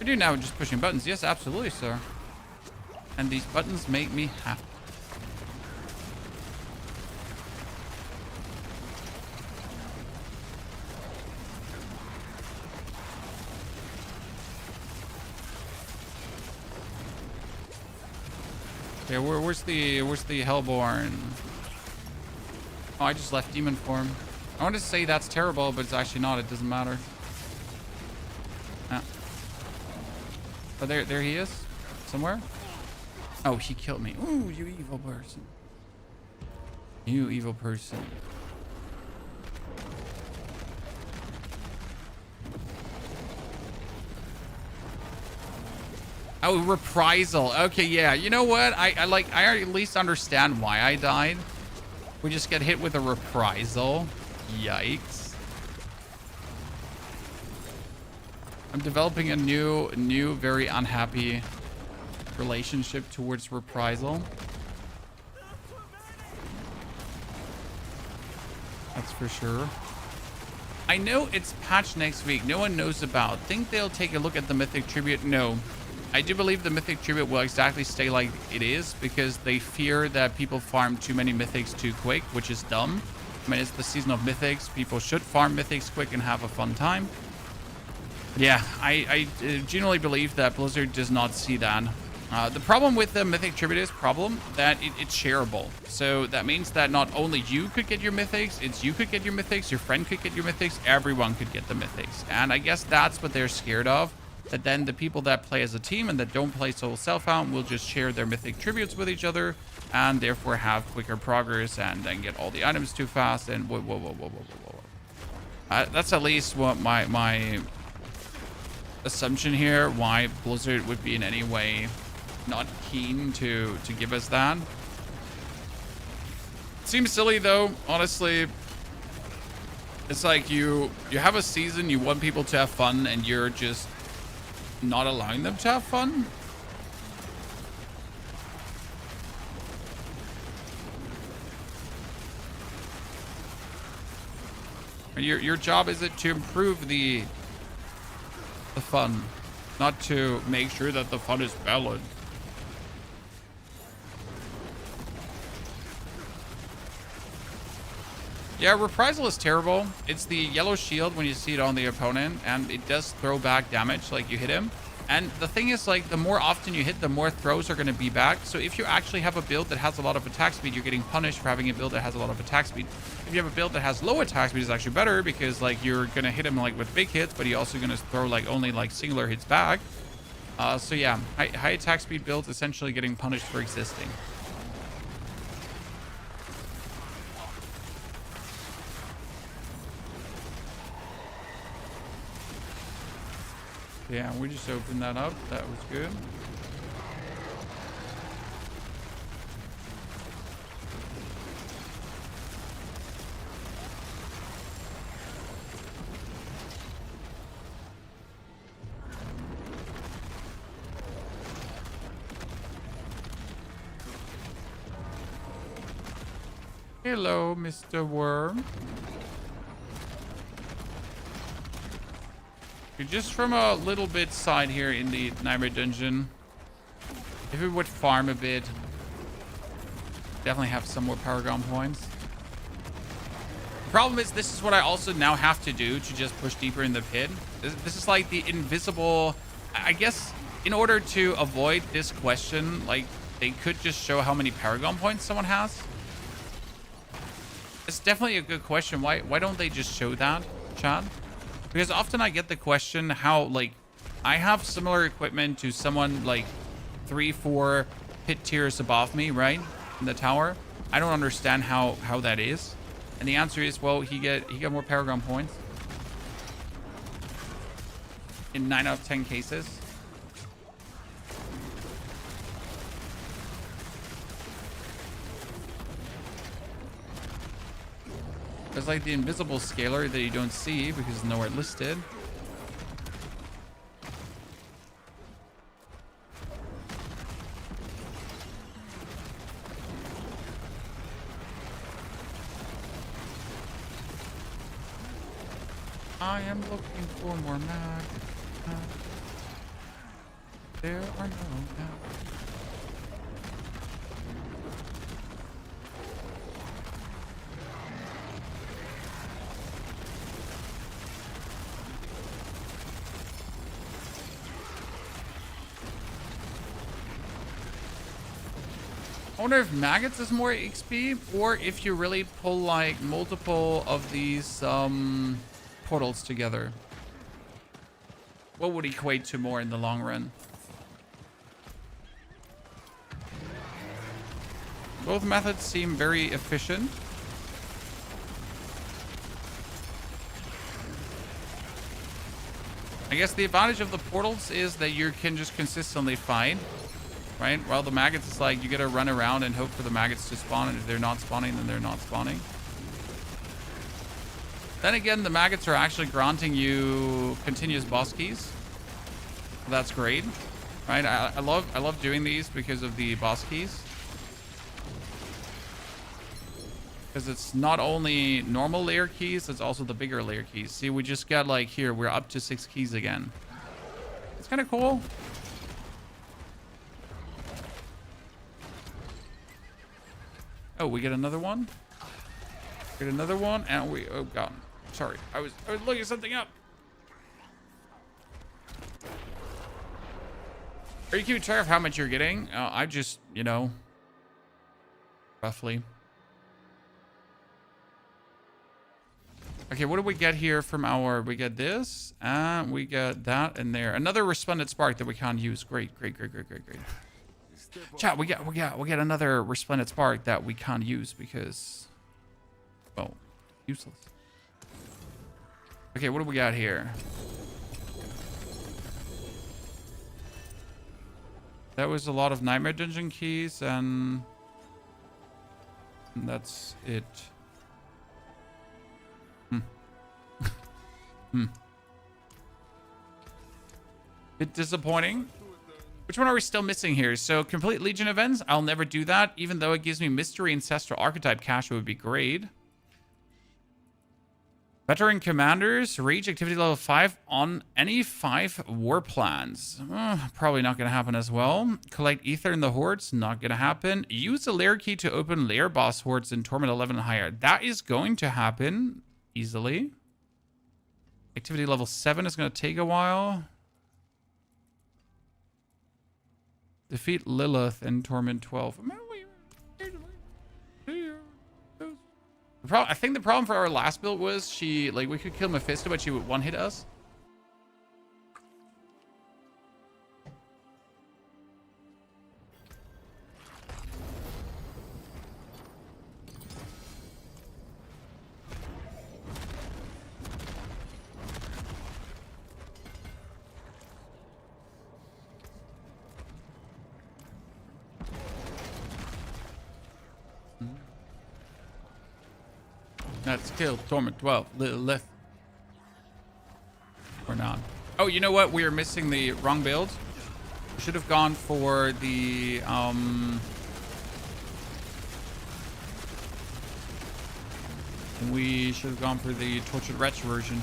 We do now just pushing buttons. Yes, absolutely, sir. And these buttons make me happy. Okay, where's the Hellborn? Oh, I just left demon form. I want to say that's terrible, but it's actually not. It doesn't matter. Ah. Oh, there he is. Somewhere. Oh, he killed me. Ooh, you evil person. You evil person. Oh, reprisal. Okay, yeah. You know what? I at least understand why I died. We just get hit with a reprisal. Yikes. I'm developing a new, very unhappy relationship towards reprisal. That's for sure. I know it's patched next week. No one knows about. Think they'll take a look at the Mythic Tribute? No. I do believe the Mythic Tribute will exactly stay like it is because they fear that people farm too many Mythics too quick, which is dumb. I mean, it's the season of Mythics. People should farm Mythics quick and have a fun time. Yeah, I genuinely believe that Blizzard does not see that. The problem with the Mythic Tribute is that it's shareable. So that means that not only you could get your Mythics, you could get your Mythics, your friend could get your Mythics, everyone could get the Mythics. And I guess that's what they're scared of. That then the people that play as a team and that don't play solo self-found will just share their Mythic Tributes with each other and therefore have quicker progress and then get all the items too fast and whoa. That's at least what my assumption here, why Blizzard would be in any way not keen to give us that. Seems silly though, honestly. It's like you have a season, you want people to have fun, and you're just not allowing them to have fun. Your job is it to improve the fun, not to make sure that the fun is valid. Yeah, Reprisal is terrible. It's the yellow shield when you see it on the opponent, and it does throw back damage like you hit him. And the thing is, like, the more often you hit, the more throws are going to be back. So if you actually have a build that has a lot of attack speed, you're getting punished for having a build that has a lot of attack speed. If you have a build that has low attack speed, it's actually better because, like, you're going to hit him, like, with big hits, but you're also going to throw, like, only, like, singular hits back. So yeah, high attack speed builds essentially getting punished for existing. Yeah, we just opened that up. That was good. Hello, Mr. Worm. You're just from a little bit side here in the Nightmare Dungeon. If we would farm a bit, definitely have some more Paragon points. The problem is this is what I also now have to do to just push deeper in the pit. This is like the invisible... I guess in order to avoid this question, like, they could just show how many Paragon points someone has. It's definitely a good question. Why don't they just show that, chat? Because often I get the question how, like, I have similar equipment to someone like 3-4 pit tiers above me, right? In the tower. I don't understand how that is. And the answer is, well, he got more Paragon points. In 9 out of 10 cases. There's like the invisible scaler that you don't see because it's nowhere listed. I am looking for more mag. There are no mag. I wonder if maggots is more XP, or if you really pull like multiple of these portals together. What would equate to more in the long run? Both methods seem very efficient. I guess the advantage of the portals is that you can just consistently fight. Right? While the maggots is like you gotta run around and hope for the maggots to spawn, and if they're not spawning, then they're not spawning. Then again, the maggots are actually granting you continuous boss keys. That's great. Right? I love doing these because of the boss keys. Because it's not only normal layer keys, it's also the bigger layer keys. See, we just got like here, we're up to 6 keys again. It's kind of cool. Oh, we get another one. Get another one, and we... Oh, God. Sorry. I was looking something up. Are you keeping track of how much you're getting? I just, you know... Roughly. Okay, what do we get here from our... We get this, and we get that in there. Another Resplendent Spark that we can't use. Great, great, great, great, great, great. Chat, we get another Resplendent Spark that we can't use because, well, useless. Okay, what do we got here? That was a lot of Nightmare Dungeon keys, and that's it. Bit disappointing. Which one are we still missing here? So complete Legion events. I'll never do that, even though it gives me Mystery Ancestral Archetype cash. It would be great. Veteran Commanders, Rage Activity Level 5 on any 5 war plans. Probably not going to happen as well. Collect Ether in the Hordes, not going to happen. Use the Lair Key to open Lair Boss Hordes in Torment 11 and higher. That is going to happen easily. Activity Level 7 is going to take a while. Defeat Lilith in Torment 12. I think the problem for our last build was we could kill Mephisto, but she would one-hit us. Let's kill Torment 12. Lilith. Or not. Oh, you know what? We are missing the wrong build. We should have gone for the we should have gone for the Tortured Wretch version.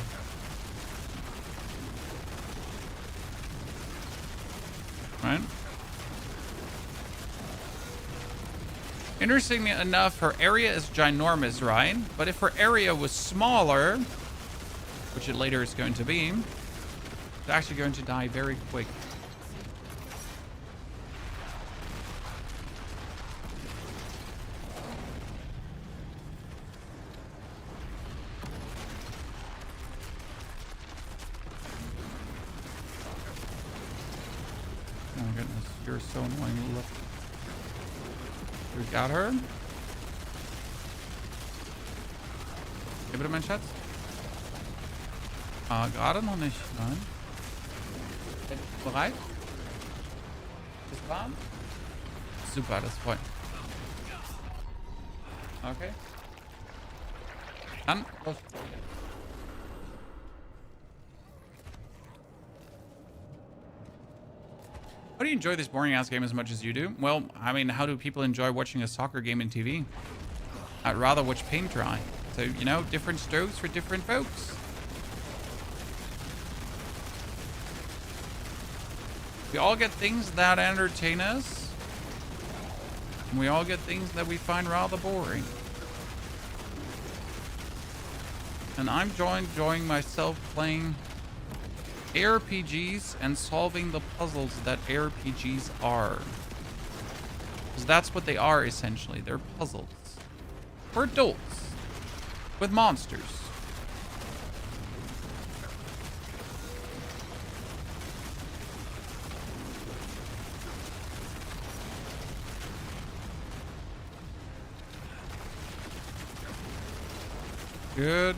Right? Interestingly enough, her area is ginormous, right? But if her area was smaller, which it later is going to be, it's actually going to die very quick. Oh my goodness, you're so annoying. Look. We got her. Gib ihm einen Schatz. Gerade noch nicht. Nein. Bereit? Ist warm? Super, das freut mich. Okay. Dann los. How do you enjoy this boring ass game as much as you do? Well, I mean, how do people enjoy watching a soccer game in TV? I'd rather watch paint dry. So, you know, different strokes for different folks. We all get things that entertain us. And we all get things that we find rather boring. And I'm enjoying myself playing ARPGs and solving the puzzles that ARPGs are. Because that's what they are, essentially. They're puzzles. For adults. With monsters. Good.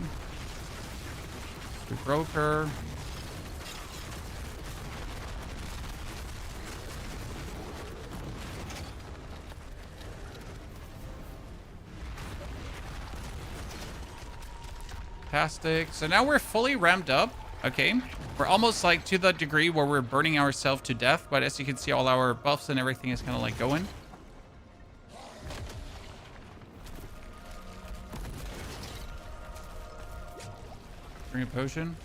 We broke her. Fantastic. So now we're fully ramped up. Okay. We're almost like to the degree where we're burning ourselves to death. But as you can see, all our buffs and everything is kind of like going. Bring a potion.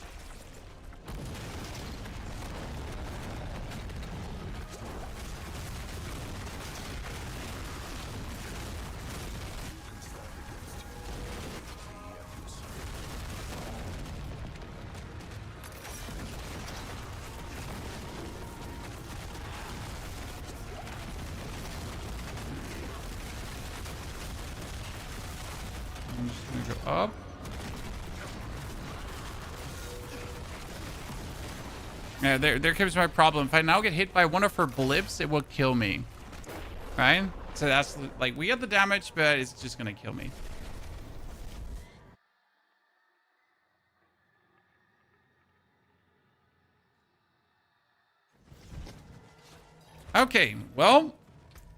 I'm just gonna go up. Yeah, there comes my problem. If I now get hit by one of her blips, it will kill me. Right? So that's like, we get the damage, but it's just gonna kill me. Okay, well,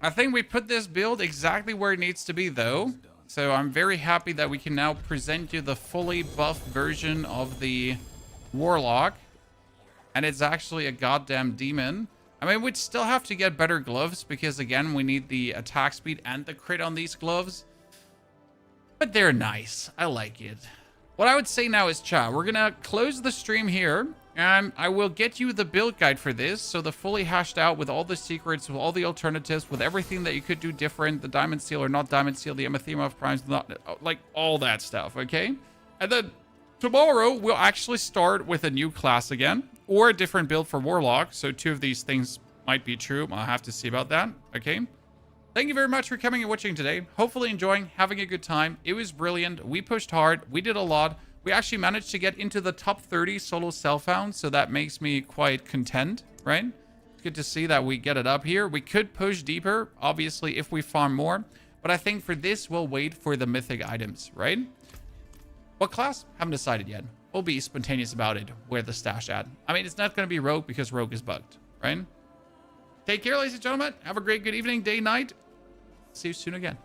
I think we put this build exactly where it needs to be, though. So I'm very happy that we can now present you the fully buffed version of the Warlock. And it's actually a goddamn demon. I mean, we'd still have to get better gloves because, again, we need the attack speed and the crit on these gloves. But they're nice. I like it. What I would say now is, chat, we're going to close the stream here. And I will get you the build guide for this. So the fully hashed out with all the secrets, with all the alternatives, with everything that you could do different. The diamond seal or not diamond seal, the anathema of primes, not, like all that stuff, okay? And then tomorrow we'll actually start with a new class again. Or a different build for Warlock. So 2 of these things might be true. I'll have to see about that. Okay. Thank you very much for coming and watching today. Hopefully enjoying, having a good time. It was brilliant. We pushed hard. We did a lot. We actually managed to get into the top 30 solo self-found. So that makes me quite content, right? It's good to see that we get it up here. We could push deeper, obviously, if we farm more. But I think for this, we'll wait for the mythic items, right? What class? Haven't decided yet. We'll be spontaneous about it. Where the stash at? I mean, it's not going to be Rogue because Rogue is bugged, right? Take care, ladies and gentlemen. Have a great, good evening, day, night. See you soon again.